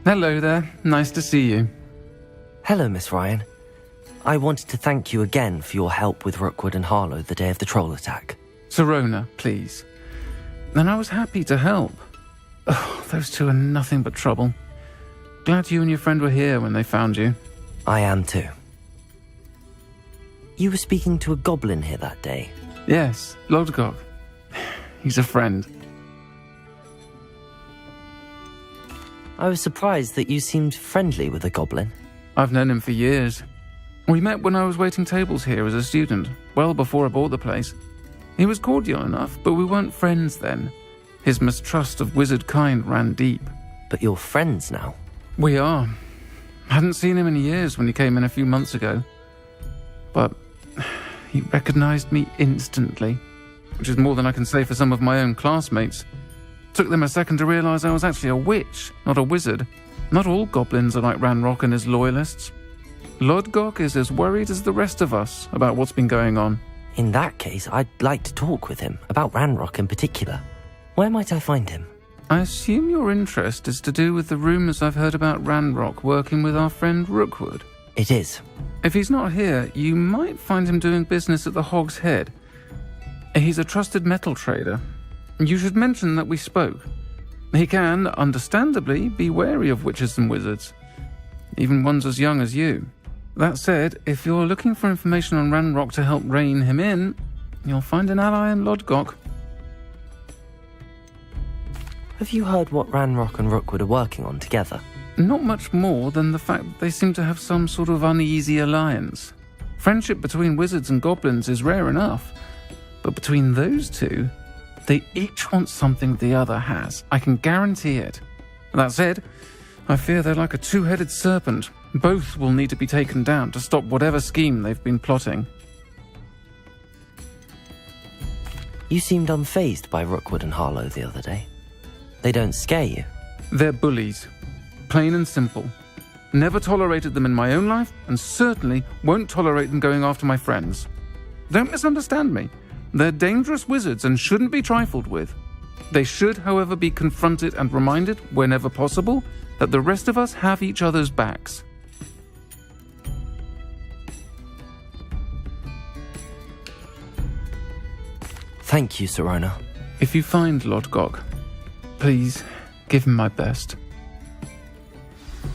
Hello there. Nice to see you. Hello, Miss Ryan. I wanted to thank you again for your help with Rookwood and Harlow the day of the troll attack. Serona, please. And I was happy to help. Oh, those two are nothing but trouble. Glad you and your friend were here when they found you. I am too. You were speaking to a goblin here that day. Yes, Lodgok. He's a friend. I was surprised that you seemed friendly with the goblin. I've known him for years. We met when I was waiting tables here as a student, well before I bought the place. He was cordial enough, but we weren't friends then. His mistrust of wizard kind ran deep. But you're friends now? We are. Hadn't seen him in years when he came in a few months ago. But he recognized me instantly, which is more than I can say for some of my own classmates. Took them a second to realize I was actually a witch, not a wizard. Not all goblins are like Ranrock and his loyalists. Lodgok is as worried as the rest of us about what's been going on. In that case, I'd like to talk with him, about Ranrock in particular. Where might I find him? I assume your interest is to do with the rumours I've heard about Ranrock working with our friend Rookwood. It is. If he's not here, you might find him doing business at the Hog's Head. He's a trusted metal trader. You should mention that we spoke. He can, understandably, be wary of witches and wizards, even ones as young as you. That said, if you're looking for information on Ranrock to help rein him in, you'll find an ally in Lodgok. Have you heard what Ranrock and Rookwood are working on together? Not much more than the fact that they seem to have some sort of uneasy alliance. Friendship between wizards and goblins is rare enough, but between those two, they each want something the other has. I can guarantee it. That said, I fear they're like a two-headed serpent. Both will need to be taken down to stop whatever scheme they've been plotting. You seemed unfazed by Rookwood and Harlow the other day. They don't scare you? They're bullies. Plain and simple. Never tolerated them in my own life, and certainly won't tolerate them going after my friends. Don't misunderstand me. They're dangerous wizards and shouldn't be trifled with. They should, however, be confronted and reminded, whenever possible, that the rest of us have each other's backs. Thank you, Sirona. If you find Lord Gog, please give him my best.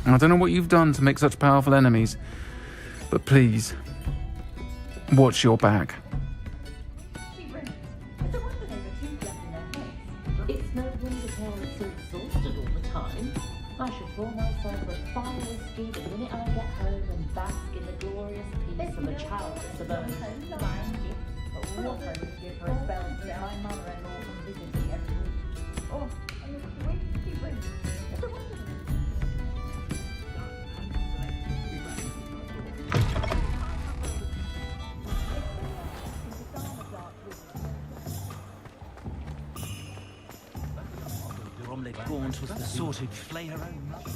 I don't know what you've done to make such powerful enemies, but please, watch your back. It's no wonder parents are exhausted all the time. I should pour myself a fine whiskey the minute I get home and bask in the glorious peace of a childless suburban. What a gift for a spell to get my mother-in-law from visiting every week. Oh, and it's the whiskey room. Gaunt was the sort who'd flay her own mother.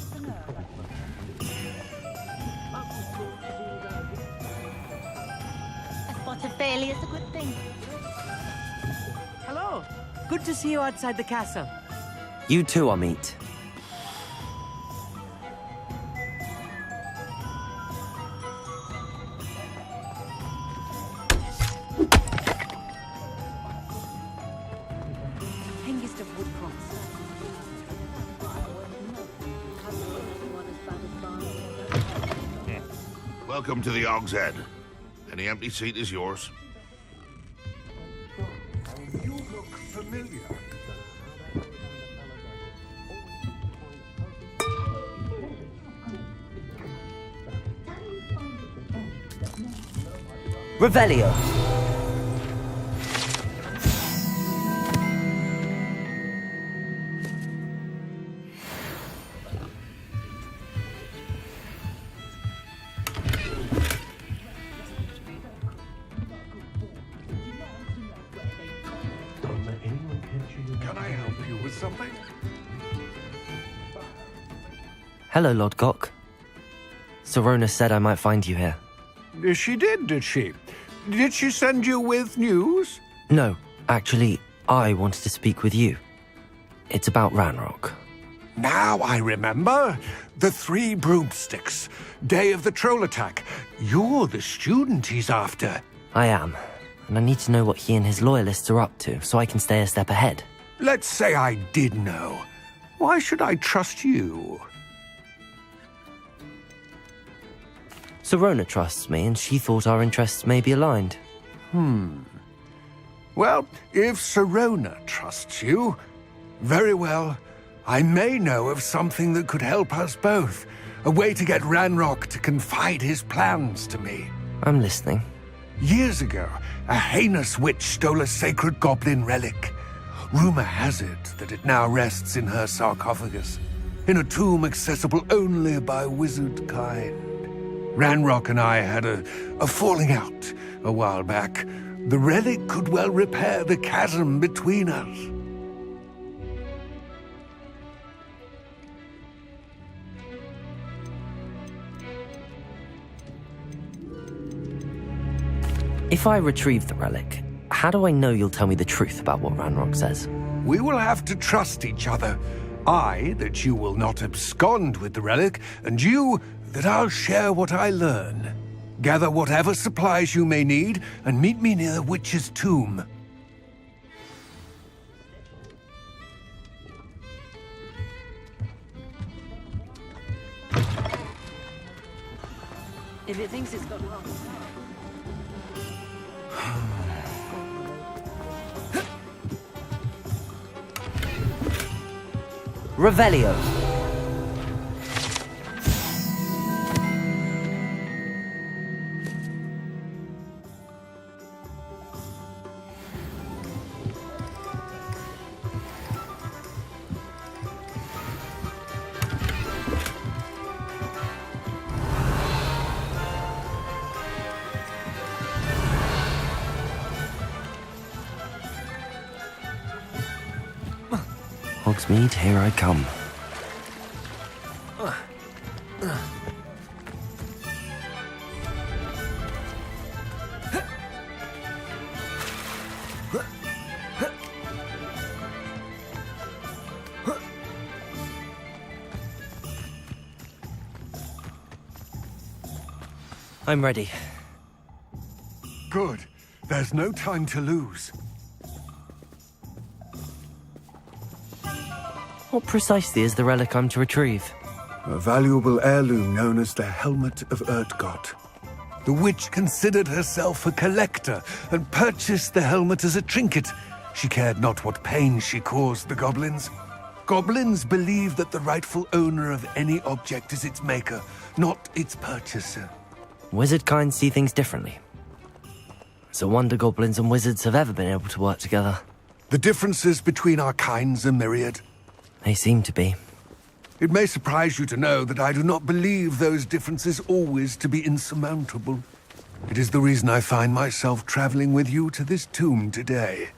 A spot of failure is a good thing. Hello. Good to see you outside the castle. You too, Amit. Welcome to the Og's Head. Any empty seat is yours. You look familiar. Revelio. Can I help you with something? Hello, Lord Gok. Sirona said I might find you here. She did she? Did she send you with news? No, actually, I wanted to speak with you. It's about Ranrock. Now I remember. The 3 broomsticks. Day of the troll attack. You're the student he's after. I am, and I need to know what he and his loyalists are up to so I can stay a step ahead. Let's say I did know. Why should I trust you? Sirona trusts me, and she thought our interests may be aligned. Well, if Sirona trusts you, very well. I may know of something that could help us both. A way to get Ranrock to confide his plans to me. I'm listening. Years ago, a heinous witch stole a sacred goblin relic. Rumor has it that it now rests in her sarcophagus, in a tomb accessible only by wizard kind. Ranrock and I had a falling out a while back. The relic could well repair the chasm between us. If I retrieve the relic, how do I know you'll tell me the truth about what Ranrock says? We will have to trust each other. I, that you will not abscond with the relic, and you, that I'll share what I learn. Gather whatever supplies you may need, and meet me near the witch's tomb. If it thinks it's got wrong. Revelio. Hogsmeade, here I come. I'm ready. Good. There's no time to lose. What precisely is the relic I'm to retrieve? A valuable heirloom known as the Helmet of Urtkot. The witch considered herself a collector and purchased the helmet as a trinket. She cared not what pain she caused the goblins. Goblins believe that the rightful owner of any object is its maker, not its purchaser. Wizard kind see things differently. It's a wonder goblins and wizards have ever been able to work together. The differences between our kinds are myriad. They seem to be. It may surprise you to know that I do not believe those differences always to be insurmountable. It is the reason I find myself traveling with you to this tomb today.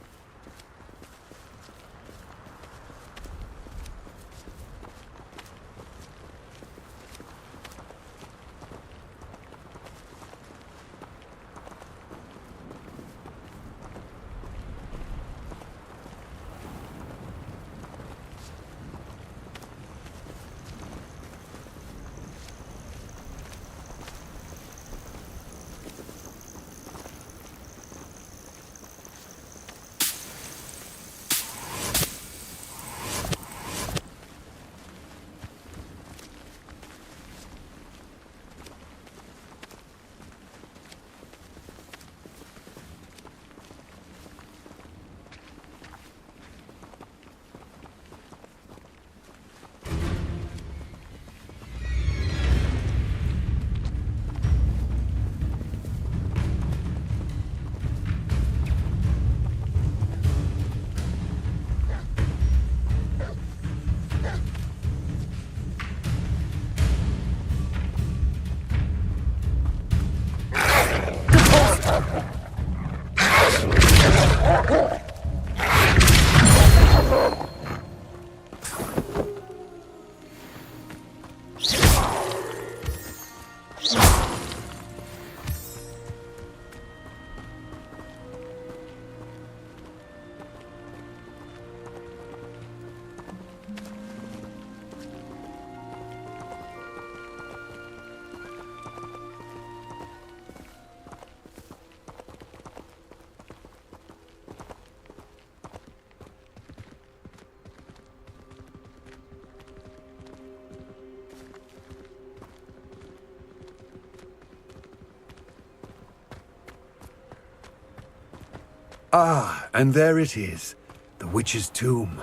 Ah, and there it is. The witch's tomb.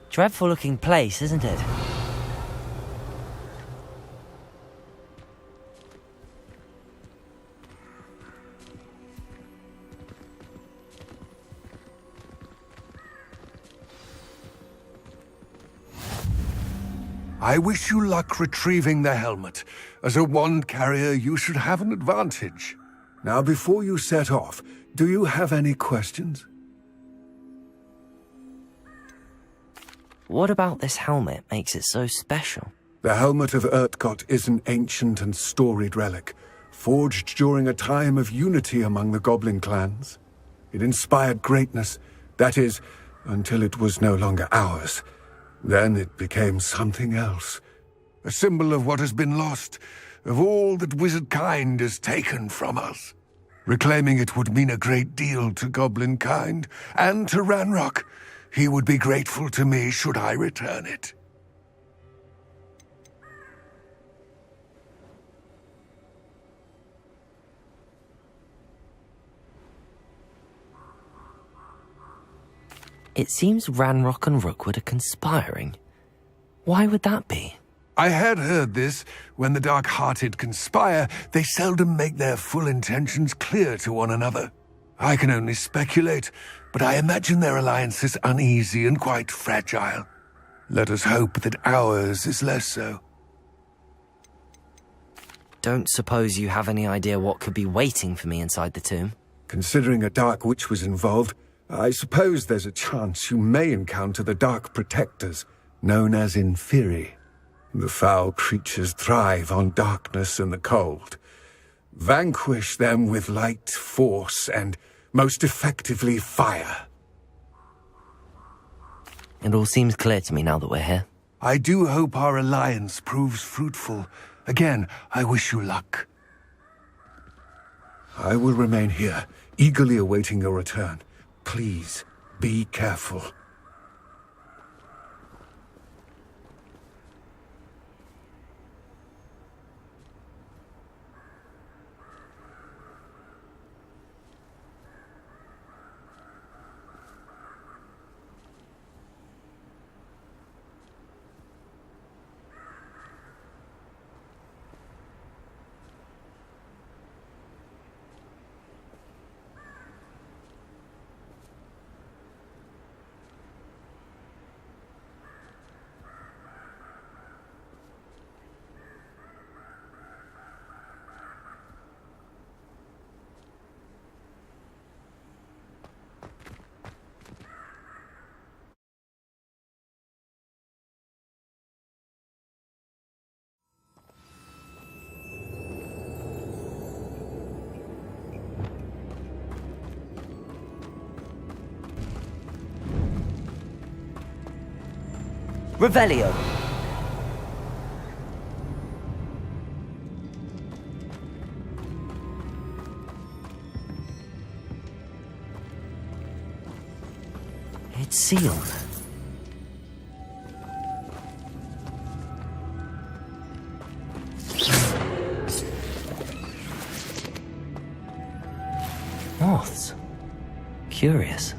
Dreadful looking place, isn't it? I wish you luck retrieving the helmet. As a wand carrier, you should have an advantage. Now, before you set off, do you have any questions? What about this helmet makes it so special? The Helmet of Urtkot is an ancient and storied relic, forged during a time of unity among the goblin clans. It inspired greatness, that is, until it was no longer ours. Then it became something else. A symbol of what has been lost, of all that wizard kind has taken from us. Reclaiming it would mean a great deal to goblin kind, and to Ranrock. He would be grateful to me should I return it. It seems Ranrock and Rookwood are conspiring. Why would that be? I had heard this. When the dark-hearted conspire, they seldom make their full intentions clear to one another. I can only speculate, but I imagine their alliance is uneasy and quite fragile. Let us hope that ours is less so. Don't suppose you have any idea what could be waiting for me inside the tomb? Considering a dark witch was involved, I suppose there's a chance you may encounter the Dark Protectors, known as Inferi. The foul creatures thrive on darkness and the cold. Vanquish them with light, force, and, most effectively, fire. It all seems clear to me now that we're here. I do hope our alliance proves fruitful. Again, I wish you luck. I will remain here, eagerly awaiting your return. Please, be careful. Revelio. It's sealed. Moths. Curious.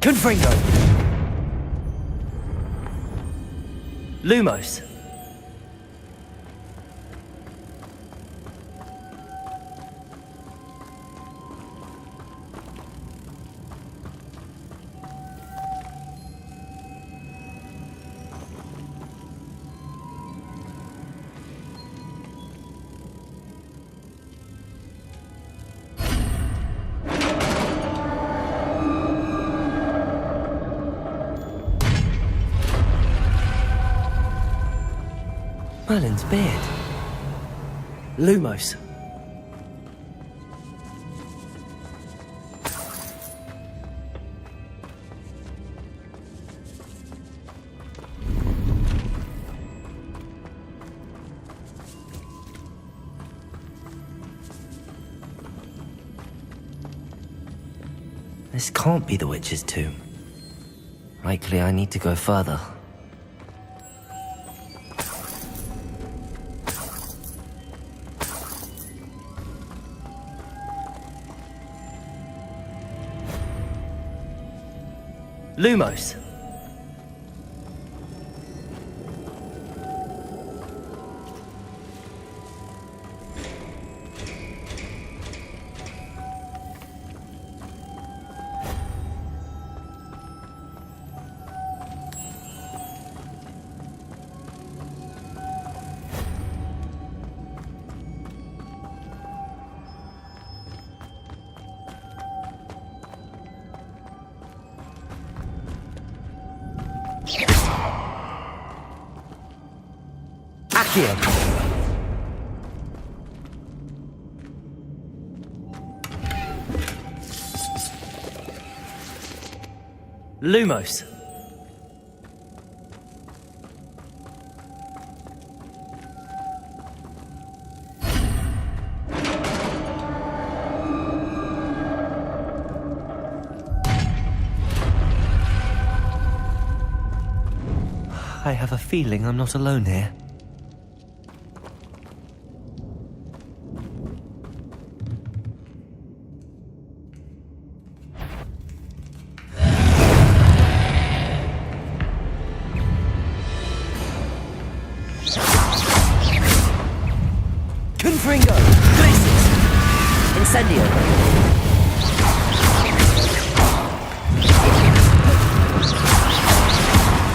Confringo. Lumos. Merlin's beard. Lumos. This can't be the witch's tomb. Likely I need to go further. Lumos. Accio. Lumos. I have a feeling I'm not alone here. Confringo! Glacius! Incendio!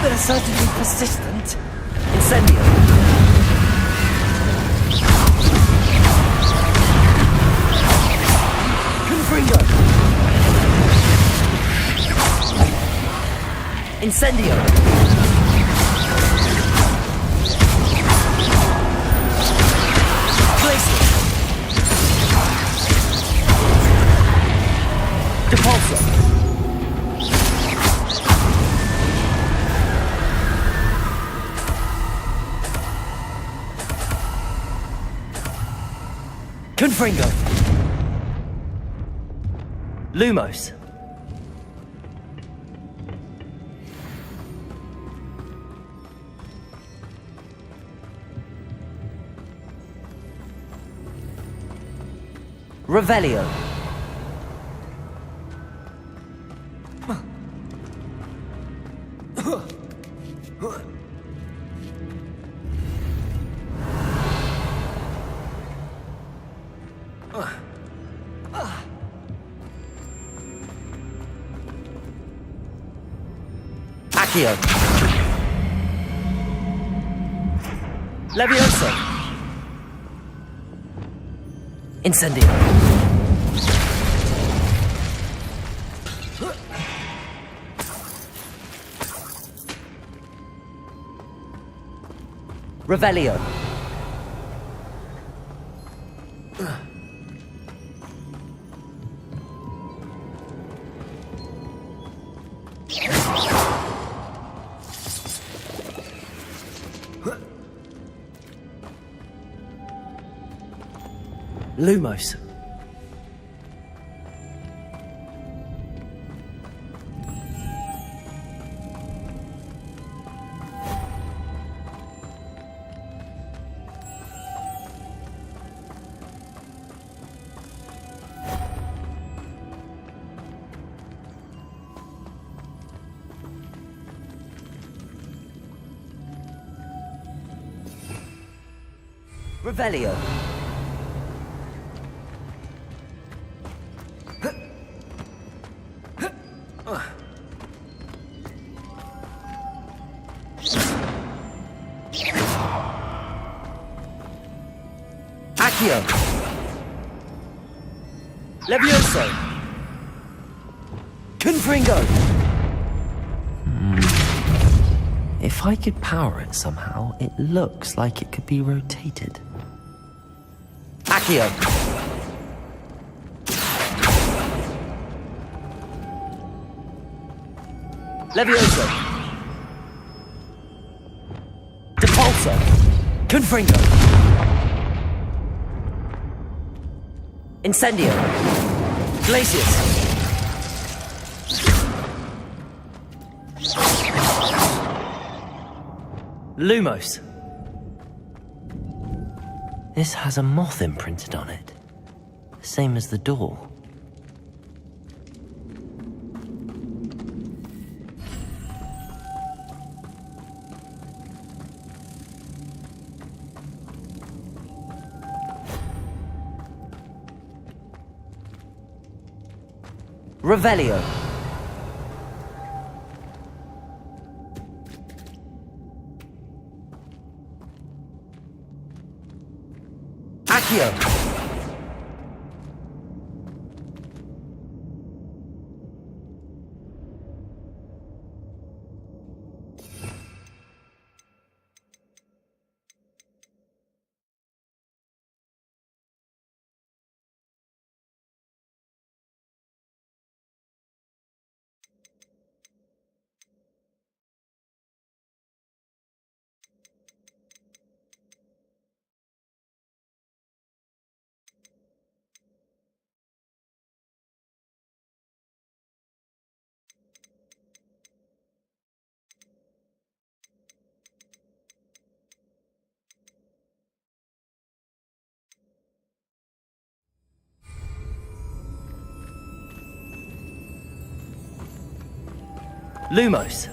They're certainly persistent. Incendio! Confringo! Incendio! Glacius! Depulsor. Confringo. Lumos. Revelio. Accio. Levioso. Incendio. Revelio. Lumos. Revelio. Accio. Levioso. Confringo. If I could power it somehow, it looks like it could be rotated. Accio. Levioso. Depulsor. Confringo. Incendio. Glacius. Lumos. This has a moth imprinted on it. Same as the door. Revelio. Accio. Lumos.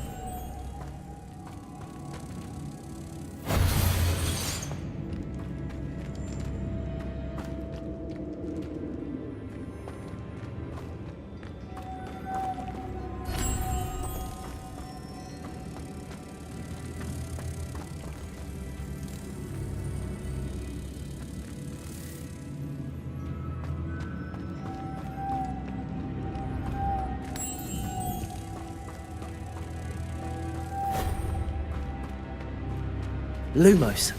Lumos.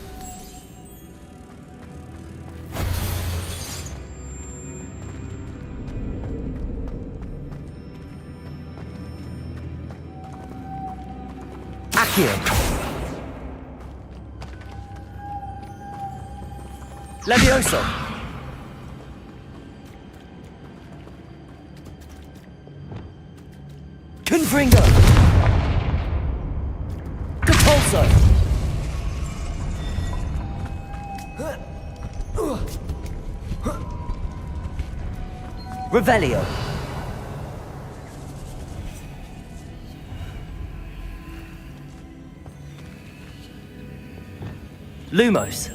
Accio. Levioso. Confringo. Depulso. Revelio. Lumos.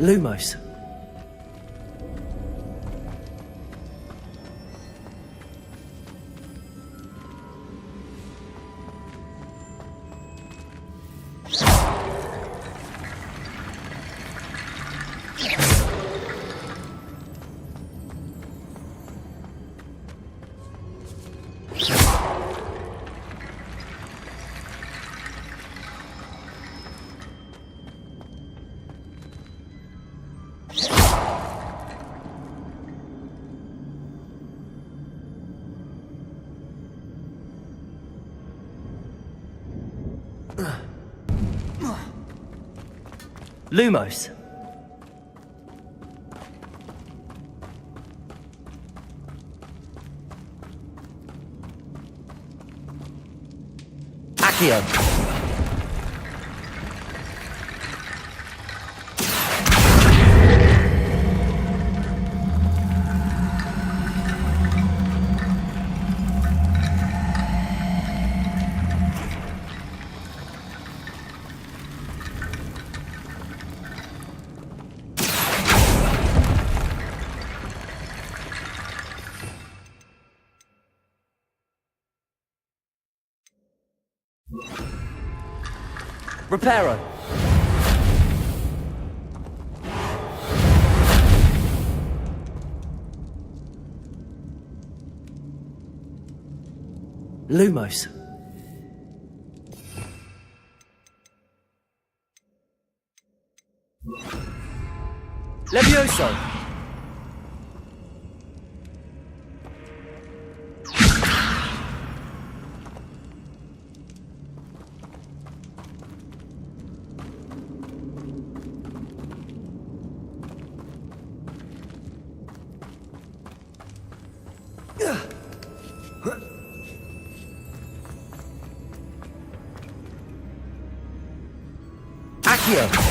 Lumos. Lumos. Accio. Reparo. Lumos. Levioso. Accio.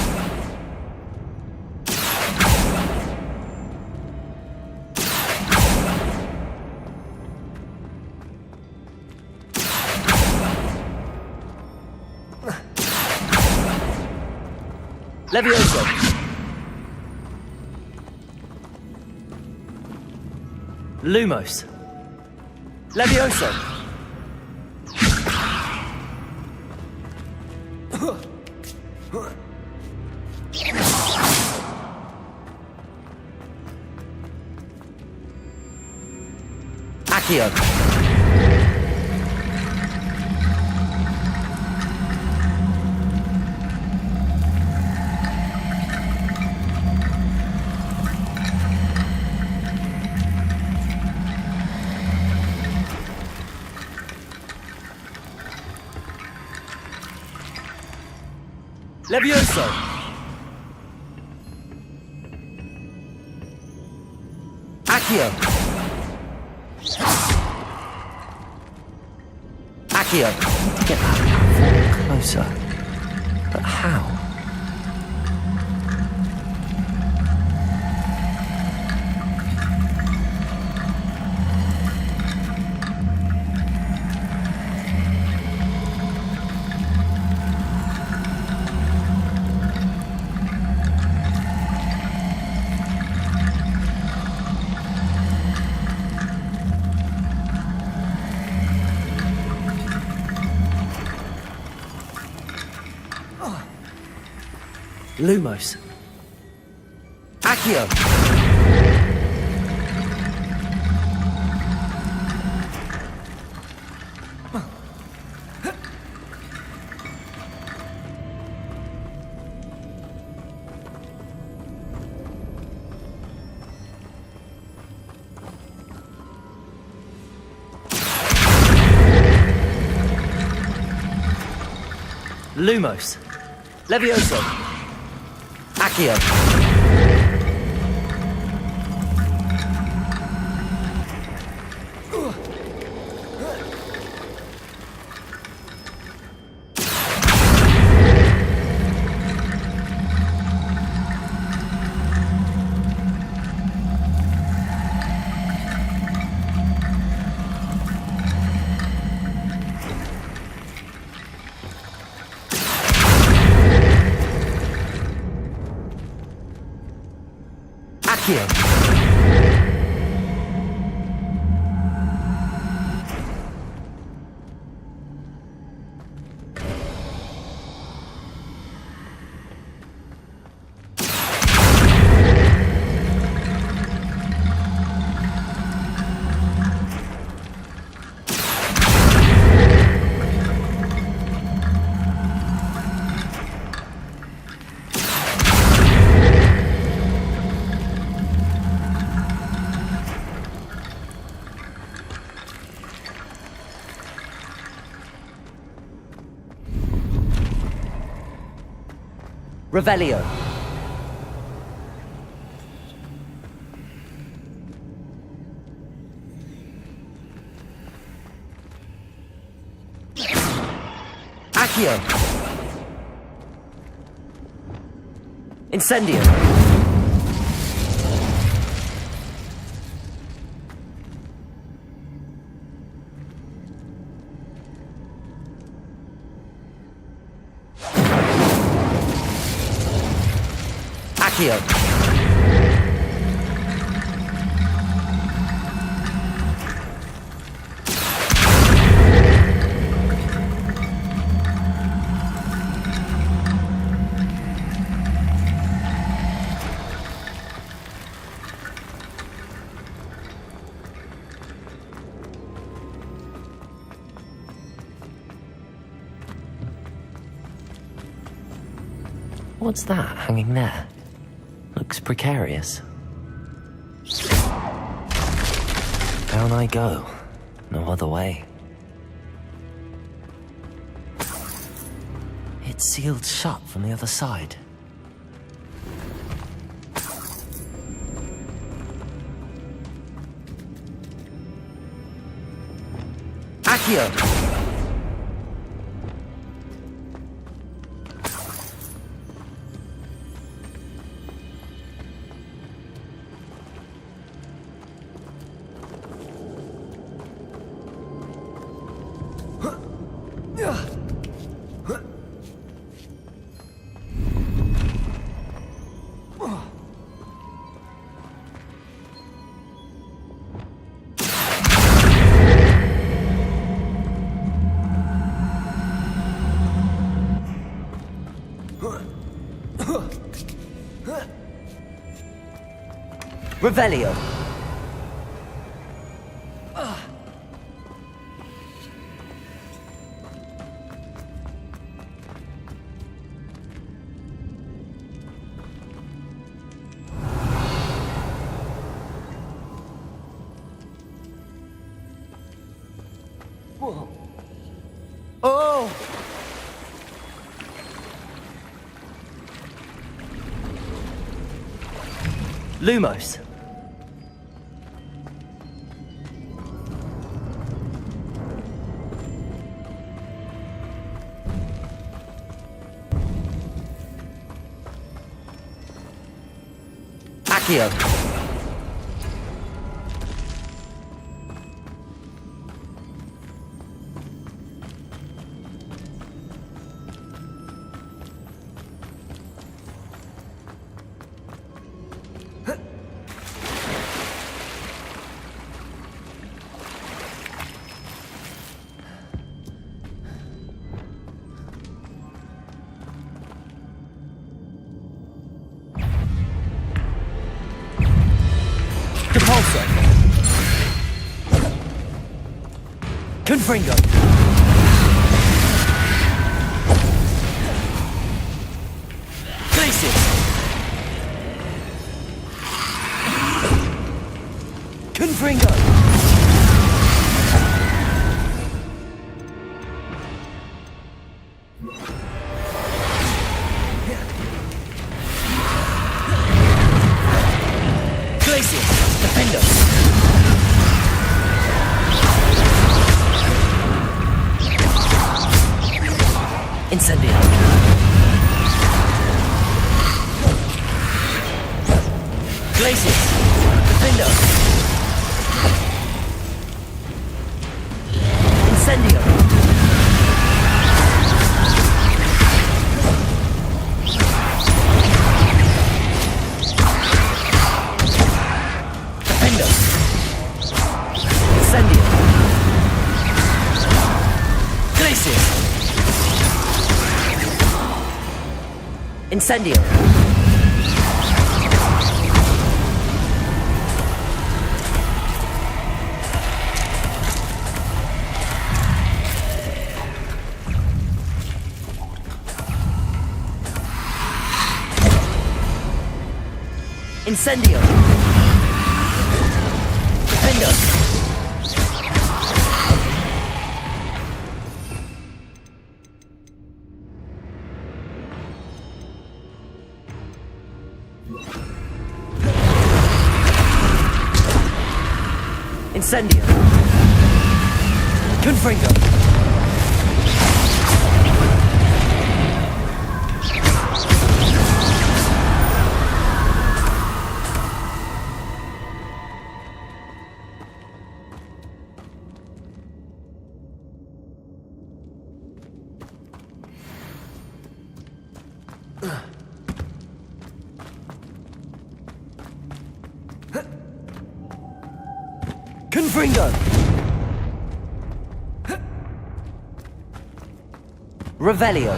Levioso. Lumos. Levioso. Accio. Levioso. Accio. Accio. I need to get that closer. But how? Lumos. Accio. Lumos. Levioso. Accio. Revelio. Accio. Incendio. Accio. What's that hanging there? Looks precarious. Down I go. No other way. It's sealed shut from the other side. Accio! Revelio. Oh! Lumos. Accio. Depulso. Confringo. Glacius. Confringo. Glacius. Defendo. Incendio. Glacius. Defendo. Incendio. Defendo. Incendio. Glacius. Incendio. Incendio. Defendo. Incendio. Confringo. Confringo. Revelio.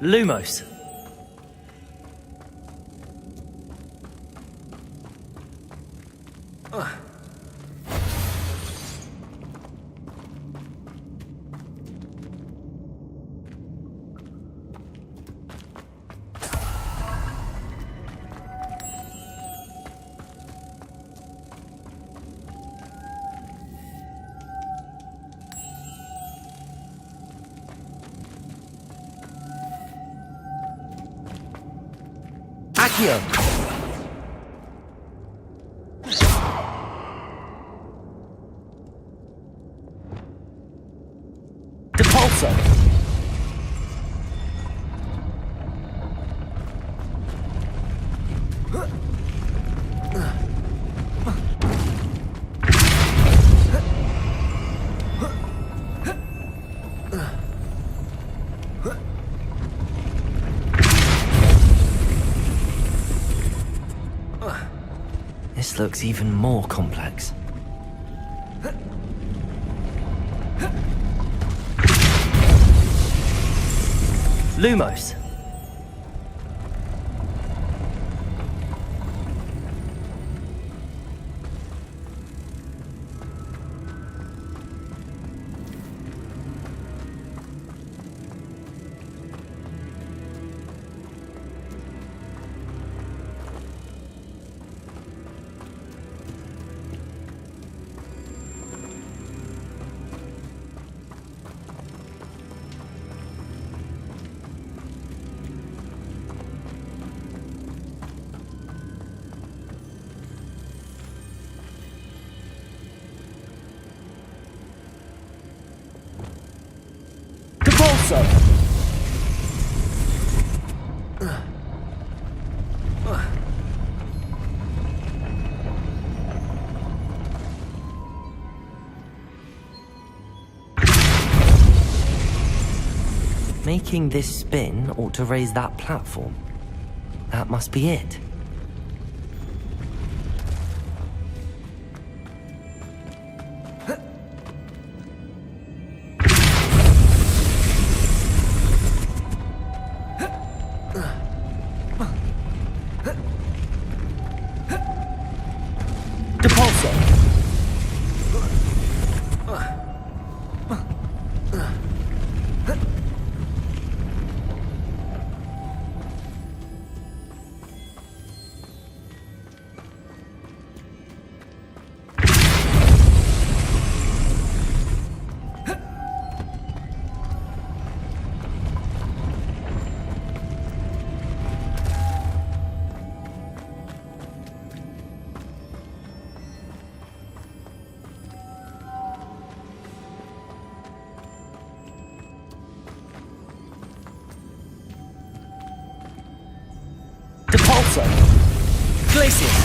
Lumos. Accio. Depulso. This looks even more complex. Lumos. Depulso. Making this spin ought to raise that platform. That must be it. Depulso! Glacius!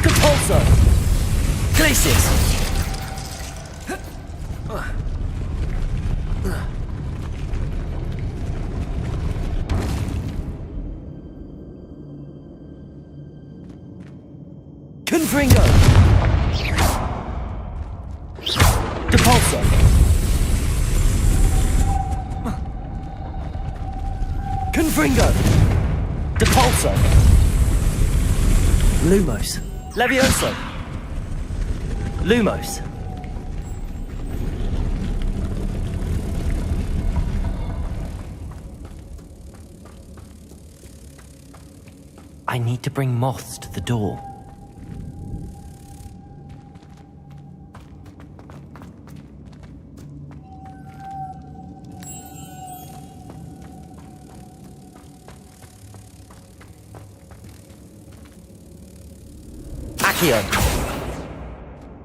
Depulso! Glacius! Confringo! Depulso! Confringo! Depulso! Lumos! Levioso! Lumos! I need to bring moths to the door. Accio.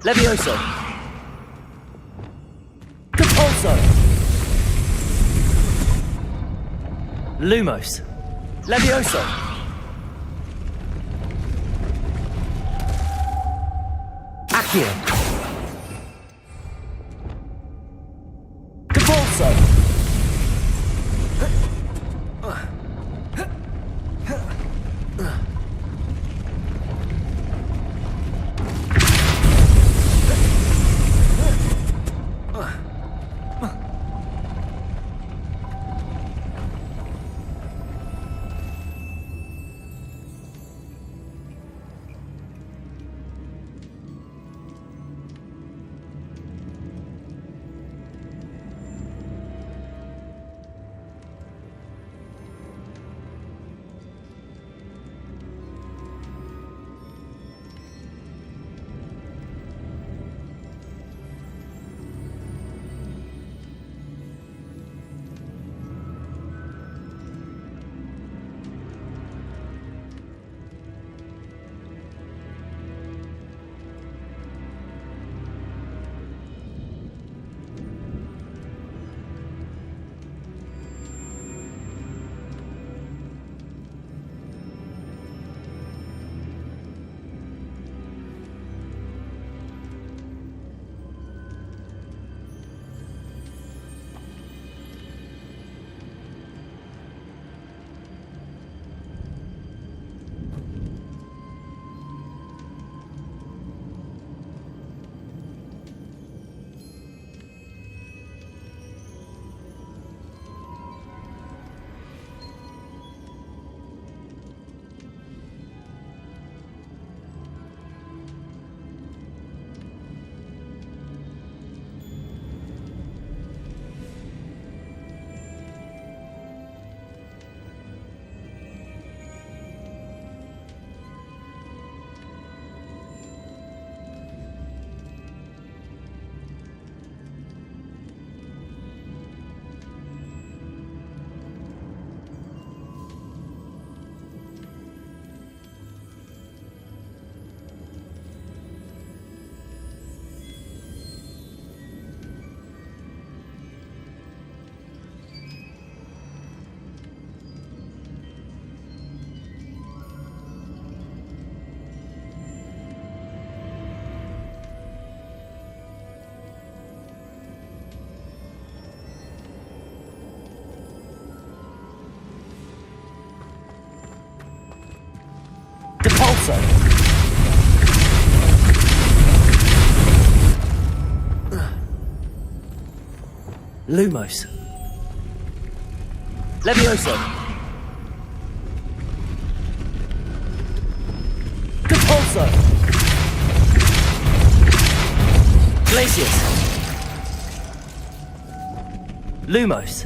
Levioso. Depulso. Lumos. Levioso. Accio. Depulso. Depulso. Lumos. Levioso. Depulso. Glacius. Lumos.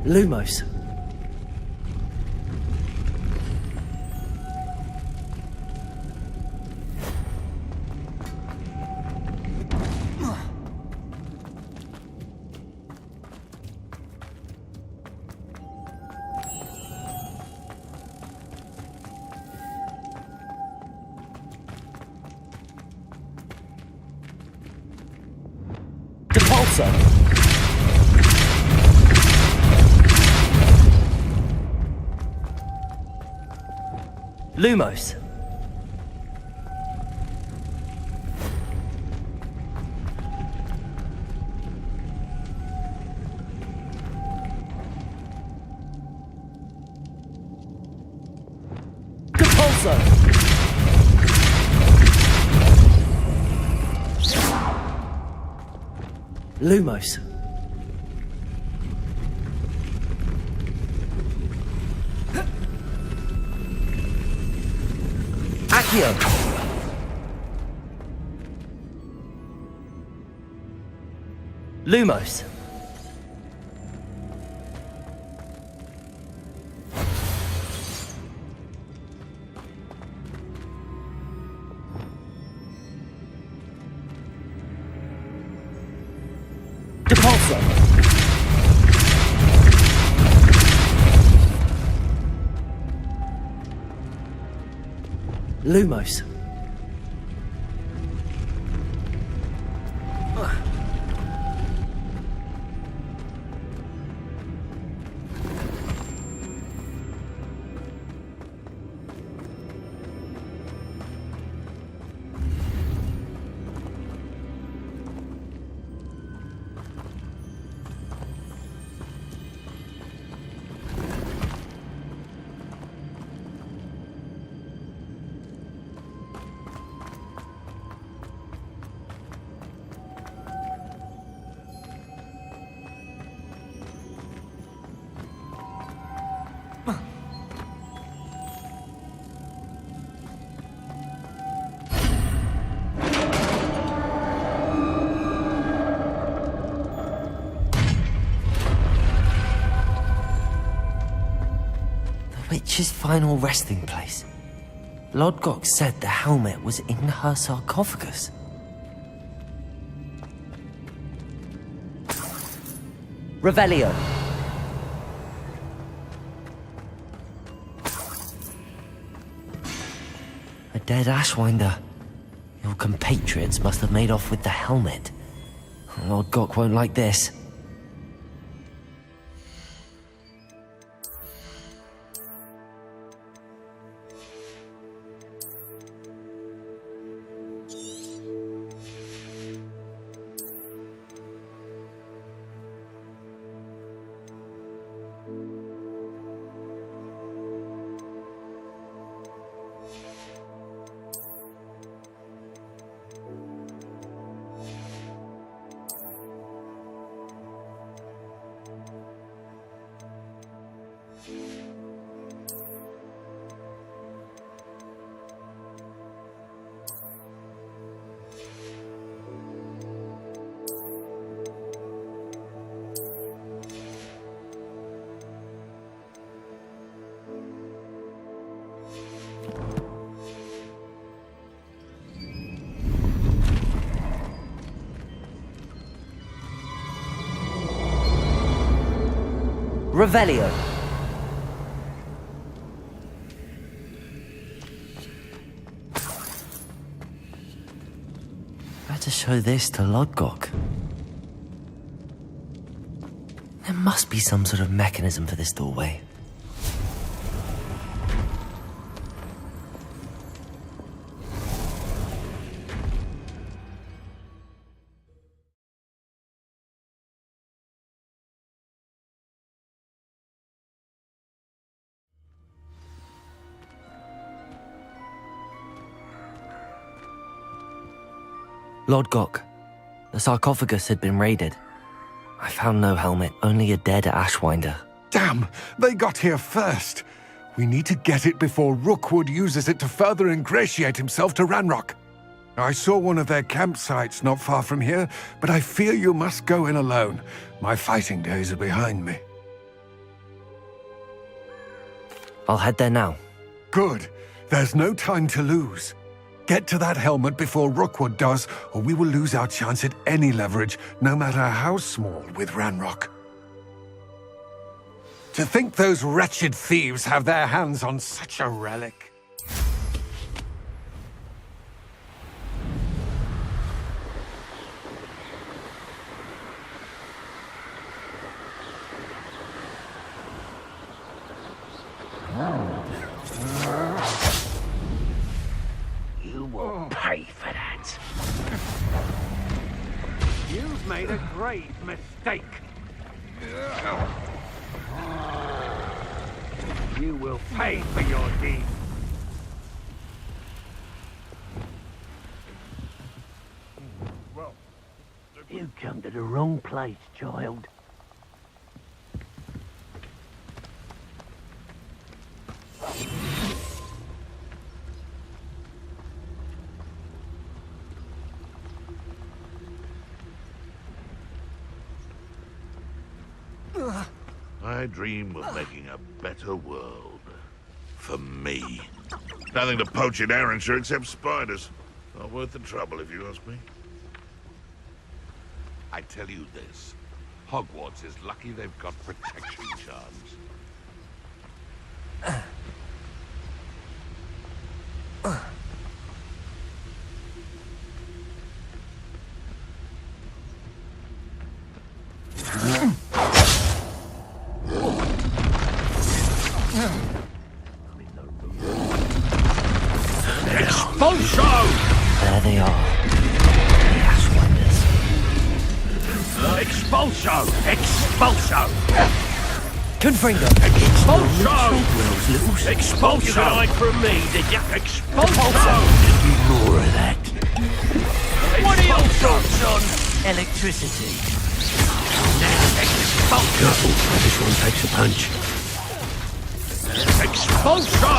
Lumos. Depulso. Lumos. Depulso. Lumos. Accio. Lumos. Depulso. Lumos. Witch's final resting place. Lodgok said the helmet was in her sarcophagus. Revelio. A dead Ashwinder. Your compatriots must have made off with the helmet. Lodgok won't like this. Revelio. Better show this to Lodgok. There must be some sort of mechanism for this doorway. Lodgok, the sarcophagus had been raided. I found no helmet, only a dead Ashwinder. Damn! They got here first! We need to get it before Rookwood uses it to further ingratiate himself to Ranrock. I saw one of their campsites not far from here, but I fear you must go in alone. My fighting days are behind me. I'll head there now. Good. There's no time to lose. Get to that helmet before Rookwood does, or we will lose our chance at any leverage, no matter how small, with Ranrock. To think those wretched thieves have their hands on such a relic. grave mistake. You will pay for your deeds. You come to the wrong place, child. I dream of making a better world. For me. Nothing to poach in Arrowshire except spiders. Not worth the trouble, if you ask me. I tell you this. Hogwarts is lucky they've got protection charms. Expulso! There they are. Expulso! Expulso! Confringo! Expulso! Expulso! What from me, did you? Expulso! More of that. What are your thoughts on Electricity. Expulso! This one takes a punch. Expulso!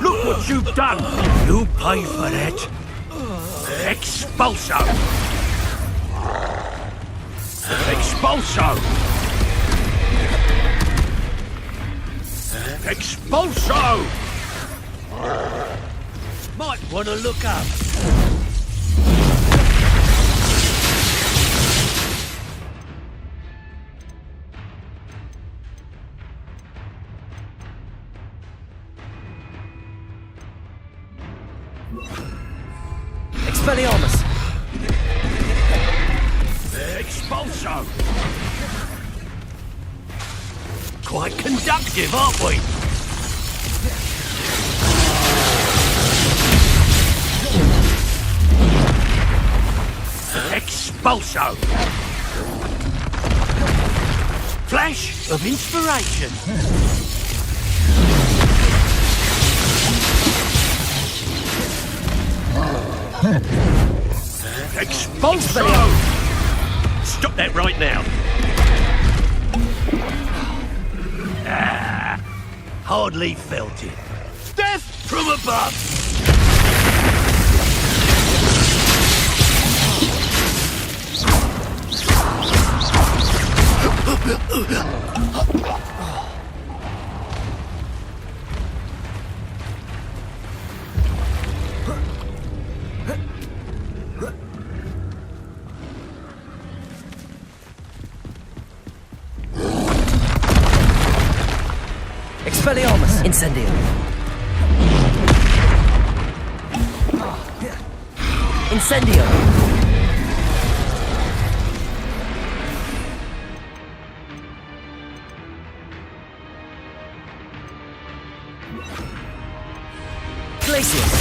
Look what you've done! You pay for that. Expulso! Expulso! Expulso! Might want to look up. Expelliarmus! Expulso! Quite conductive, aren't we? Expulso! Flash of inspiration. Expulso! Stop that right now. Hardly felt it. Death from above. Expelliarmus! Incendio! Incendio! Glacius!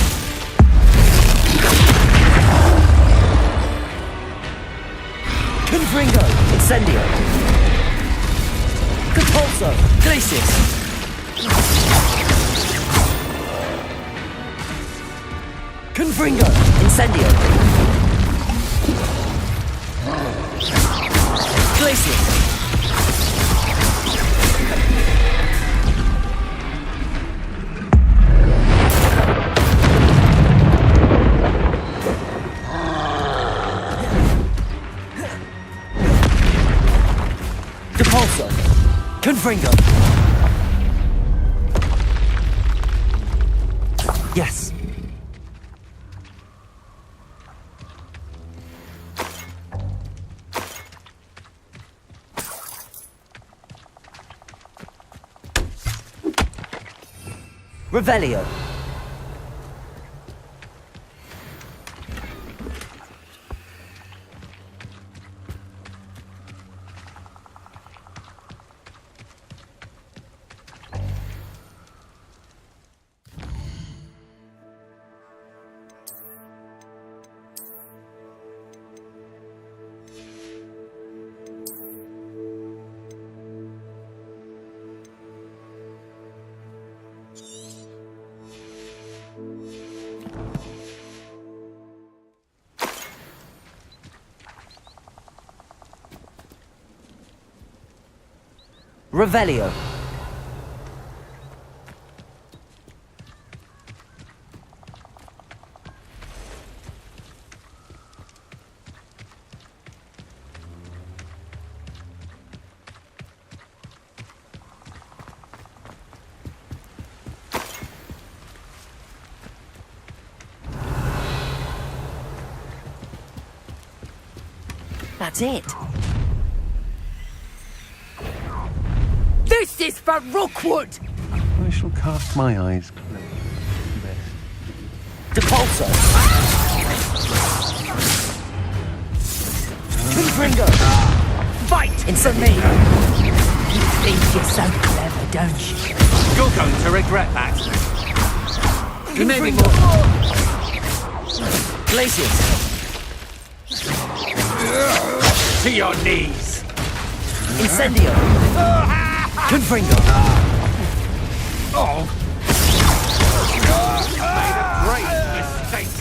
Confringo! Incendio! Compulso! Glacius! Confringo! Incendio! Glacius! Depulso! Confringo! Yes. Revelio. Revelio. That's it. This is for Rookwood! I shall cast my eyes. Depulso. Confringo. Fight Insert me! You think you're so clever, don't you? You're going to regret that. Confringo. Glacius. To your knees. Incendio. Confringo. Oh. Made a great mistake.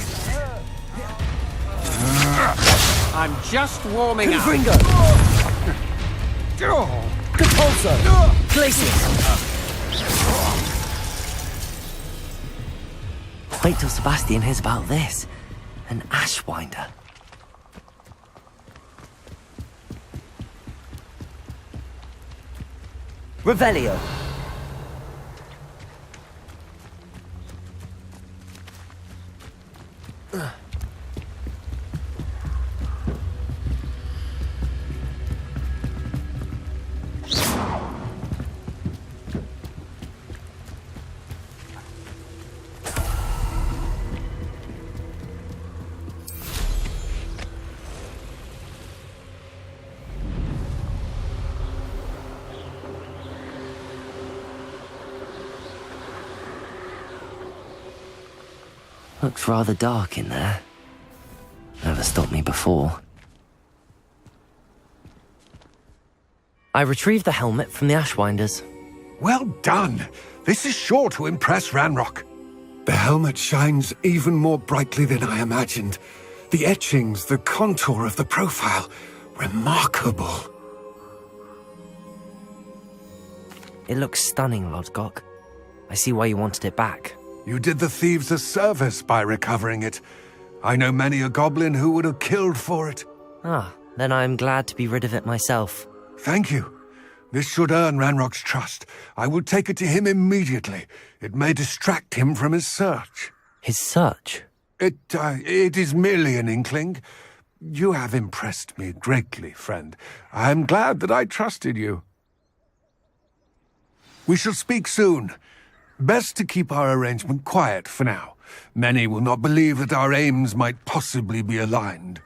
I'm just warming Confringo. up. Depulso. Glacius. Wait till Sebastian hears about this. An Ashwinder. Revelio. Looks rather dark in there. Never stopped me before. I retrieved the helmet from the Ashwinders. Well done. This is sure to impress Ranrock. The helmet shines even more brightly than I imagined. The etchings, the contour of the profile. Remarkable. It looks stunning, Lodgok. I see why you wanted it back. You did the thieves a service by recovering it. I know many a goblin who would have killed for it. Ah, then I'm glad to be rid of it myself. Thank you. This should earn Ranrock's trust. I will take it to him immediately. It may distract him from his search. His search? It is merely an inkling. You have impressed me greatly, friend. I am glad that I trusted you. We shall speak soon. Best to keep our arrangement quiet for now. Many will not believe that our aims might possibly be aligned.